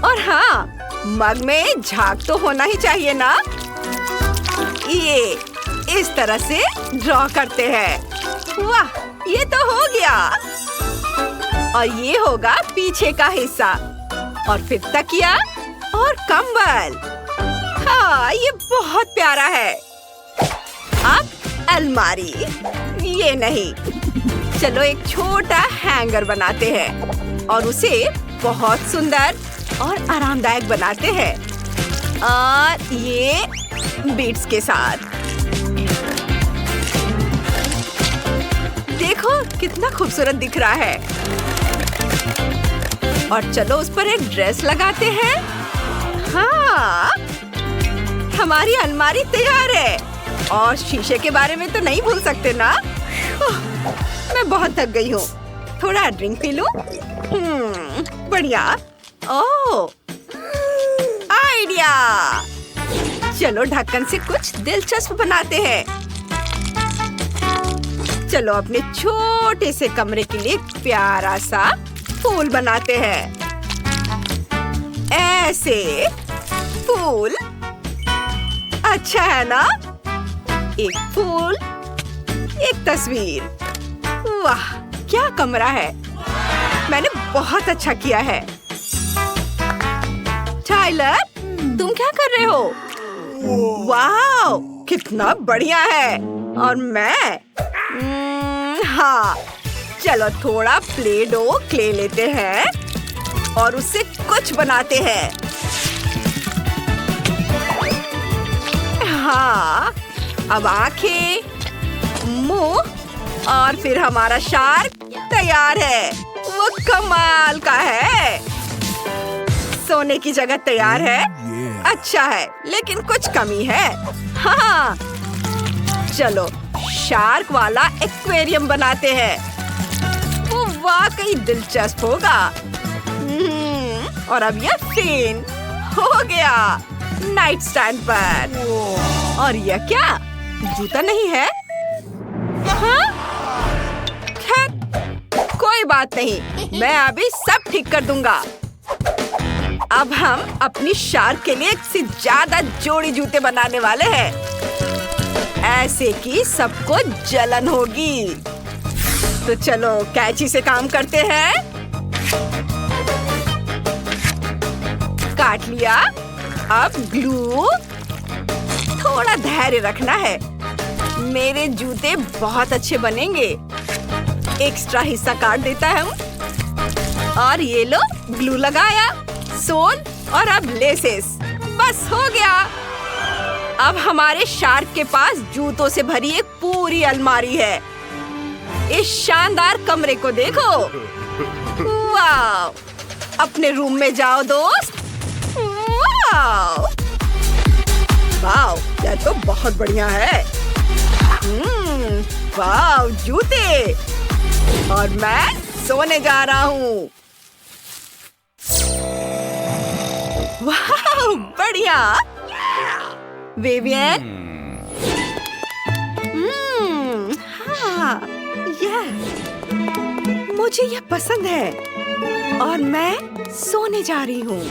[SPEAKER 1] और हाँ, मग में झाग तो होना ही चाहिए ना। ये इस तरह से ड्रॉ करते हैं। वाह, ये तो हो गया। और ये होगा पीछे का हिस्सा। और फिर तकिया और कंबल। हाँ, ये बहुत प्यारा है। अब अलमारी। ये नहीं, चलो एक छोटा हैंगर बनाते हैं और उसे बहुत सुंदर और आरामदायक बनाते हैं। और ये बीट्स के साथ। देखो कितना खूबसूरत दिख रहा है। और चलो उस पर एक ड्रेस लगाते हैं। हाँ, हमारी अलमारी तैयार है। और शीशे के बारे में तो नहीं भूल सकते ना। मैं बहुत थक गई हूँ। थोड़ा ड्रिंक पी लूं। बढ़िया। ओह, आइडिया। चलो ढक्कन से कुछ दिलचस्प बनाते हैं। चलो अपने छोटे से कमरे के लिए प्यारा सा फूल बनाते हैं। ऐसे फूल अच्छा है ना? एक फूल, एक तस्वीर। वाह, क्या कमरा है। मैंने बहुत अच्छा किया है। टाइलर, तुम क्या कर रहे हो? वाह, कितना बढ़िया है। और मैं हाँ, चलो थोड़ा प्ले डो क्ले लेते हैं और उससे कुछ बनाते हैं। हाँ, अब आंखें, मुंह और फिर हमारा शार्क तैयार है। वो कमाल का है। सोने की जगह तैयार है। अच्छा है, लेकिन कुछ कमी है। हाँ, चलो शार्क वाला एक्वेरियम बनाते हैं। वो वाकई दिलचस्प होगा। और अब यह फेन हो गया नाइट स्टैंड पर। और यह क्या? जूता नहीं है? हाँ? खैर, कोई बात नहीं, मैं अभी सब ठीक कर दूंगा। अब हम अपनी शार्क के लिए एक से ज्यादा जोड़ी जूते बनाने वाले हैं, ऐसे कि सबको जलन होगी। तो चलो कैंची से काम करते हैं। काट लिया। अब ग्लू। थोड़ा धैर्य रखना है। मेरे जूते बहुत अच्छे बनेंगे। एक्स्ट्रा हिस्सा काट देता हूँ और ये लो ग्लू लगाया, सोल और अब लेसेस। बस हो गया। अब हमारे शार्क के पास जूतों से भरी एक पूरी अलमारी है। इस शानदार कमरे को देखो। वाव! अपने रूम में जाओ दोस्त। वाव! वाव! यह तो बहुत बढ़िया है। वाव! जूते। और मैं सोने जा रहा हूँ। वाव! बढ़िया। विवियन। हाँ, मुझे यह पसंद है और मैं सोने जा रही हूँ।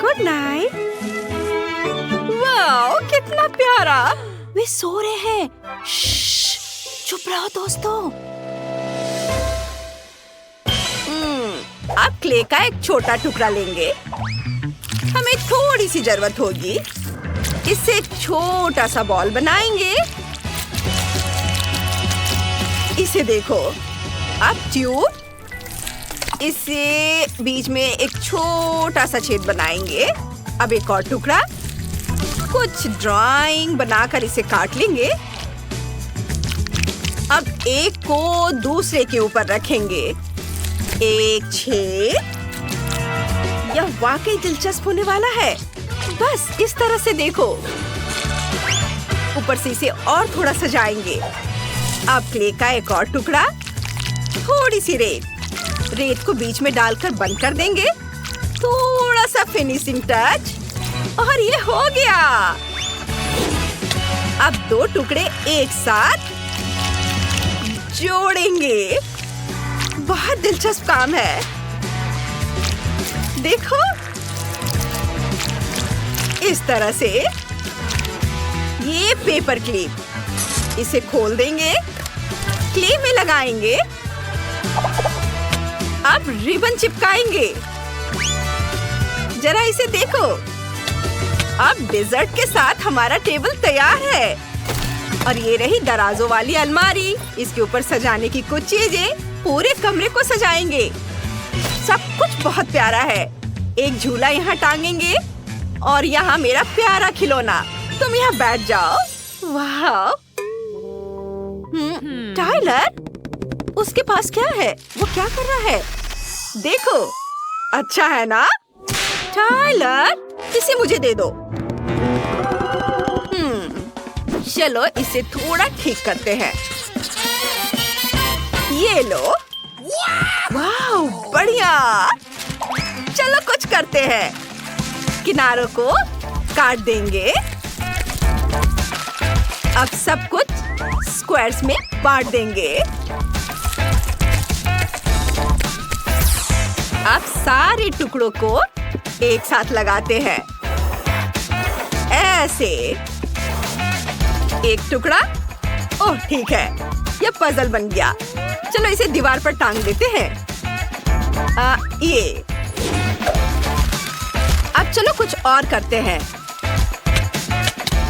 [SPEAKER 1] Good night. वाओ, कितना प्यारा। वे सो रहे हैं। चुप रहो दोस्तों। अब क्ले का एक छोटा टुकड़ा लेंगे। हमें थोड़ी सी जरूरत होगी। इससे एक छोटा सा बॉल बनाएंगे। इसे देखो। अब ट्यूब। इसे बीच में एक छोटा सा छेद बनाएंगे। अब एक और टुकड़ा। कुछ ड्राइंग बनाकर इसे काट लेंगे। अब एक को दूसरे के ऊपर रखेंगे। एक छेद। यह वाकई दिलचस्प होने वाला है। बस इस तरह से देखो। ऊपर से इसे और थोड़ा सजाएंगे। अब क्ले का एक और टुकड़ा, थोड़ी सी रेत को बीच में डालकर बंद कर देंगे। थोड़ा सा फिनिशिंग टच और ये हो गया। अब दो टुकड़े एक साथ जोड़ेंगे। बहुत दिलचस्प काम है। देखो, इस तरह से। ये पेपर क्लिप। इसे खोल देंगे, क्ले में लगाएंगे। अब रिबन चिपकाएंगे। जरा इसे देखो। अब डेजर्ट के साथ हमारा टेबल तैयार है। और ये रही दराजों वाली अलमारी। इसके ऊपर सजाने की कुछ चीजें पूरे कमरे को सजाएंगे। सब कुछ बहुत प्यारा है। एक झूला यहाँ टांगेंगे और यहाँ मेरा प्यारा खिलौना। तुम यहाँ बैठ जाओ। वाह! टाइलर, उसके पास क्या है? वो क्या कर रहा है? देखो, अच्छा है ना? टाइलर, इसे मुझे दे दो। चलो इसे थोड़ा ठीक करते हैं। ये लो। वाह, बढ़िया। चलो कुछ करते हैं। किनारों को काट देंगे। अब सब कुछ स्क्वायर्स में बांट देंगे। अब सारे टुकड़ों को एक साथ लगाते हैं। ऐसे। एक टुकड़ा। ओह, ठीक है, यह पजल बन गया। चलो इसे दीवार पर टांग देते हैं। ये। अब चलो कुछ और करते हैं।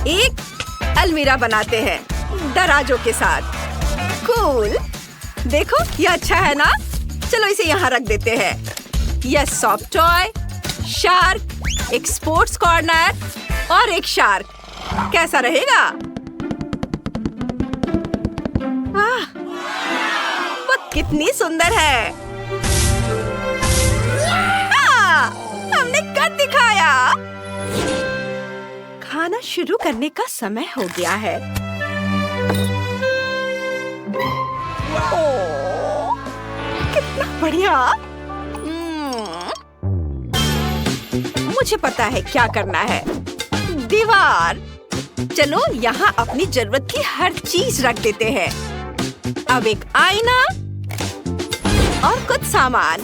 [SPEAKER 1] एक अलमीरा बनाते हैं दराजों के साथ। कूल। देखो, ये अच्छा है ना? चलो इसे यहाँ रख देते हैं। यह सॉफ्ट टॉय, शार्क, एक स्पोर्ट्स कॉर्नर और एक शार्क। कैसा रहेगा? वाह, वो कितनी सुंदर है। हाँ, हमने कर दिखाया। खाना शुरू करने का समय हो गया है। ओह, कितना बढ़िया। मुझे पता है क्या करना है। दीवार। चलो यहाँ अपनी जरूरत की हर चीज रख देते हैं। अब एक आईना और कुछ सामान।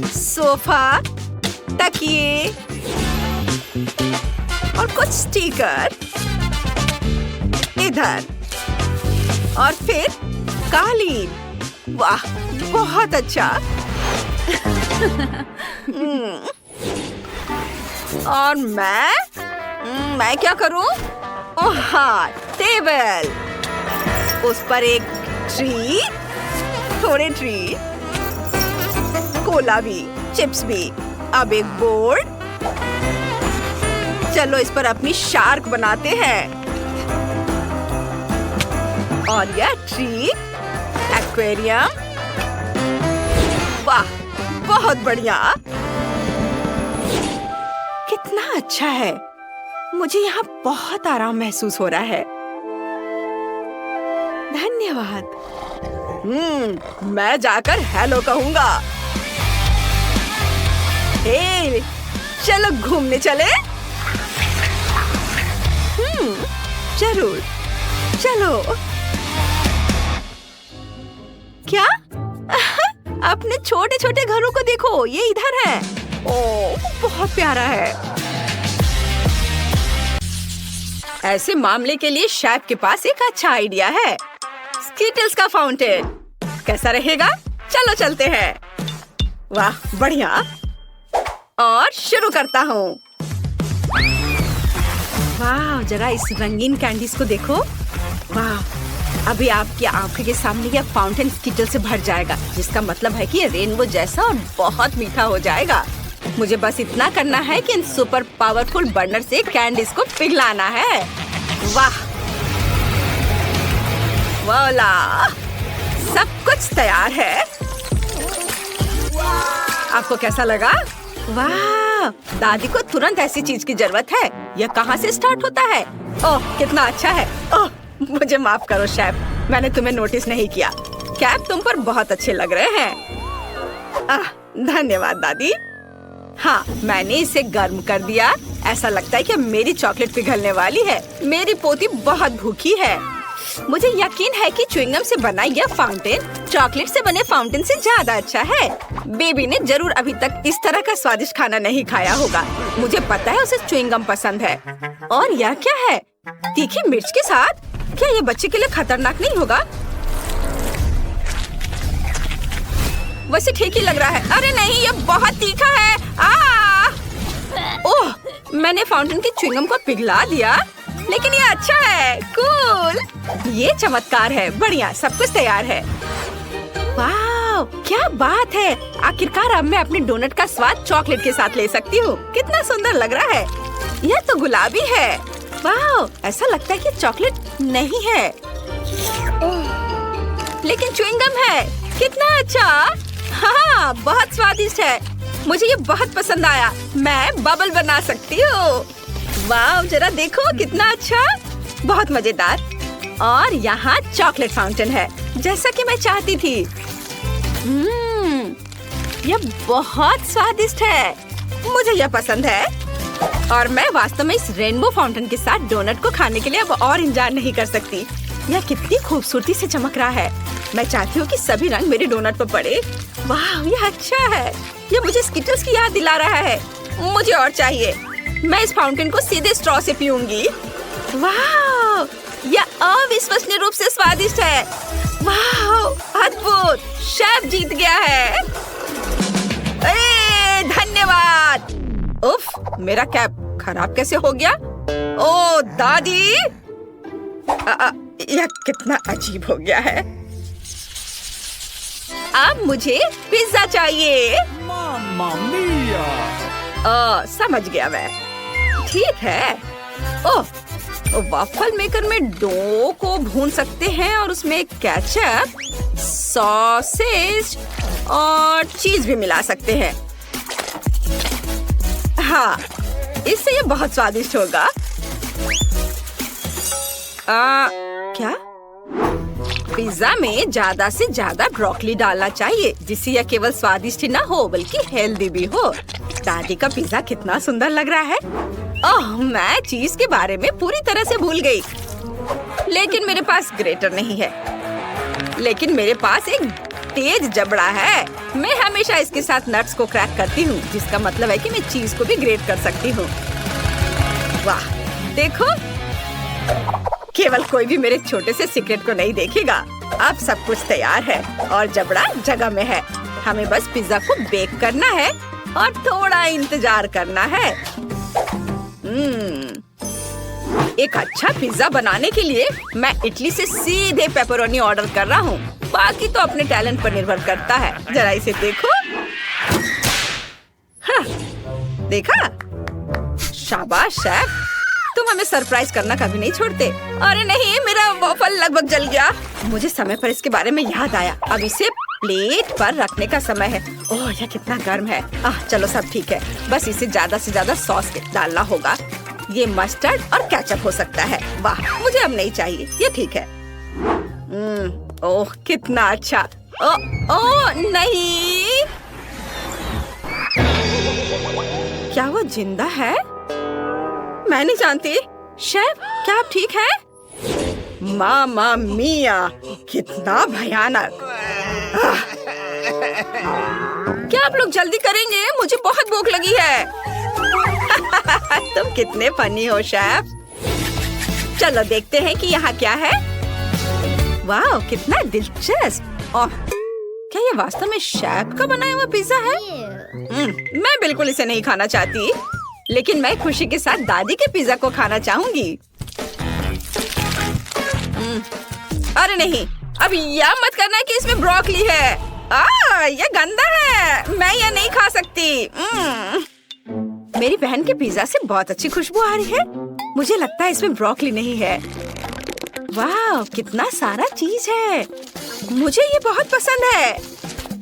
[SPEAKER 1] सोफा, तकिए और कुछ स्टिकर इधर। और फिर कालीन। वाह, बहुत अच्छा। और मैं क्या करूं? ओह हाँ, टेबल। उस पर एक ट्री, थोड़े ट्री, कोला भी, चिप्स भी। अब एक बोर्ड। चलो इस पर अपनी शार्क बनाते हैं। और यह ट्री, एक्वेरियम। वाह, बहुत बढ़िया। कितना अच्छा है। मुझे यहाँ बहुत आराम महसूस हो रहा है। धन्यवाद। मैं जाकर हेलो कहूँगा। हे, चलो घूमने चले। जरूर, चलो। क्या? अपने छोटे छोटे घरों को देखो, ये इधर है। ओह, बहुत प्यारा है। ऐसे मामले के लिए शेफ के पास एक अच्छा आइडिया है। स्कीटल्स का फाउंटेन कैसा रहेगा? चलो चलते हैं। वाह, बढ़िया। और शुरू करता हूँ। वाह, जरा इस रंगीन कैंडीज को देखो। वाह, अभी आपकी आंखों के सामने यह फाउंटेन स्कीटल से भर जाएगा, जिसका मतलब है कि ये रेनबो जैसा और बहुत मीठा हो जाएगा। मुझे बस इतना करना है कि इन सुपर पावरफुल बर्नर से कैंडीज को पिघलाना है। वाह, वाला, सब कुछ तैयार है। आपको कैसा लगा? वाह, दादी को तुरंत ऐसी चीज की जरूरत है। यह कहाँ से स्टार्ट होता है? ओह, कितना अच्छा है। ओह, मुझे माफ करो शेफ, मैंने तुम्हें नोटिस नहीं किया। कैप तुम पर बहुत अच्छे लग रहे हैं। धन्यवाद दादी। हाँ, मैंने इसे गर्म कर दिया। ऐसा लगता है कि मेरी चॉकलेट पिघलने वाली है। मेरी पोती बहुत भूखी है। मुझे यकीन है कि च्युइंगम से बना यह फाउंटेन चॉकलेट से बने फाउंटेन से ज्यादा अच्छा है। बेबी ने जरूर अभी तक इस तरह का स्वादिष्ट खाना नहीं खाया होगा। मुझे पता है उसे च्युइंगम पसंद है। और यह क्या है? तीखी मिर्च के साथ? क्या ये बच्चे के लिए खतरनाक नहीं होगा? वैसे ठीक ही लग रहा है। अरे नहीं, ये बहुत तीखा है। ओह, मैंने फाउंटेन की च्युइंगम को पिघला दिया, लेकिन ये अच्छा है। कूल, ये चमत्कार है। बढ़िया, सब कुछ तैयार है। वाह, क्या बात है। आखिरकार अब मैं अपने डोनट का स्वाद चॉकलेट के साथ ले सकती हूँ। कितना सुंदर लग रहा है। यह तो गुलाबी है। वाह, ऐसा लगता है कि चॉकलेट नहीं है, लेकिन च्युइंगम है। कितना अच्छा। हाँ, बहुत स्वादिष्ट है। मुझे ये बहुत पसंद आया। मैं बबल बना सकती हूँ। वाह, जरा देखो कितना अच्छा, बहुत मजेदार। और यहाँ चॉकलेट फाउंटेन है, जैसा कि मैं चाहती थी। यह बहुत स्वादिष्ट है। मुझे यह पसंद है। और मैं वास्तव में इस रेनबो फाउंटेन के साथ डोनट को खाने के लिए अब और इंतजार नहीं कर सकती। यह कितनी खूबसूरती से चमक रहा है। मैं चाहती हूँ कि सभी रंग मेरे डोनट पर पड़े। वाह, यह अच्छा है। यह मुझे स्कीटल्स की याद दिला रहा है। मुझे और चाहिए। मैं इस फाउंटेन को सीधे स्ट्रॉ से पीऊंगी। वाह, यह अविश्वसनीय रूप से स्वादिष्ट है। वाह, अद्भुत। शेफ जीत गया है। अरे धन्यवाद। उफ, मेरा कैप खराब कैसे हो गया? ओ दादी, यह कितना अजीब हो गया है। अब मुझे पिज्जा चाहिए।
[SPEAKER 2] मामा मिया।
[SPEAKER 1] समझ गया मैं। ठीक है। ओह, वाफल मेकर में डो को भून सकते हैं और उसमें केचप, सॉसेज और चीज भी मिला सकते हैं। हाँ, इससे ये बहुत स्वादिष्ट होगा। क्या? पिज्जा में ज्यादा से ज्यादा ब्रोकली डालना चाहिए, जिससे यह केवल स्वादिष्ट ही ना हो बल्कि हेल्दी भी हो। दादी का पिज्जा कितना सुंदर लग रहा है। ओह, मैं चीज के बारे में पूरी तरह से भूल गई। लेकिन मेरे पास ग्रेटर नहीं है। लेकिन मेरे पास एक तेज जबड़ा है। मैं हमेशा इसके साथ नट्स को क्रैक करती हूँ, जिसका मतलब है कि मैं चीज को भी ग्रेट कर सकती हूँ। वाह, देखो, केवल कोई भी मेरे छोटे से सीक्रेट को नहीं देखेगा। अब सब कुछ तैयार है और जबड़ा जगह में है। हमें बस पिज्जा को बेक करना है और थोड़ा इंतजार करना है। एक अच्छा पिज्जा बनाने के लिए मैं इटली से सीधे पेपरोनी ऑर्डर कर रहा हूँ। बाकी तो अपने टैलेंट पर निर्भर करता है। जरा इसे देखो। हाँ, देखा? शाबाश शेफ, तुम हमें सरप्राइज करना कभी नहीं छोड़ते। अरे नहीं, मेरा वॉफल लगभग जल गया। मुझे समय पर इसके बारे में याद आया। अब इसे प्लेट पर रखने का समय है। ओह, यह कितना गर्म है। चलो सब ठीक है, बस इसे ज्यादा से ज्यादा सॉस डालना होगा। ये मस्टर्ड और केचप हो सकता है। वाह, मुझे अब नहीं चाहिए, ये ठीक है। ओह कितना अच्छा। ओह नहीं, क्या वो जिंदा है? मैं नहीं जानती। शेफ, क्या आप ठीक हैं? मामा मिया, कितना भयानक। क्या आप लोग जल्दी करेंगे? मुझे बहुत भूख लगी है। तुम कितने फनी हो शेफ। चलो देखते हैं कि यहाँ क्या है। वाह, कितना दिलचस्प। ओह, क्या ये वास्तव में शेफ का बनाया हुआ पिज्जा है? मैं बिल्कुल इसे नहीं खाना चाहती, लेकिन मैं खुशी के साथ दादी के पिज्जा को खाना चाहूंगी। अरे नहीं, अब यह मत करना कि इसमें ब्रोकली है। यह गंदा है, मैं यह नहीं खा सकती। मेरी बहन के पिज्जा से बहुत अच्छी खुशबू आ रही है। मुझे लगता है इसमें ब्रोकली नहीं है। वाह, कितना सारा चीज है। मुझे ये बहुत पसंद है।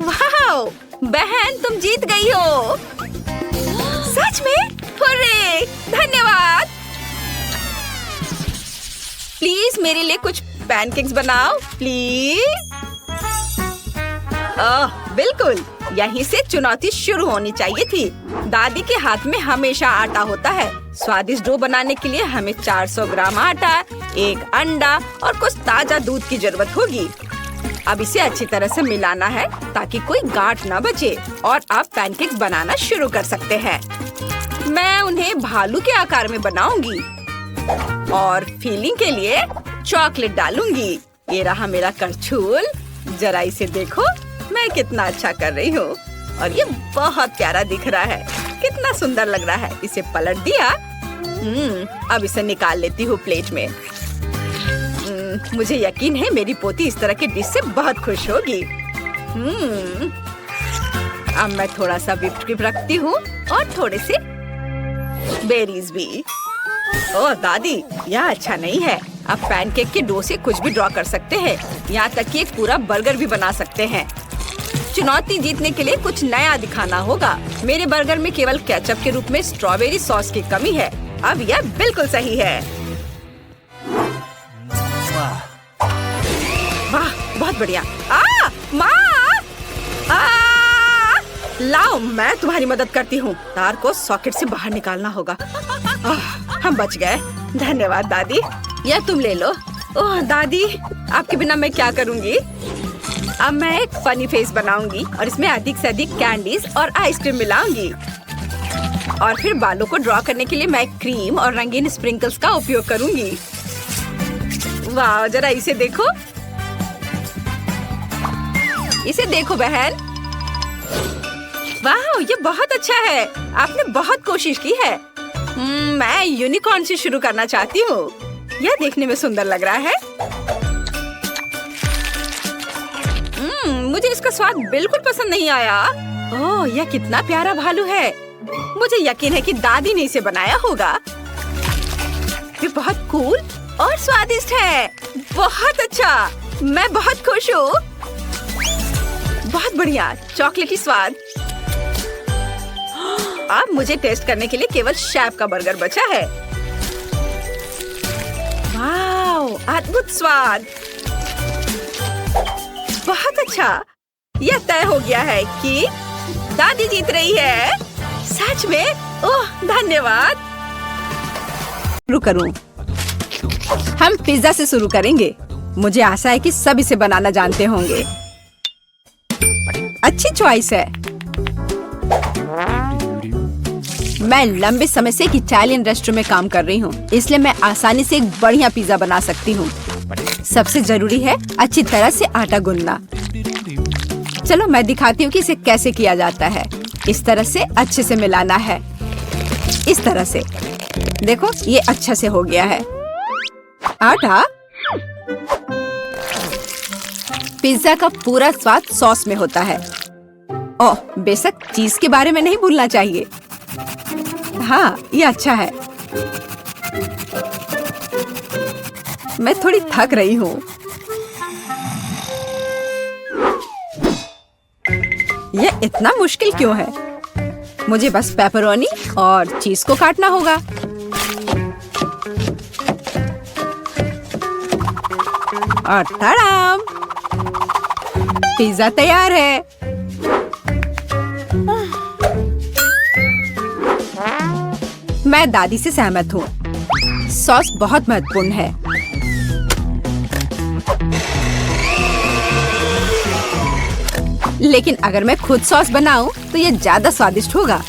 [SPEAKER 1] वाह, बहन तुम जीत गई हो। सच में? हुर्रे! धन्यवाद। प्लीज मेरे लिए कुछ पैनकेक्स बनाओ, प्लीज। बिल्कुल, यहीं से चुनौती शुरू होनी चाहिए थी। दादी के हाथ में हमेशा आटा होता है। स्वादिष्ट डो बनाने के लिए हमें 400 ग्राम आटा, 1 अंडा और कुछ ताजा दूध की जरूरत होगी। अब इसे अच्छी तरह से मिलाना है ताकि कोई गांठ न बचे, और आप पैनकेक्स बनाना शुरू कर सकते हैं। मैं उन्हें भालू के आकार में बनाऊंगी और फिलिंग के लिए चॉकलेट डालूंगी। ये रहा मेरा करछुल। जरा इसे देखो, मैं कितना अच्छा कर रही हूँ, और ये बहुत प्यारा दिख रहा है। कितना सुंदर लग रहा है। इसे पलट दिया। अब इसे निकाल लेती हूँ प्लेट में। मुझे यकीन है मेरी पोती इस तरह के डिश से बहुत खुश होगी। अब मैं थोड़ा सा व्हिप्ड क्रीम रखती हूँ और थोड़े से बेरीज भी। ओह दादी, यह अच्छा नहीं है। आप पैनकेक के डो से कुछ भी ड्रॉ कर सकते हैं, यहाँ तक कि एक पूरा बर्गर भी बना सकते हैं। चुनौती जीतने के लिए कुछ नया दिखाना होगा। मेरे बर्गर में केवल केचप के रूप में स्ट्रॉबेरी सॉस की कमी है। अब यह बिल्कुल सही है। वाह, बहुत बढ़िया। माँ! लाओ, मैं तुम्हारी मदद करती हूँ। तार को सॉकेट से बाहर निकालना होगा। हम बच गए। धन्यवाद दादी। यह तुम ले लो। ओह दादी, आपके बिना मैं क्या करूँगी? अब मैं एक फनी फेस बनाऊंगी और इसमें अधिक से अधिक कैंडीज और आइसक्रीम मिलाऊंगी। और फिर बालों को ड्रॉ करने के लिए मैं क्रीम और रंगीन स्प्रिंकल्स का उपयोग करूंगी। वाह, जरा इसे देखो। इसे देखो बहन। वाह, ये बहुत अच्छा है। आपने बहुत कोशिश की है। मैं यूनिकॉर्न से शुरू करना चाहती हूँ। यह देखने में सुंदर लग रहा है। मुझे इसका स्वाद बिल्कुल पसंद नहीं आया। ओह, यह कितना प्यारा भालू है। मुझे यकीन है कि दादी ने इसे बनाया होगा। ये बहुत कूल और स्वादिष्ट है। बहुत अच्छा, मैं बहुत खुश हूँ। बहुत बढ़िया, चॉकलेटी स्वाद। अब मुझे टेस्ट करने के लिए केवल शेफ का बर्गर बचा है। वाह, अद्भुत स्वाद। बहुत अच्छा। यह तय हो गया है कि दादी जीत रही है। सच में? ओह, धन्यवाद। शुरू करूं। हम पिज्जा से शुरू करेंगे। मुझे आशा है कि सब इसे बनाना जानते होंगे। अच्छी चॉइस है। मैं लंबे समय से एक इटालियन रेस्टोरेंट में काम कर रही हूँ, इसलिए मैं आसानी से एक बढ़िया पिज्जा बना सकती हूँ। सबसे जरूरी है अच्छी तरह से आटा गूंदना। चलो मैं दिखाती हूँ कि इसे कैसे किया जाता है। इस तरह से अच्छे से मिलाना है। इस तरह से। देखो, ये अच्छा से हो गया है। आटा। पिज्जा का पूरा स्वाद सॉस में होता है। ओह, बेशक चीज के बारे में नहीं भूलना चाहिए। हाँ, ये अच्छा है। मैं थोड़ी थक रही हूँ। यह इतना मुश्किल क्यों है? मुझे बस पेपरोनी और चीज को काटना होगा। और तड़ाम! पिज्जा तैयार है। मैं दादी से सहमत हूँ। सॉस बहुत महत्वपूर्ण है। लेकिन अगर मैं खुद सॉस बनाऊं तो ये ज्यादा स्वादिष्ट होगा।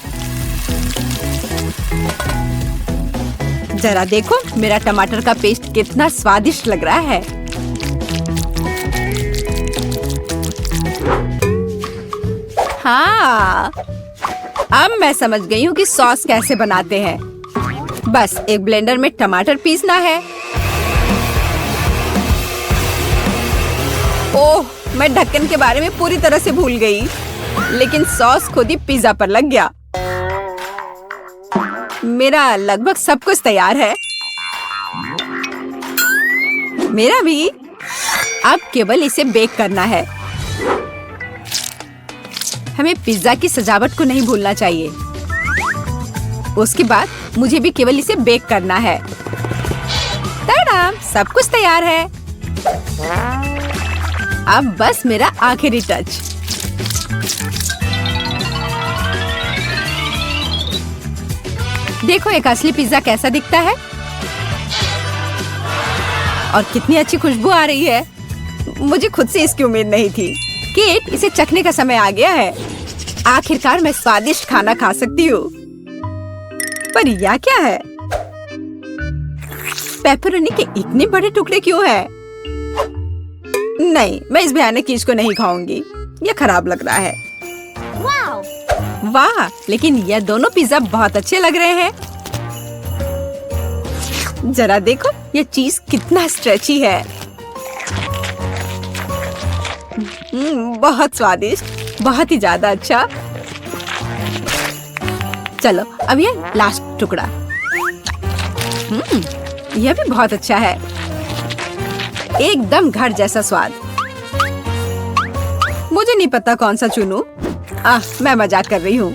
[SPEAKER 1] जरा देखो मेरा टमाटर का पेस्ट कितना स्वादिष्ट लग रहा है। हाँ, अब मैं समझ गई हूँ कि सॉस कैसे बनाते हैं। बस एक ब्लेंडर में टमाटर पीसना है। ओह, मैं ढक्कन के बारे में पूरी तरह से भूल गई। लेकिन सॉस खुद ही पिज्जा पर लग गया। मेरा लगभग सब कुछ तैयार है। मेरा भी। अब केवल इसे बेक करना है। हमें पिज्जा की सजावट को नहीं भूलना चाहिए। उसके बाद मुझे भी केवल इसे बेक करना है। ताड़ा! सब कुछ तैयार है। अब बस मेरा आखिरी टच। देखो एक असली पिज्जा कैसा दिखता है और कितनी अच्छी खुशबू आ रही है। मुझे खुद से इसकी उम्मीद नहीं थी। केट, इसे चखने का समय आ गया है। आखिरकार मैं स्वादिष्ट खाना खा सकती हूँ। पर यह क्या है? पेपरोनी के इतने बड़े टुकड़े क्यों हैं? नहीं, मैं इस भयानक चीज को नहीं खाऊंगी। यह खराब लग रहा है। वाह, लेकिन यह दोनों पिज्जा बहुत अच्छे लग रहे हैं। जरा देखो यह चीज कितना स्ट्रेची है। बहुत स्वादिष्ट, बहुत ही ज्यादा अच्छा। चलो अब ये लास्ट टुकड़ा। यह भी बहुत अच्छा है। एकदम घर जैसा स्वाद। मुझे नहीं पता कौन सा चुनूं। मैं मजाक कर रही हूँ।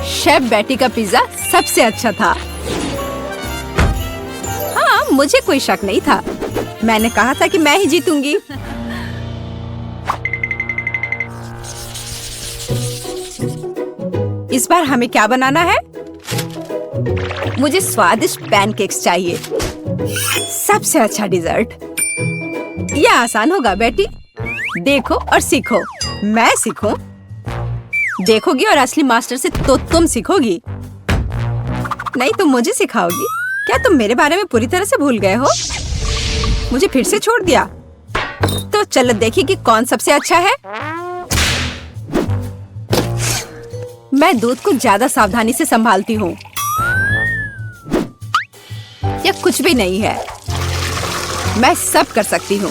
[SPEAKER 1] शेफ बेटी का पिज्जा सबसे अच्छा था। हाँ, मुझे कोई शक नहीं था। मैंने कहा था कि मैं ही जीतूंगी। इस बार हमें क्या बनाना है? मुझे स्वादिष्ट पैनकेक्स चाहिए। सबसे अच्छा डिजर्ट। यह आसान होगा बेटी। देखो और सीखो। मैं सीखूं? देखोगी और असली मास्टर से तो तुम सीखोगी। नहीं, तुम मुझे सिखाओगी। क्या तुम मेरे बारे में पूरी तरह से भूल गए हो? मुझे फिर से छोड़ दिया। तो चलो देखिए कि कौन सबसे अच्छा है। मैं दूध को ज्यादा सावधानी से संभालती हूँ। यह कुछ भी नहीं है। मैं सब कर सकती हूँ।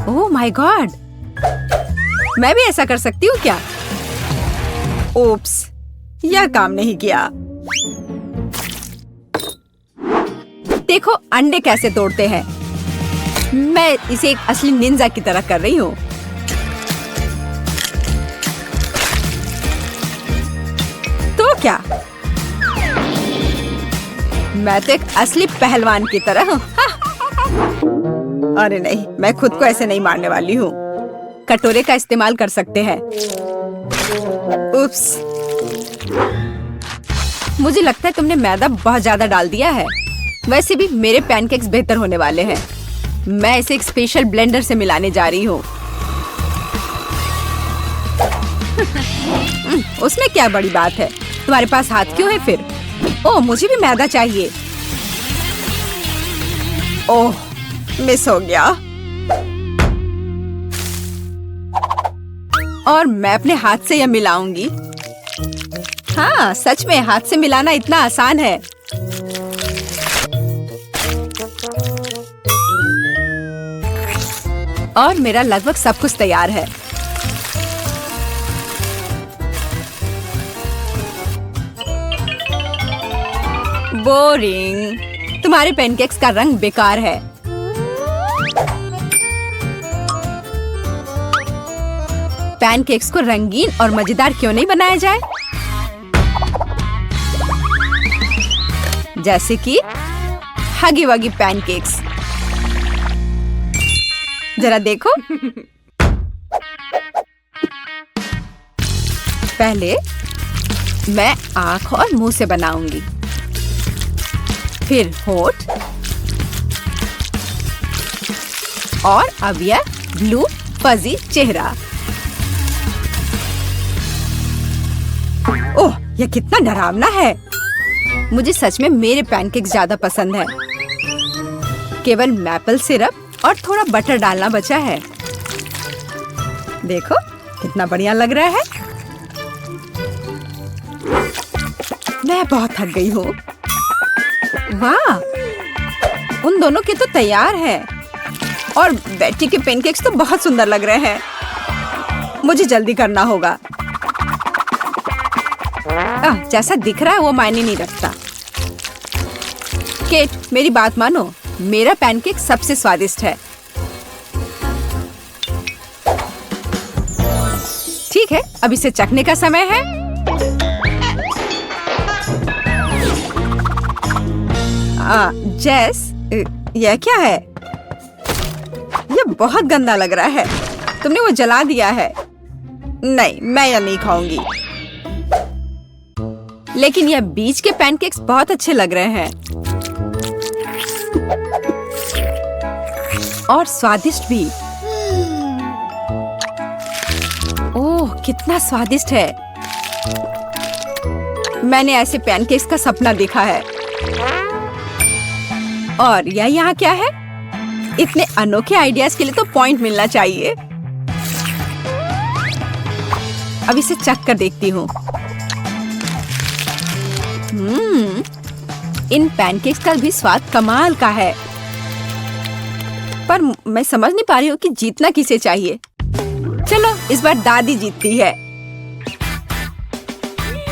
[SPEAKER 1] ओह माय गॉड, मैं भी ऐसा कर सकती हूँ क्या? ओप्स, यह काम नहीं किया। देखो अंडे कैसे तोड़ते हैं। मैं इसे एक असली निंजा की तरह कर रही हूँ। तो क्या? मैं तो एक असली पहलवान की तरह हूँ। अरे नहीं, मैं खुद को ऐसे नहीं मारने वाली हूँ। कटोरे का इस्तेमाल कर सकते हैं। उप्स, मुझे लगता है तुमने मैदा बहुत ज्यादा डाल दिया है। वैसे भी मेरे पैनकेक्स बेहतर होने वाले हैं। मैं इसे एक स्पेशल ब्लेंडर से मिलाने जा रही हूँ। उसमें क्या बड़ी बात है? तुम्हारे पास हाथ क्यों है फिर? ओह, मुझे भी मैदा चाहिए। ओह, मिस हो गया। और मैं अपने हाथ से यह मिलाऊंगी। हाँ, सच में हाथ से मिलाना इतना आसान है। और मेरा लगभग सब कुछ तैयार है। बोरिंग। तुम्हारे पैनकेक्स का रंग बेकार है। पैनकेक्स को रंगीन और मजेदार क्यों नहीं बनाया जाए? जैसे कि हगी वगी पैनकेक्स। जरा देखो। पहले मैं आँख और मुंह से बनाऊंगी, फिर होठ, और अब यह ब्लू फजी चेहरा। ओह, यह कितना डरावना है। मुझे सच में मेरे पैनकेक्स ज्यादा पसंद है। केवल मैपल सिरप और थोड़ा बटर डालना बचा है। देखो कितना बढ़िया लग रहा है। मैं बहुत थक गई हूँ। वाह, उन दोनों के तो तैयार है और बेटी के पैनकेक्स तो बहुत सुंदर लग रहे हैं। मुझे जल्दी करना होगा। जैसा दिख रहा है वो मायने नहीं रखता। केट, मेरी बात मानो, मेरा पैनकेक सबसे स्वादिष्ट है। ठीक है, अब इसे चखने का समय है। जेस, यह क्या है? यह बहुत गंदा लग रहा है। तुमने वो जला दिया है। नहीं, मैं यह नहीं खाऊंगी। लेकिन यह बीच के पैनकेक्स बहुत अच्छे लग रहे हैं और स्वादिष्ट भी। ओह, कितना स्वादिष्ट है। मैंने ऐसे पैनकेक्स का सपना देखा है। और यह यहाँ क्या है? इतने अनोखे आइडियाज के लिए तो पॉइंट मिलना चाहिए। अब इसे चख कर देखती हूँ। इन पैनकेक्स का भी स्वाद कमाल का है। पर मैं समझ नहीं पा रही हूँ कि जीतना किसे चाहिए। चलो, इस बार दादी जीतती है।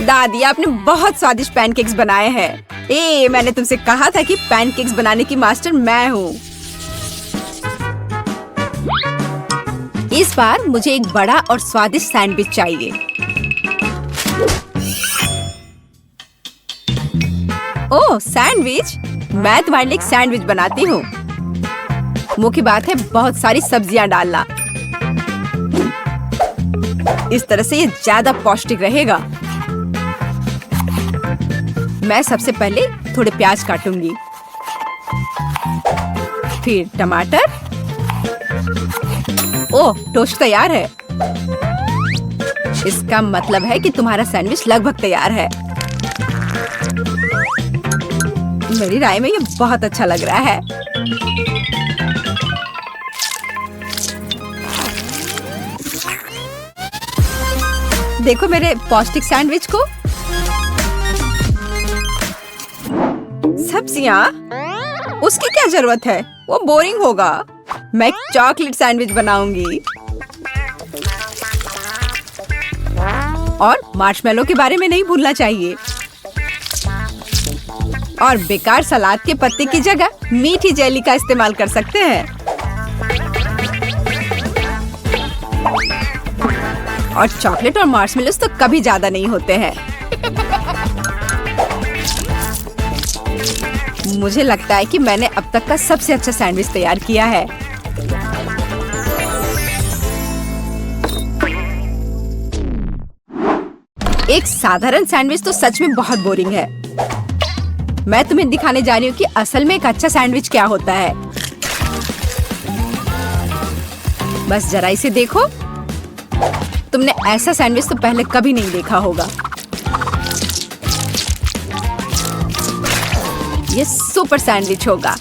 [SPEAKER 1] दादी, आपने बहुत स्वादिष्ट पैनकेक्स बनाए हैं। मैंने तुमसे कहा था कि पैनकेक्स बनाने की मास्टर मैं हूँ। इस बार मुझे एक बड़ा और स्वादिष्ट सैंडविच चाहिए। ओह, सैंडविच? मैं तुम्हारे लिए एक सैंडविच बनाती हूँ। मुख्य बात है बहुत सारी सब्जियां डालना। इस तरह से ये ज्यादा पौष्टिक रहेगा। मैं सबसे पहले थोड़े प्याज काटूंगी, फिर टमाटर। ओह, टोस्ट तैयार है। इसका मतलब है कि तुम्हारा सैंडविच लगभग तैयार है। मेरी राय में ये बहुत अच्छा लग रहा है। देखो मेरे पौष्टिक सैंडविच को। सब्जियां? उसकी क्या जरूरत है? वो बोरिंग होगा। मैं एक चॉकलेट सैंडविच बनाऊंगी। और मार्शमेलो के बारे में नहीं भूलना चाहिए। और बेकार सलाद के पत्ते की जगह मीठी जेली का इस्तेमाल कर सकते हैं। और चॉकलेट और मार्शमेलोस तो कभी ज्यादा नहीं होते हैं। मुझे लगता है कि मैंने अब तक का सबसे अच्छा सैंडविच तैयार किया है। एक साधारण सैंडविच तो सच में बहुत बोरिंग है। मैं तुम्हें दिखाने जा रही हूँ कि असल में एक अच्छा सैंडविच क्या होता है। बस जरा इसे देखो। तुमने ऐसा सैंडविच तो पहले कभी नहीं देखा होगा। ये सुपर सैंडविच होगा।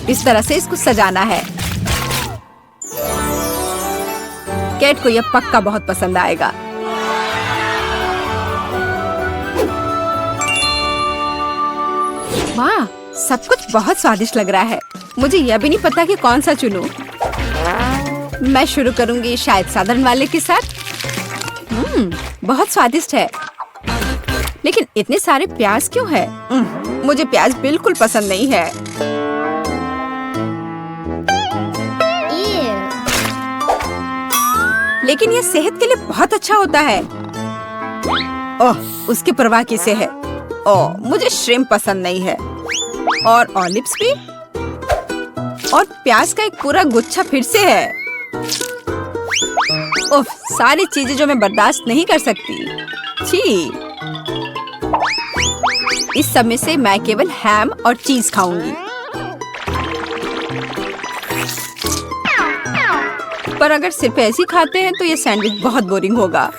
[SPEAKER 1] इस तरह से इसको सजाना है। केट को यह पक्का बहुत पसंद आएगा। वाह, सब कुछ बहुत स्वादिष्ट लग रहा है। मुझे यह भी नहीं पता कि कौन सा चुनूं। मैं शुरू करूंगी शायद साधारण वाले के साथ। बहुत स्वादिष्ट है, लेकिन इतने सारे प्याज क्यों है? मुझे प्याज बिल्कुल पसंद नहीं है। लेकिन ये सेहत के लिए बहुत अच्छा होता है। ओह, उसकी परवाह किसे है? ओह, मुझे श्रिम्प पसंद नहीं है। और ऑलिव्स भी। और प्याज का एक पूरा गुच्छा फिर से है। ओह, सारी चीजें जो मैं बर्दाश्त नहीं कर सकती। छी। इस सब में से मैं केवल हैम और चीज खाऊंगी। पर अगर सिर्फ ऐसे ही खाते हैं तो ये सैंडविच बहुत बोरिंग होगा।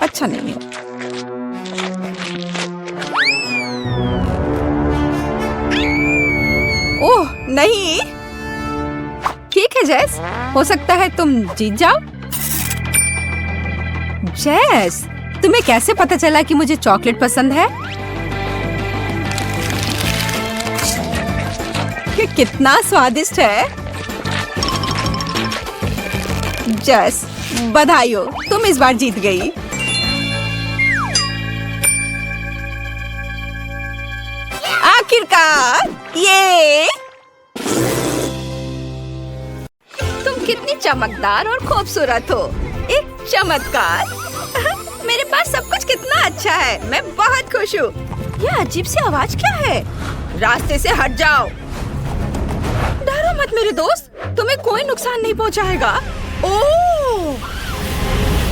[SPEAKER 1] अच्छा नहीं है। ओह नहीं। ठीक है जेस, हो सकता है तुम जीत जाओ। जेस, तुम्हें कैसे पता चला कि मुझे चॉकलेट पसंद है? ये कितना स्वादिष्ट है। जेस, बधाई हो, तुम इस बार जीत गई। आखिरकार, ये तुम कितनी चमकदार और खूबसूरत हो। एक चमत्कार। मेरे पास सब कुछ कितना अच्छा है। मैं बहुत खुश हूँ। यह अजीब सी आवाज क्या है? रास्ते से हट जाओ। डरो मत मेरे दोस्त, तुम्हें कोई नुकसान नहीं पहुंचाएगा। ओह!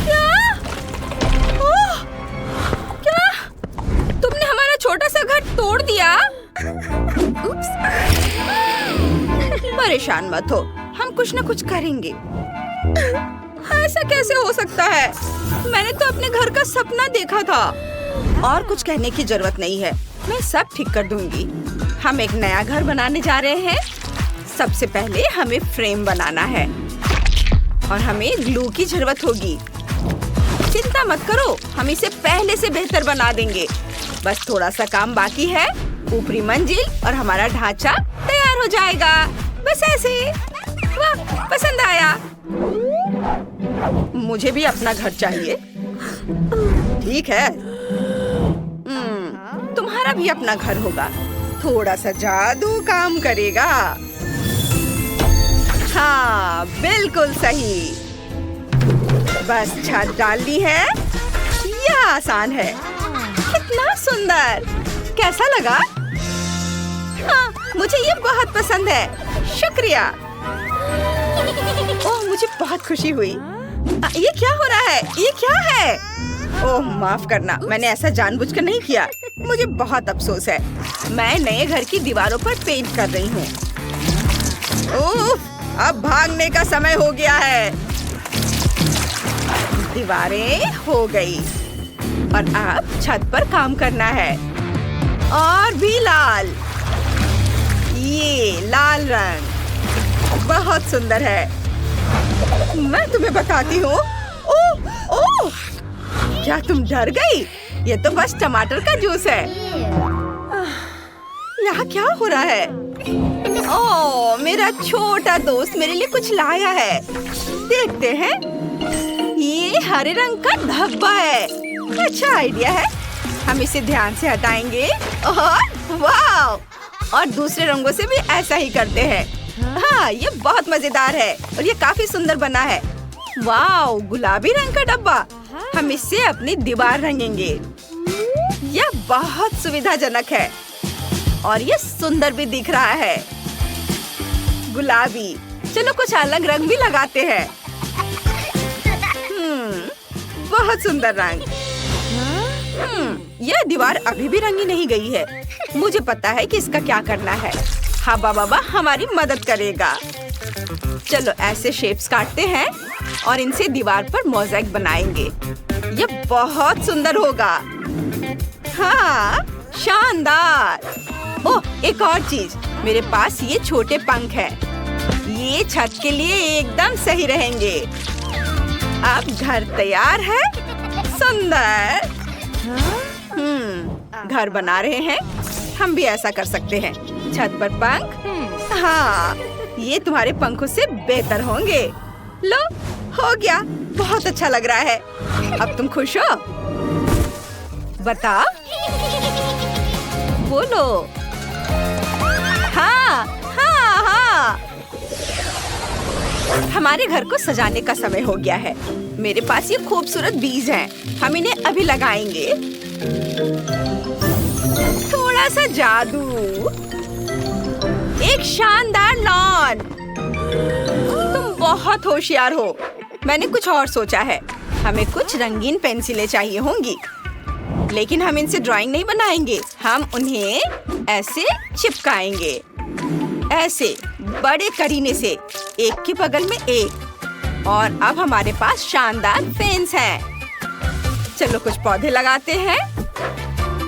[SPEAKER 1] क्या? ओह! क्या? तुमने हमारा छोटा सा घर तोड़ दिया? उप्स। परेशान मत हो, हम कुछ न कुछ करेंगे। ऐसा कैसे हो सकता है? मैंने तो अपने घर का सपना देखा था। और कुछ कहने की जरूरत नहीं है, मैं सब ठीक कर दूंगी। हम एक नया घर बनाने जा रहे हैं। सबसे पहले हमें फ्रेम बनाना है और हमें ग्लू की जरूरत होगी। चिंता मत करो, हम इसे पहले से बेहतर बना देंगे। बस थोड़ा सा काम बाकी है। ऊपरी मंजिल और हमारा ढांचा तैयार हो जाएगा। बस ऐसे। वाह, पसंद आया। मुझे भी अपना घर चाहिए। ठीक है। तुम्हारा भी अपना घर होगा। थोड़ा सा जादू काम करेगा। हाँ, बिल्कुल सही। बस छत डालनी है। यह आसान है। कितना सुंदर। कैसा लगा? हाँ, मुझे ये बहुत पसंद है। शुक्रिया। ओह, मुझे बहुत खुशी हुई। ये क्या हो रहा है? ये क्या है? ओह, माफ करना, मैंने ऐसा जानबूझकर नहीं किया। मुझे बहुत अफसोस है। मैं नए घर की दीवारों पर पेंट कर रही हूँ। ओह, अब भागने का समय हो गया है। दीवारें हो गई और अब छत पर काम करना है। और भी लाल। ये लाल रंग बहुत सुंदर है। मैं तुम्हें बताती हूँ। ओह, ओह, क्या तुम डर गई? ये तो बस टमाटर का जूस है। यहाँ क्या हो रहा है? ओह, मेरा छोटा दोस्त मेरे लिए कुछ लाया है। देखते हैं। ये हरे रंग का धब्बा है। अच्छा आइडिया है। हम इसे ध्यान से हटाएंगे और वाह! और दूसरे रंगों से भी ऐसा ही करते हैं। हाँ, ये बहुत मजेदार है और ये काफी सुंदर बना है। वाह, गुलाबी रंग का डब्बा। हम इससे अपनी दीवार रंगेंगे। यह बहुत सुविधाजनक है और ये सुंदर भी दिख रहा है। गुलाबी। चलो कुछ अलग रंग भी लगाते हैं। बहुत सुंदर रंग। यह दीवार अभी भी रंगी नहीं गई है। मुझे पता है कि इसका क्या करना है। हवा बाबा हमारी मदद करेगा। चलो ऐसे शेप्स काटते हैं और इनसे दीवार पर मोज़ेक बनाएंगे। यह बहुत सुंदर होगा। हाँ, शानदार। ओह, एक और चीज, मेरे पास ये छोटे पंख हैं। ये छत के लिए एकदम सही रहेंगे। अब घर तैयार है। सुंदर। घर बना रहे हैं। हम भी ऐसा कर सकते हैं। छत पर पंख। हाँ, ये तुम्हारे पंखों से बेहतर होंगे। लो, हो गया। बहुत अच्छा लग रहा है। अब तुम खुश हो? बताओ। बोलो। हाँ, हाँ, हाँ। हमारे घर को सजाने का समय हो गया है। मेरे पास ये खूबसूरत बीज हैं। हम इन्हें अभी लगाएंगे। थोड़ा सा जादू। एक शानदार लॉन। तुम बहुत होशियार हो। मैंने कुछ और सोचा है। हमें कुछ रंगीन पेंसिलें चाहिए होंगी, लेकिन हम इनसे ड्राइंग नहीं बनाएंगे। हम उन्हें ऐसे चिपकाएंगे, ऐसे बड़े करीने से, एक के बगल में एक। और अब हमारे पास शानदार फेंस है। चलो कुछ पौधे लगाते हैं।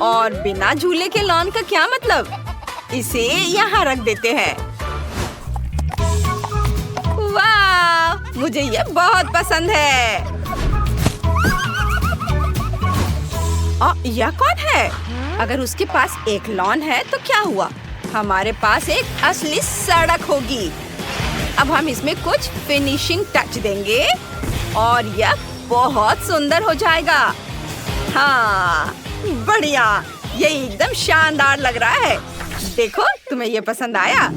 [SPEAKER 1] और बिना झूले के लॉन का क्या मतलब? इसे यहाँ रख देते हैं। वाह, मुझे ये बहुत पसंद है। यह कौन है? अगर उसके पास एक लॉन है तो क्या हुआ? हमारे पास एक असली सड़क होगी। अब हम इसमें कुछ फिनिशिंग टच देंगे और यह बहुत सुंदर हो जाएगा। हाँ, बढ़िया। ये एकदम शानदार लग रहा है। देखो, तुम्हें ये पसंद आया?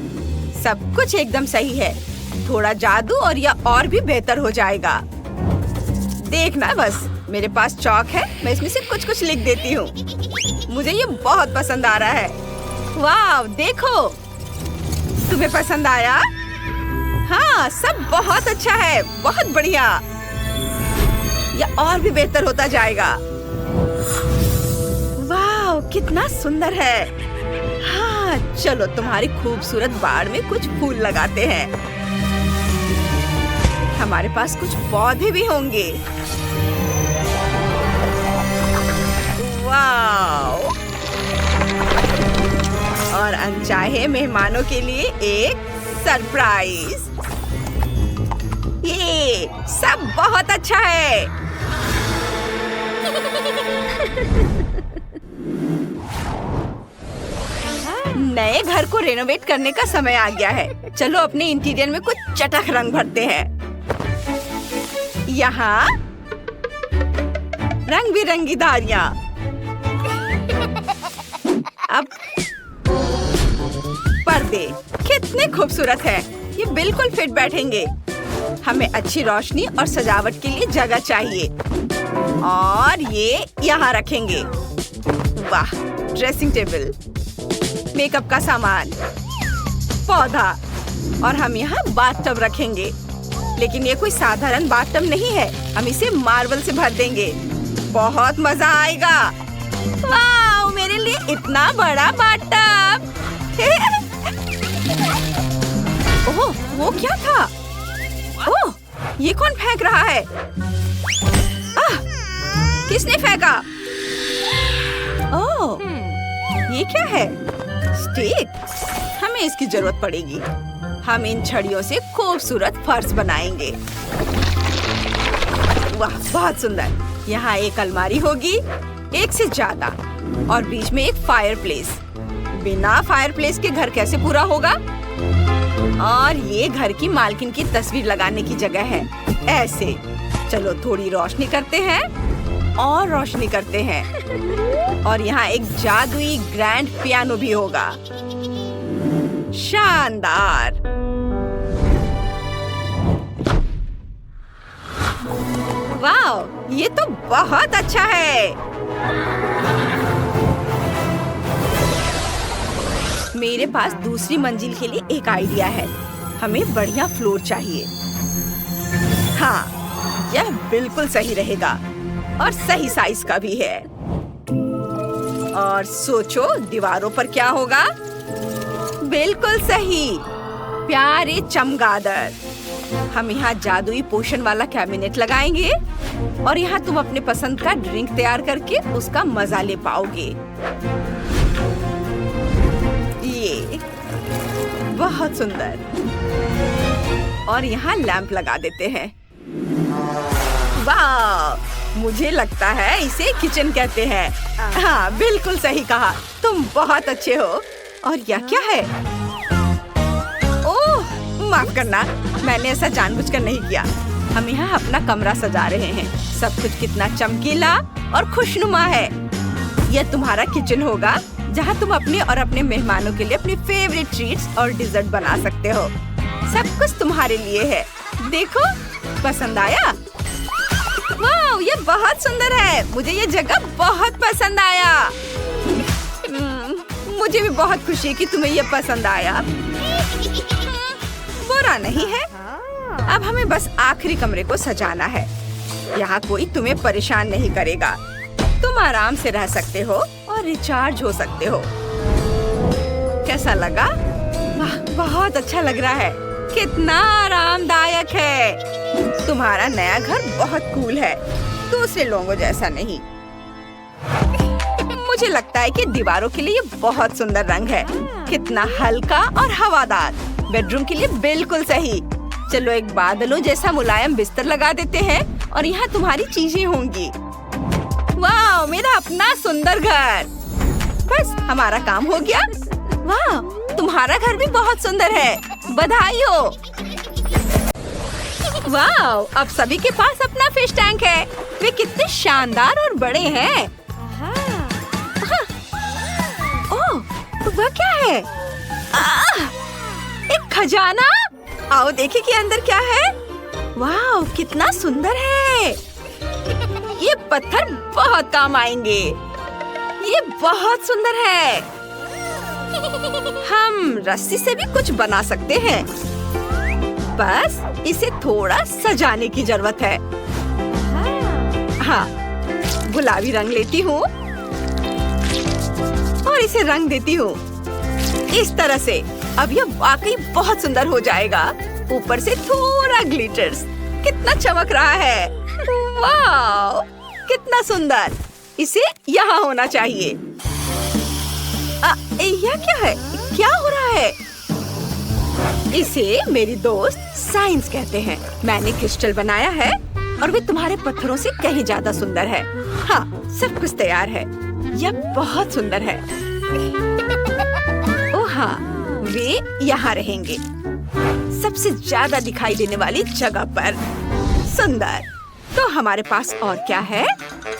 [SPEAKER 1] सब कुछ एकदम सही है। थोड़ा जादू और यह और भी बेहतर हो जाएगा। देखना बस, मेरे पास चॉक है। मैं इसमें से कुछ लिख देती हूँ। मुझे ये बहुत पसंद आ रहा है। वाह, देखो, तुम्हें पसंद आया? हाँ, सब बहुत अच्छा है। बहुत बढ़िया। यह और भी बेहतर होता जाएगा। वाह, कितना सुंदर है। हाँ, चलो तुम्हारी खूबसूरत बाड़ में कुछ फूल लगाते हैं। हमारे पास कुछ पौधे भी होंगे। वाह! और अनचाहे मेहमानों के लिए एक सरप्राइज। ये सब बहुत अच्छा है। नए घर को रेनोवेट करने का समय आ गया है। चलो अपने इंटीरियर में कुछ चटक रंग भरते हैं। यहाँ रंग बिरंगी धारियाँ। अब पर्दे कितने खूबसूरत हैं। ये बिल्कुल फिट बैठेंगे। हमें अच्छी रोशनी और सजावट के लिए जगह चाहिए। और ये यहाँ रखेंगे। वाह, ड्रेसिंग टेबल, मेकअप का सामान, पौधा। और हम यहाँ बाथटब रखेंगे। लेकिन ये कोई साधारण बाथटब नहीं है। हम इसे मार्बल से भर देंगे। बहुत मजा आएगा। वाह, मेरे लिए इतना बड़ा बाथटब। ओह, वो क्या था? ओह, ये कौन फेंक रहा है? किसने फेंका? ओह, ये क्या है? स्टिक। हमें इसकी जरूरत पड़ेगी। हम इन छड़ियों से खूबसूरत फर्श बनाएंगे। वाह, बहुत सुंदर। यहाँ एक अलमारी होगी, एक से ज्यादा, और बीच में एक फायरप्लेस। बिना फायरप्लेस के घर कैसे पूरा होगा? और ये घर की मालकिन की तस्वीर लगाने की जगह है। ऐसे। चलो थोड़ी रोशनी करते हैं और रोशनी करते हैं। और यहाँ एक जादुई ग्रैंड पियानो भी होगा। शानदार। वाह, ये तो बहुत अच्छा है। मेरे पास दूसरी मंजिल के लिए एक आइडिया है। हमें बढ़िया फ्लोर चाहिए। हाँ, यह बिल्कुल सही रहेगा और सही साइज का भी है। और सोचो दीवारों पर क्या होगा? बिल्कुल सही, प्यारे चमगादड़। हम यहाँ जादुई पोषण वाला कैबिनेट लगाएंगे और यहाँ तुम अपने पसंद का ड्रिंक तैयार करके उसका मजा ले पाओगे। ये बहुत सुंदर। और यहाँ लैंप लगा देते हैं। वाह, मुझे लगता है इसे किचन कहते हैं। हाँ, बिल्कुल सही कहा। तुम बहुत अच्छे हो। और यह क्या है? ओह, माफ करना, मैंने ऐसा जानबूझकर नहीं किया। हम यहाँ अपना कमरा सजा रहे हैं। सब कुछ कितना चमकीला और खुशनुमा है। यह तुम्हारा किचन होगा, जहाँ तुम अपने और अपने मेहमानों के लिए अपनी फेवरेट ट्रीट्स और डिजर्ट बना सकते हो। सब कुछ तुम्हारे लिए है। देखो, पसंद आया? वाह, ये बहुत सुंदर है। मुझे ये जगह बहुत पसंद आया। मुझे भी बहुत खुशी है कि तुम्हें ये पसंद आया। बुरा नहीं है। अब हमें बस आखिरी कमरे को सजाना है। यहाँ कोई तुम्हें परेशान नहीं करेगा। तुम आराम से रह सकते हो और रिचार्ज हो सकते हो। कैसा लगा? वाह, बहुत अच्छा लग रहा है। कितना आरामदायक है। तुम्हारा नया घर बहुत कूल है, दूसरे लोगों जैसा नहीं। मुझे लगता है कि दीवारों के लिए ये बहुत सुंदर रंग है। कितना हल्का और हवादार। बेडरूम के लिए बिल्कुल सही। चलो एक बादलों जैसा मुलायम बिस्तर लगा देते हैं और यहाँ तुम्हारी चीजें होंगी। वाह, मेरा अपना सुंदर घर। बस हमारा काम हो गया। वाह, तुम्हारा घर भी बहुत सुंदर है। बधाई हो। वाह, अब सभी के पास अपना फिश टैंक है। वे कितने शानदार और बड़े हैं। ओह, वह क्या है? एक खजाना। आओ देखें कि अंदर क्या है। वाह, कितना सुंदर है। ये पत्थर बहुत काम आएंगे। ये बहुत सुंदर है। हम रस्सी से भी कुछ बना सकते हैं। बस इसे थोड़ा सजाने की जरूरत है। हाँ, गुलाबी रंग लेती हूँ और इसे रंग देती हूँ इस तरह से। अब यह वाकई बहुत सुंदर हो जाएगा। ऊपर से थोड़ा ग्लिटर्स। कितना चमक रहा है। वाह, कितना सुंदर। इसे यहाँ होना चाहिए। यह क्या है? क्या हो रहा है? इसे मेरी दोस्त साइंस कहते हैं। मैंने क्रिस्टल बनाया है और वे तुम्हारे पत्थरों से कहीं ज्यादा सुंदर है। हाँ, सब कुछ तैयार है। यह बहुत सुंदर है। ओह हाँ, वे यहाँ रहेंगे, सबसे ज्यादा दिखाई देने वाली जगह पर। सुंदर। तो हमारे पास और क्या है?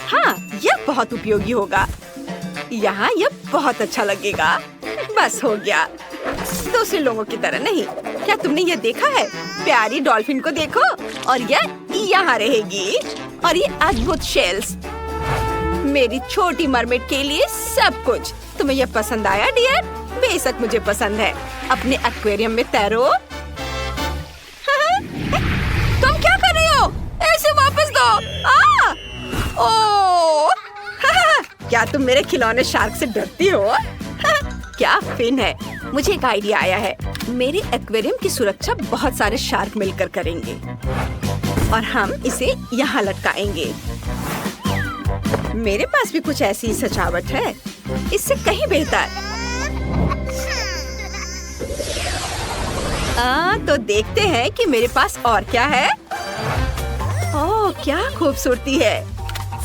[SPEAKER 1] हाँ, यह बहुत उपयोगी होगा। यहाँ यह बहुत अच्छा लगेगा। बस हो गया। दूसरे लोगों की तरह नहीं। क्या तुमने ये देखा है? प्यारी डॉल्फिन को देखो। और यह यहाँ रहेगी। और ये अद्भुत शेल्स। मेरी छोटी मरमेड के लिए सब कुछ। तुम्हें यह पसंद आया डियर? बेशक मुझे पसंद है। अपने एक्वेरियम में तैरो। तुम क्या कर रही हो? ऐसे वापस दो। ओह, क्या तुम मेरे खिलौने शार्क से डरती हो? क्या फिन है। मुझे एक आइडिया आया है। मेरे एक्वेरियम की सुरक्षा बहुत सारे शार्क मिलकर करेंगे और हम इसे यहाँ लटकाएंगे। मेरे पास भी कुछ ऐसी सजावट है, इससे कहीं बेहतर। तो देखते हैं कि मेरे पास और क्या है। ओह, क्या खूबसूरती है।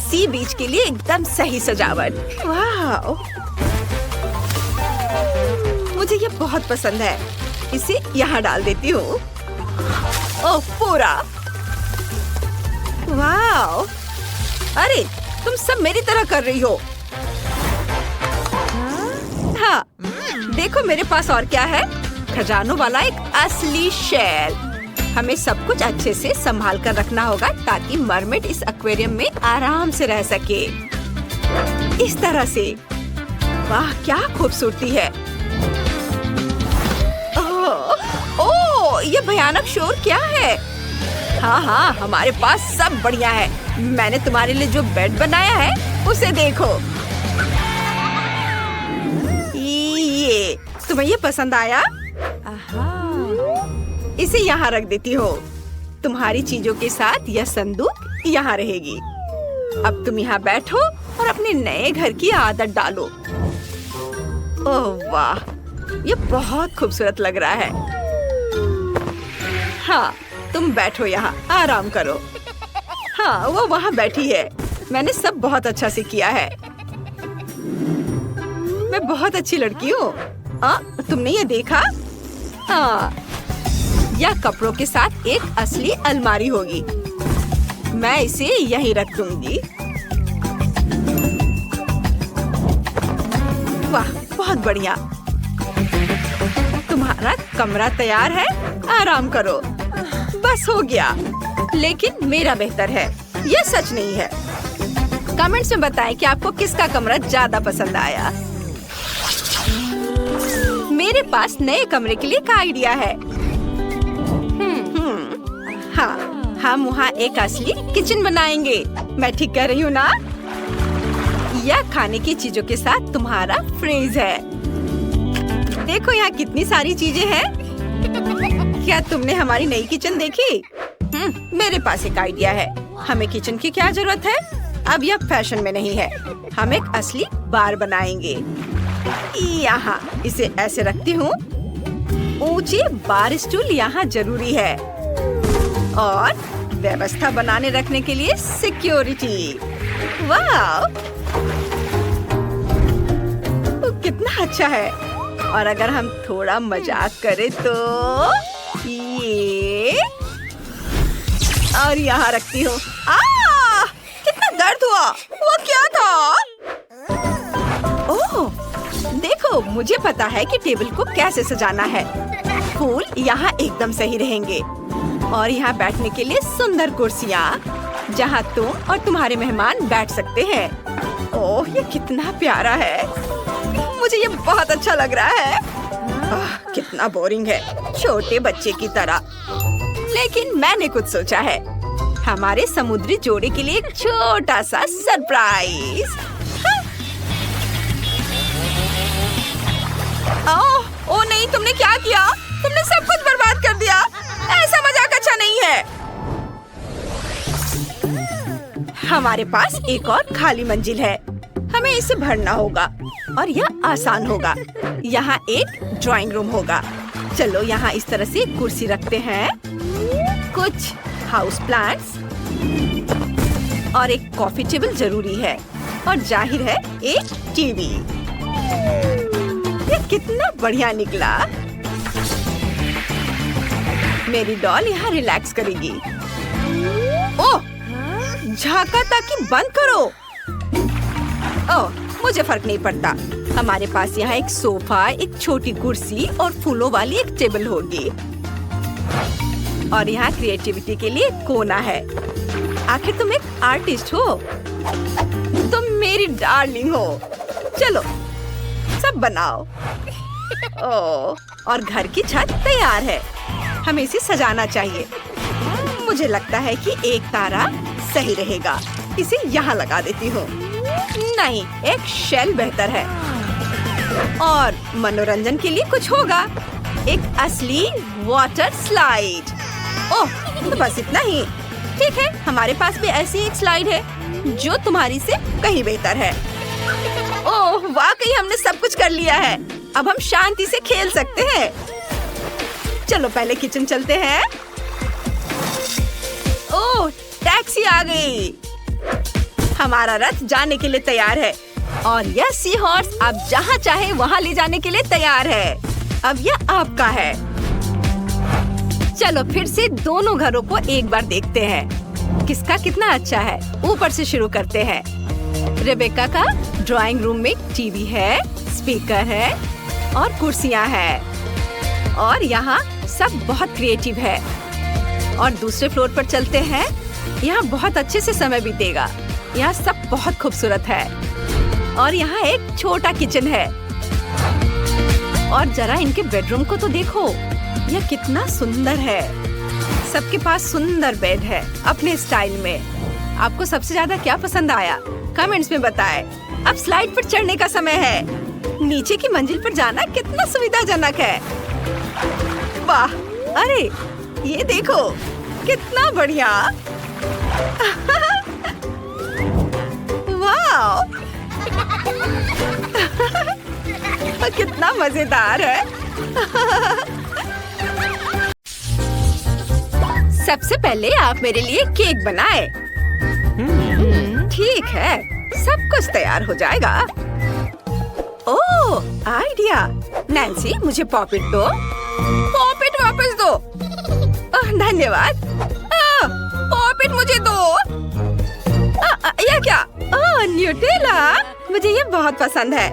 [SPEAKER 1] सी बीच के लिए एकदम सही सजावट। वाह, मुझे ये बहुत पसंद है। इसे यहाँ डाल देती हूँ। ओह, पूरा। वाह, अरे तुम सब मेरी तरह कर रही हो। हाँ, देखो मेरे पास और क्या है। खजानों वाला एक असली शेल। हमें सब कुछ अच्छे से संभाल कर रखना होगा ताकि मरमेड इस एक्वेरियम में आराम से रह सके। इस तरह से। वाह, क्या खूबसूरती है। ओह, ये भयानक शोर क्या है? हाँ हाँ, हमारे पास सब बढ़िया है। मैंने तुम्हारे लिए जो बेड बनाया है उसे देखो। ये तुम्हें ये पसंद आया? इसे यहाँ रख देती हो। तुम्हारी चीजों के साथ यह संदूक यहाँ रहेगी। अब तुम यहाँ बैठो और अपने नए घर की आदत डालो। ओह वाह, ये बहुत खूबसूरत लग रहा है। हाँ, तुम बैठो यहाँ, आराम करो। हाँ, वो वहाँ बैठी है। मैंने सब बहुत अच्छा से किया है। मैं बहुत अच्छी लड़की हूँ। तुमने ये देखा? हाँ, यह कपड़ों के साथ एक असली अलमारी होगी। मैं इसे यहीं रख दूंगी। वाह, बहुत बढ़िया। तुम्हारा कमरा तैयार है, आराम करो। बस हो गया। लेकिन मेरा बेहतर है, यह सच नहीं है। कमेंट्स में बताएं कि आपको किसका कमरा ज्यादा पसंद आया। मेरे पास नए कमरे के लिए एक आइडिया है। हाँ, हम वहाँ एक असली किचन बनाएंगे। मैं ठीक कह रही हूँ ना? यह खाने की चीजों के साथ तुम्हारा फ्रिज है। देखो यहाँ कितनी सारी चीजें हैं। क्या तुमने हमारी नई किचन देखी? मेरे पास एक आइडिया है। हमें किचन की क्या जरूरत है? अब यह फैशन में नहीं है। हम एक असली बार बनाएंगे। यहाँ इसे ऐसे रखती हूँ। ऊंचे बार स्टूल यहाँ जरूरी है और व्यवस्था बनाने रखने के लिए सिक्योरिटी। वाह, कितना अच्छा है। और अगर हम थोड़ा मजाक करें तो ये और यहाँ रखती हूँ। कितना दर्द हुआ। वो क्या था? ओह, देखो, मुझे पता है कि टेबल को कैसे सजाना है। फूल यहाँ एकदम सही रहेंगे और यहाँ बैठने के लिए सुंदर कुर्सियाँ जहाँ तुम और तुम्हारे मेहमान बैठ सकते हैं। ओह, ये कितना प्यारा है। मुझे ये बहुत अच्छा लग रहा है। कितना बोरिंग है, छोटे बच्चे की तरह। लेकिन मैंने कुछ सोचा है। हमारे समुद्री जोड़े के लिए एक छोटा सा सरप्राइज। ओह नहीं, तुमने क्या किया? तुमने सब कुछ बर्बाद कर दिया। ऐसा मजाक अच्छा नहीं है। हमारे पास एक और खाली मंजिल है। हमें इसे भरना होगा और यह आसान होगा। यहाँ एक ड्राइंग रूम होगा। चलो यहाँ इस तरह से कुर्सी रखते हैं, कुछ हाउस प्लांट्स और एक कॉफी टेबल जरूरी है और जाहिर है एक टीवी। ये कितना बढ़िया निकला। मेरी डॉल यहाँ रिलैक्स करेगी। ओह, झांका ताकि बंद करो। ओह, मुझे फर्क नहीं पड़ता। हमारे पास यहाँ एक सोफा, एक छोटी कुर्सी और फूलों वाली एक टेबल होगी। और यहाँ क्रिएटिविटी के लिए कोना है। आखिर तुम एक आर्टिस्ट हो। तुम मेरी डार्लिंग हो। चलो सब बनाओ। ओह, और घर की छत तैयार है। हमें इसे सजाना चाहिए। मुझे लगता है कि एक तारा सही रहेगा। इसे यहाँ लगा देती हूँ। नहीं, एक शेल बेहतर है। और मनोरंजन के लिए कुछ होगा। एक असली वाटर स्लाइड। ओह, तो बस इतना ही। ठीक है, हमारे पास भी ऐसी एक स्लाइड है जो तुम्हारी से कहीं बेहतर है। ओह, वाकई हमने सब कुछ कर लिया है। अब हम शांति से खेल सकते हैं। चलो पहले किचन चलते हैं। ओह, टैक्सी आ गई। हमारा रथ जाने के लिए तैयार है और यह सी हॉर्स आप जहाँ चाहे वहाँ ले जाने के लिए तैयार है। अब यह आपका है। चलो फिर से दोनों घरों को एक बार देखते हैं। किसका कितना अच्छा है। ऊपर से शुरू करते हैं। रेबेका का ड्राइंग रूम में टीवी है, स्पीकर है और कुर्सियाँ हैं। और यहाँ सब बहुत क्रिएटिव है। और दूसरे फ्लोर पर चलते हैं। यहाँ बहुत अच्छे से समय बीतेगा। यहाँ सब बहुत खूबसूरत है। और यहाँ एक छोटा किचन है। और जरा इनके बेडरूम को तो देखो, यह कितना सुंदर है। सबके पास सुंदर बेड है अपने स्टाइल में। आपको सबसे ज्यादा क्या पसंद आया? कमेंट्स में बताएं। अब स्लाइड पर चढ़ने का समय है। नीचे की मंजिल पर जाना कितना सुविधाजनक है। वाह, अरे ये देखो कितना बढ़िया। वाह, कितना मजेदार है। सबसे पहले आप मेरे लिए केक बनाएं। ठीक है, सब कुछ तैयार हो जाएगा। ओह, आइडिया। नैन्सी, मुझे पॉपिट दो। पॉपिट वापस दो। ओह, धन्यवाद। पॉपिट मुझे दो। यह क्या? ओह, न्यूटेला। मुझे ये बहुत पसंद है।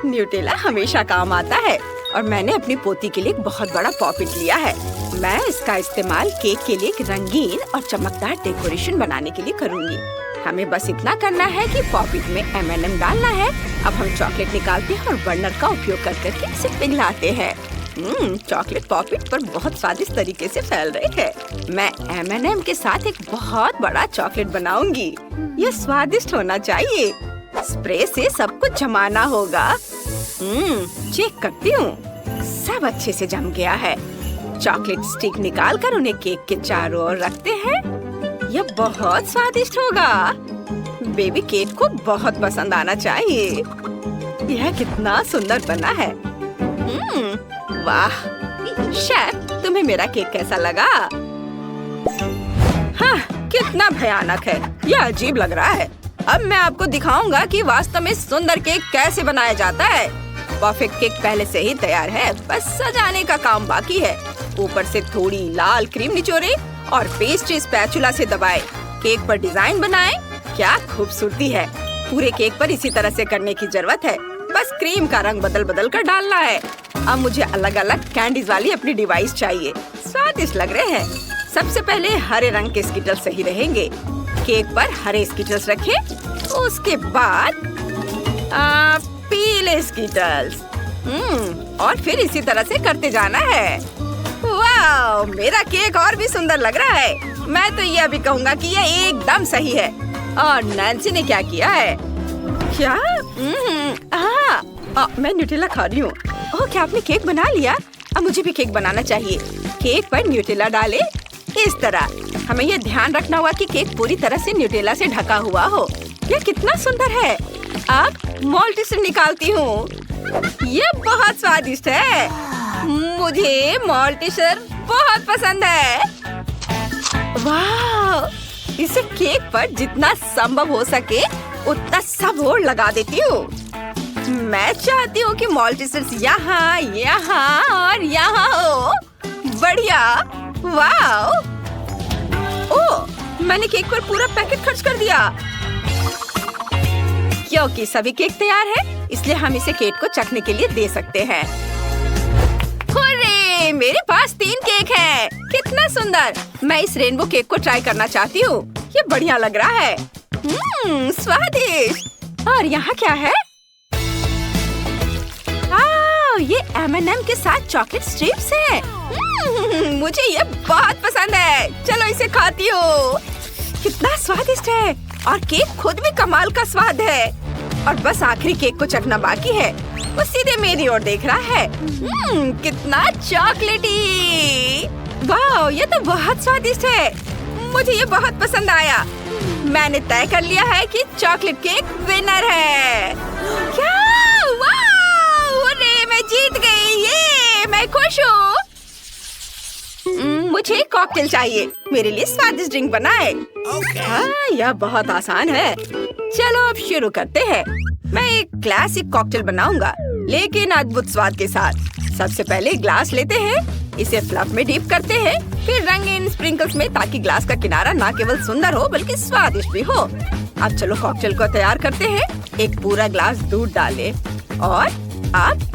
[SPEAKER 1] न्यूटेला हमेशा काम आता है और मैंने अपनी पोती के लिए एक बहुत बड़ा पॉपिट लिया है। मैं इसका इस्तेमाल केक के लिए एक रंगीन और चमकदार डेकोरेशन बनाने के लिए करूंगी। हमें बस इतना करना है कि पॉपिट में M&M डालना है। अब हम चॉकलेट निकालते हैं और बर्नर का उपयोग करके इसे पिघलाते हैं। चॉकलेट पॉपिट पर बहुत स्वादिष्ट तरीके से फैल रहे हैं। मैं M&M के साथ एक बहुत बड़ा चॉकलेट बनाऊंगी। यह स्वादिष्ट होना चाहिए। स्प्रे से सब कुछ जमाना होगा। चेक करती हूँ। सब अच्छे से जम गया है। चॉकलेट स्टिक निकालकर उन्हें केक के चारों ओर रखते हैं। यह बहुत स्वादिष्ट होगा। बेबी केक को बहुत पसंद आना चाहिए। यह कितना सुंदर बना है। वाह, शेफ, तुम्हें मेरा केक कैसा लगा? हाँ, कितना भयानक है। यह अजीब लग रहा है। अब मैं आपको दिखाऊंगा कि वास्तव में सुंदर केक कैसे बनाया जाता है। परफेक्ट केक पहले से ही तैयार है, बस सजाने का काम बाकी है। ऊपर से थोड़ी लाल क्रीम निचोड़े और पेस्ट्री स्पैचुला से दबाए। केक पर डिजाइन बनाए। क्या खूबसूरती है। पूरे केक पर इसी तरह से करने की जरूरत है। बस क्रीम का रंग बदल कर डालना है। अब मुझे अलग अलग कैंडीज वाली अपनी डिवाइस चाहिए। स्वादिष्ट लग रहे हैं। सबसे पहले हरे रंग के स्किटल्स सही रहेंगे। केक पर हरे स्किटल्स रखें। उसके बाद पीले स्किटल्स। और फिर इसी तरह से करते जाना है। वाह, मेरा केक और भी सुंदर लग रहा है। मैं तो ये अभी कहूँगा कि यह एकदम सही है। और नैन्सी ने क्या किया है? क्या? मैं न्यूटेला खा रही हूँ। ओह, क्या आपने केक बना लिया? अब मुझे भी केक बनाना चाहिए। केक पर न्यूटेला डाले इस तरह। हमें यह ध्यान रखना होगा कि केक पूरी तरह से न्यूटेला से ढका हुआ हो। यह कितना सुंदर है। अब मॉल्टिसर निकालती हूँ। यह बहुत स्वादिष्ट है। मुझे मॉल्टिसर बहुत पसंद है। वाह, इसे केक पर जितना संभव हो सके उतना सब ओर लगा देती हूँ। मैं चाहती हूँ कि मॉल्टिसर्स यहाँ, यहाँ और यहाँ हो। बढ़िया। वाह। ओह, मैंने केक पर पूरा पैकेट खर्च कर दिया। क्योंकि सभी केक तैयार है, इसलिए हम इसे केक को चखने के लिए दे सकते हैं। हुर्रे, मेरे पास 3 केक है। कितना सुंदर। मैं इस रेनबो केक को ट्राई करना चाहती हूँ। ये बढ़िया लग रहा है। स्वादिष्ट। और यहाँ क्या है? ये M&M के साथ चॉकलेट स्ट्रिप्स हैं। मुझे ये बहुत पसंद है। चलो इसे खाती हूँ। कितना स्वादिष्ट है। और केक खुद भी कमाल का स्वाद है। और बस आखिरी केक को चखना बाकी है। वो सीधे मेरी ओर देख रहा है। कितना चॉकलेटी। वाह, ये तो बहुत स्वादिष्ट है। मुझे ये बहुत पसंद आया। मैंने तय कर लिया है कि चॉकलेट केक विनर है। क्या? मैं जीत गई। ये मैं खुश हूँ। मुझे कॉकटेल चाहिए। मेरे लिए स्वादिष्ट ड्रिंक बनाए। हाँ, यह बहुत आसान है। चलो अब शुरू करते हैं। मैं एक क्लासिक कॉकटेल बनाऊंगा, लेकिन अद्भुत स्वाद के साथ। सबसे पहले ग्लास लेते हैं, इसे फ्लफ में डिप करते हैं, फिर रंगीन स्प्रिंकल्स में, ताकि ग्लास का किनारा न केवल सुंदर हो बल्कि स्वादिष्ट भी हो। अब चलो कॉकटेल को तैयार करते हैं। एक पूरा ग्लास दूध डालें और अब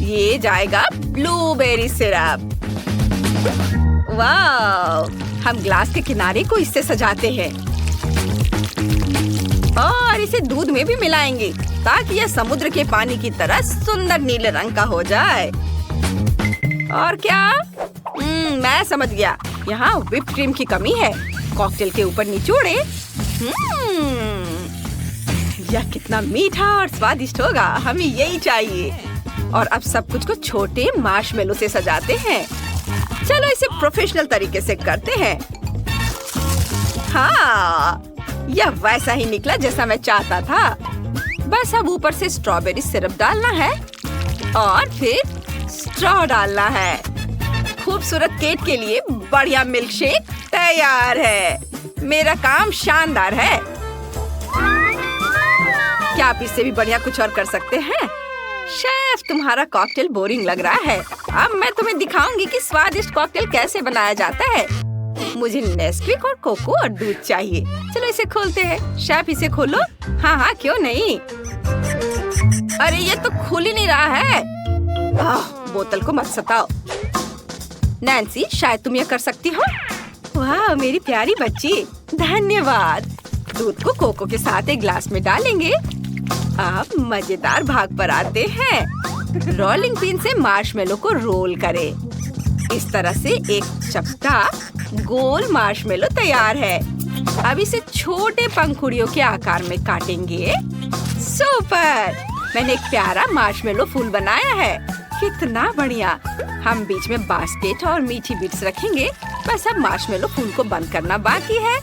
[SPEAKER 1] ये जाएगा ब्लूबेरी सिरप। वाह, हम ग्लास के किनारे को इससे सजाते हैं और इसे दूध में भी मिलाएंगे ताकि यह समुद्र के पानी की तरह सुंदर नीले रंग का हो जाए। और क्या? मैं समझ गया। यहाँ व्हिप क्रीम की कमी है। कॉकटेल के ऊपर निचोड़े। यह कितना मीठा और स्वादिष्ट होगा। हमें यही चाहिए। और अब सब कुछ को छोटे मार्शमेलो से सजाते हैं। चलो इसे प्रोफेशनल तरीके से करते हैं। हाँ, यह वैसा ही निकला जैसा मैं चाहता था। बस अब ऊपर से स्ट्रॉबेरी सिरप डालना है और फिर स्ट्रॉ डालना है। खूबसूरत केक के लिए बढ़िया मिल्क शेक तैयार है। मेरा काम शानदार है। क्या आप इससे भी बढ़िया कुछ और कर सकते हैं? शेफ, तुम्हारा कॉकटेल बोरिंग लग रहा है। अब मैं तुम्हें दिखाऊंगी कि स्वादिष्ट कॉकटेल कैसे बनाया जाता है। मुझे नेस्क्विक और कोको और दूध चाहिए। चलो इसे खोलते हैं। शेफ, इसे खोलो। हाँ हाँ, क्यों नहीं। अरे ये तो खुल ही नहीं रहा है। बोतल को मत सताओ। नैन्सी, शायद तुम ये कर सकती हो। वाह मेरी प्यारी बच्ची, धन्यवाद। दूध को कोको के साथ एक ग्लास में डालेंगे। अब मजेदार भाग पर आते हैं। रोलिंग पिन से मार्शमेलो को रोल करें। इस तरह से एक चपटा गोल मार्शमेलो तैयार है। अब इसे छोटे पंखुड़ियों के आकार में काटेंगे। सुपर! मैंने एक प्यारा मार्शमेलो फूल बनाया है। कितना बढ़िया। हम बीच में बास्केट और मीठी बिट्स रखेंगे। बस अब मार्शमेलो फूल को बंद करना बाकी है।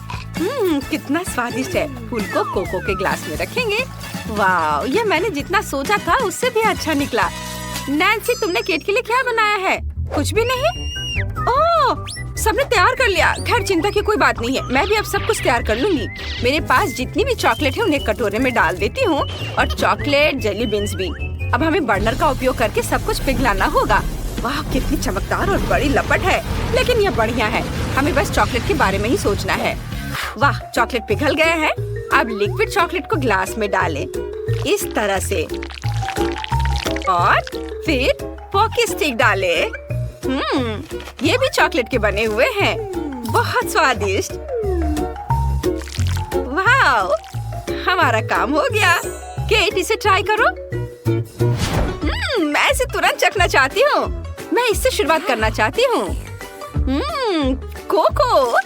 [SPEAKER 1] कितना स्वादिष्ट है। फूल को कोको के ग्लास में रखेंगे। वाह, यह मैंने जितना सोचा था उससे भी अच्छा निकला। नैन्सी, तुमने केट के लिए क्या बनाया है? कुछ भी नहीं? ओह, सबने तैयार कर लिया। खैर चिंता की कोई बात नहीं है। मैं भी अब सब कुछ तैयार कर लूंगी। मेरे पास जितनी भी चॉकलेट है उन्हें कटोरे में डाल देती हूँ, और चॉकलेट जेली बीन्स भी। अब हमें बर्नर का उपयोग करके सब कुछ पिघलाना होगा। वाह, कितनी चमकदार और बड़ी लपट है। लेकिन यह बढ़िया है। हमें बस चॉकलेट के बारे में ही सोचना है। वाह, चॉकलेट पिघल गया है। अब लिक्विड चॉकलेट को ग्लास में डालें, इस तरह से। और फिर पॉकी स्टिक डालें। ये भी चॉकलेट के बने हुए हैं। बहुत स्वादिष्ट। वाह, हमारा काम हो गया। केट, इसे ट्राई करो। मैं इसे तुरंत चखना चाहती हूँ। मैं इससे शुरुआत करना चाहती हूँ। कोको,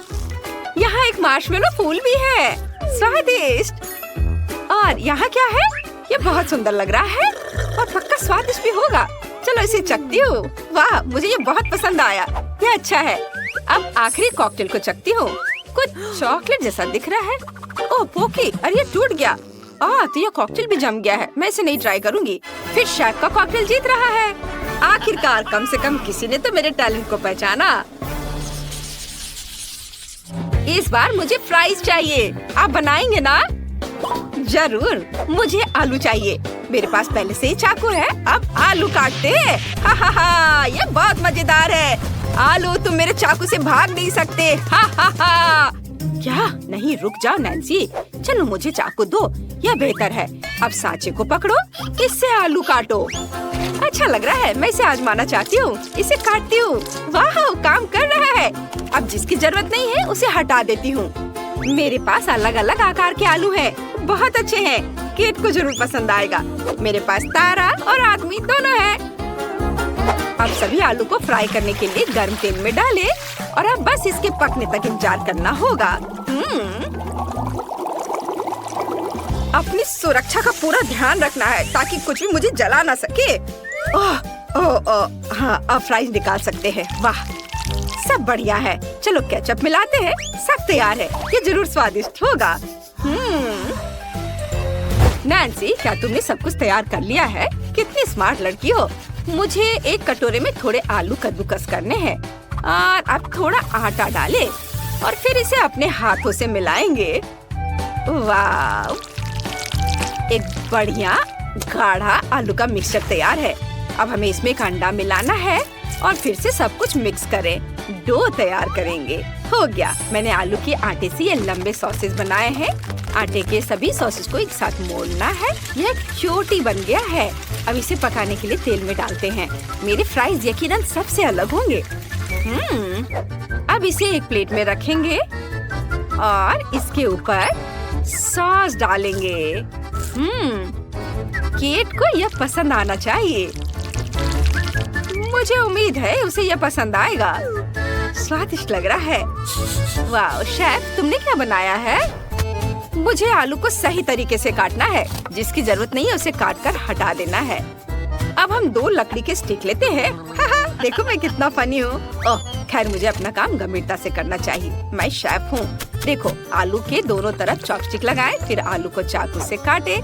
[SPEAKER 1] यहाँ एक मार्शमेलो फूल भी है। स्वादिष्ट। और यहाँ क्या है? ये बहुत सुंदर लग रहा है और पक्का स्वादिष्ट भी होगा। चलो इसे चखती हूँ। वाह, मुझे ये बहुत पसंद आया। ये अच्छा है। अब आखिरी कॉकटेल को चखती हूँ। कुछ चॉकलेट जैसा दिख रहा है। ओह पोकी, अरे ये टूट गया। तो ये कॉकटेल भी जम गया है। मैं इसे नहीं ट्राई करूँगी। फिर शेफ का कॉकटेल जीत रहा है। आखिरकार कम से कम किसी ने तो मेरे टैलेंट को पहचाना। इस बार मुझे फ्राइज चाहिए। आप बनाएंगे ना? जरूर। मुझे आलू चाहिए। मेरे पास पहले से ही चाकू है। अब आलू काटते हैं। हा हा हा, ये बहुत मजेदार है। आलू, तुम मेरे चाकू से भाग नहीं सकते। हा हा हा। क्या? नहीं, रुक जाओ नैन्सी। चलो मुझे चाकू दो, यह बेहतर है। अब सांचे को पकड़ो, इससे आलू काटो। अच्छा लग रहा है। मैं इसे आजमाना चाहती हूँ। इसे काटती हूँ। वाह, काम कर रहा है। अब जिसकी जरूरत नहीं है उसे हटा देती हूँ। मेरे पास अलग अलग आकार के आलू हैं। बहुत अच्छे हैं। केट को जरूर पसंद आएगा। मेरे पास तारा और आदमी दोनों हैं। अब सभी आलू को फ्राई करने के लिए गर्म तेल में डालें और अब बस इसके पकने तक इंतजार करना होगा। अपनी सुरक्षा का पूरा ध्यान रखना है ताकि कुछ भी मुझे जला ना सके। हाँ, अब फ्राइज निकाल सकते हैं। वाह, सब बढ़िया है। चलो केचप मिलाते हैं। सब तैयार है। ये जरूर स्वादिष्ट होगा। नैन्सी, क्या तुमने सब कुछ तैयार कर लिया है? कितनी स्मार्ट लड़की हो। मुझे एक कटोरे में थोड़े आलू कद्दूकस करने हैं और अब थोड़ा आटा डालें और फिर इसे अपने हाथों से मिलाएंगे। वाह, एक बढ़िया गाढ़ा आलू का मिक्सचर तैयार है। अब हमें इसमें एक अंडा मिलाना है और फिर से सब कुछ मिक्स करें। डो तैयार करेंगे। हो गया। मैंने आलू के आटे से ये लंबे सॉसेज बनाए हैं। आटे के सभी सॉसेज को एक साथ मोड़ना है। यह एक चोटी बन गया है। अब इसे पकाने के लिए तेल में डालते हैं। मेरे फ्राइज यकीनन सबसे अलग होंगे। अब इसे एक प्लेट में रखेंगे और इसके ऊपर सॉस डालेंगे। केट को यह पसंद आना चाहिए। मुझे उम्मीद है उसे यह पसंद आएगा। स्वादिष्ट लग रहा है। वाह शेफ, तुमने क्या बनाया है? मुझे आलू को सही तरीके से काटना है। जिसकी जरूरत नहीं है उसे काटकर हटा देना है। अब हम 2 लकड़ी के स्टिक लेते हैं। देखो मैं कितना फनी हूँ। खैर मुझे अपना काम गंभीरता से करना चाहिए। मैं शेफ हूँ। देखो, आलू के दोनों तरफ चॉपस्टिक लगाएं, फिर आलू को चाकू से काटे,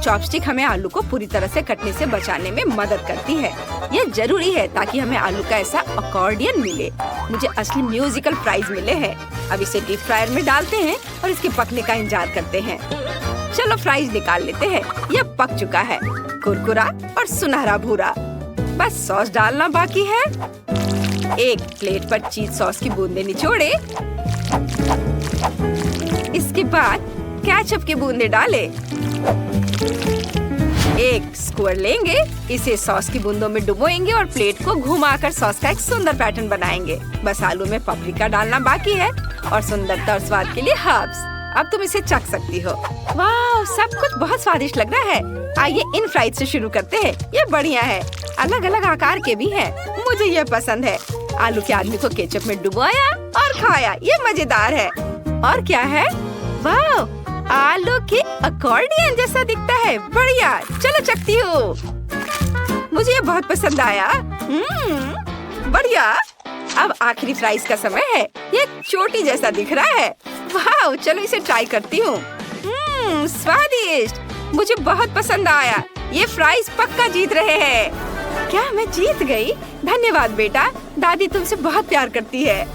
[SPEAKER 1] चॉपस्टिक हमें आलू को पूरी तरह से कटने से बचाने में मदद करती है। यह जरूरी है ताकि हमें आलू का ऐसा अकॉर्डियन मिले। मुझे असली म्यूजिकल प्राइज मिले हैं। अब इसे डीप फ्रायर में डालते हैं और इसके पकने का इंतजार करते हैं। चलो फ्राइज निकाल लेते हैं। यह पक चुका है, कुरकुरा और सुनहरा भूरा। बस सॉस डालना बाकी है। एक प्लेट पर चीज सॉस की बूंदें निचोड़े। इसके बाद केचप की बूंदें डालें। एक स्क्वायर लेंगे, इसे सॉस की बूंदों में डुबोएंगे और प्लेट को घुमाकर सॉस का एक सुंदर पैटर्न बनाएंगे। बस आलू में पापरिका डालना बाकी है और सुंदरता और स्वाद के लिए हर्ब्स। अब तुम इसे चख सकती हो। वाह, सब कुछ बहुत स्वादिष्ट लग रहा है। आइए इन फ्राइज से शुरू करते हैं। ये बढ़िया है, अलग अलग आकार के भी हैं। मुझे ये पसंद है। आलू के आदमी को केचप में डुबोया और खाया। ये मजेदार है। और क्या है? वाह, आलू के अकॉर्डियन जैसा दिखता है। बढ़िया, चलो चखती हूँ। मुझे ये बहुत पसंद आया। बढ़िया। अब आखिरी फ्राइज का समय है। ये चोटी जैसा दिख रहा है। वाह, चलो इसे ट्राई करती हूँ। स्वादिष्ट, मुझे बहुत पसंद आया। ये फ्राइज पक्का जीत रहे हैं। क्या मैं जीत गई? धन्यवाद बेटा, दादी तुमसे बहुत प्यार करती है।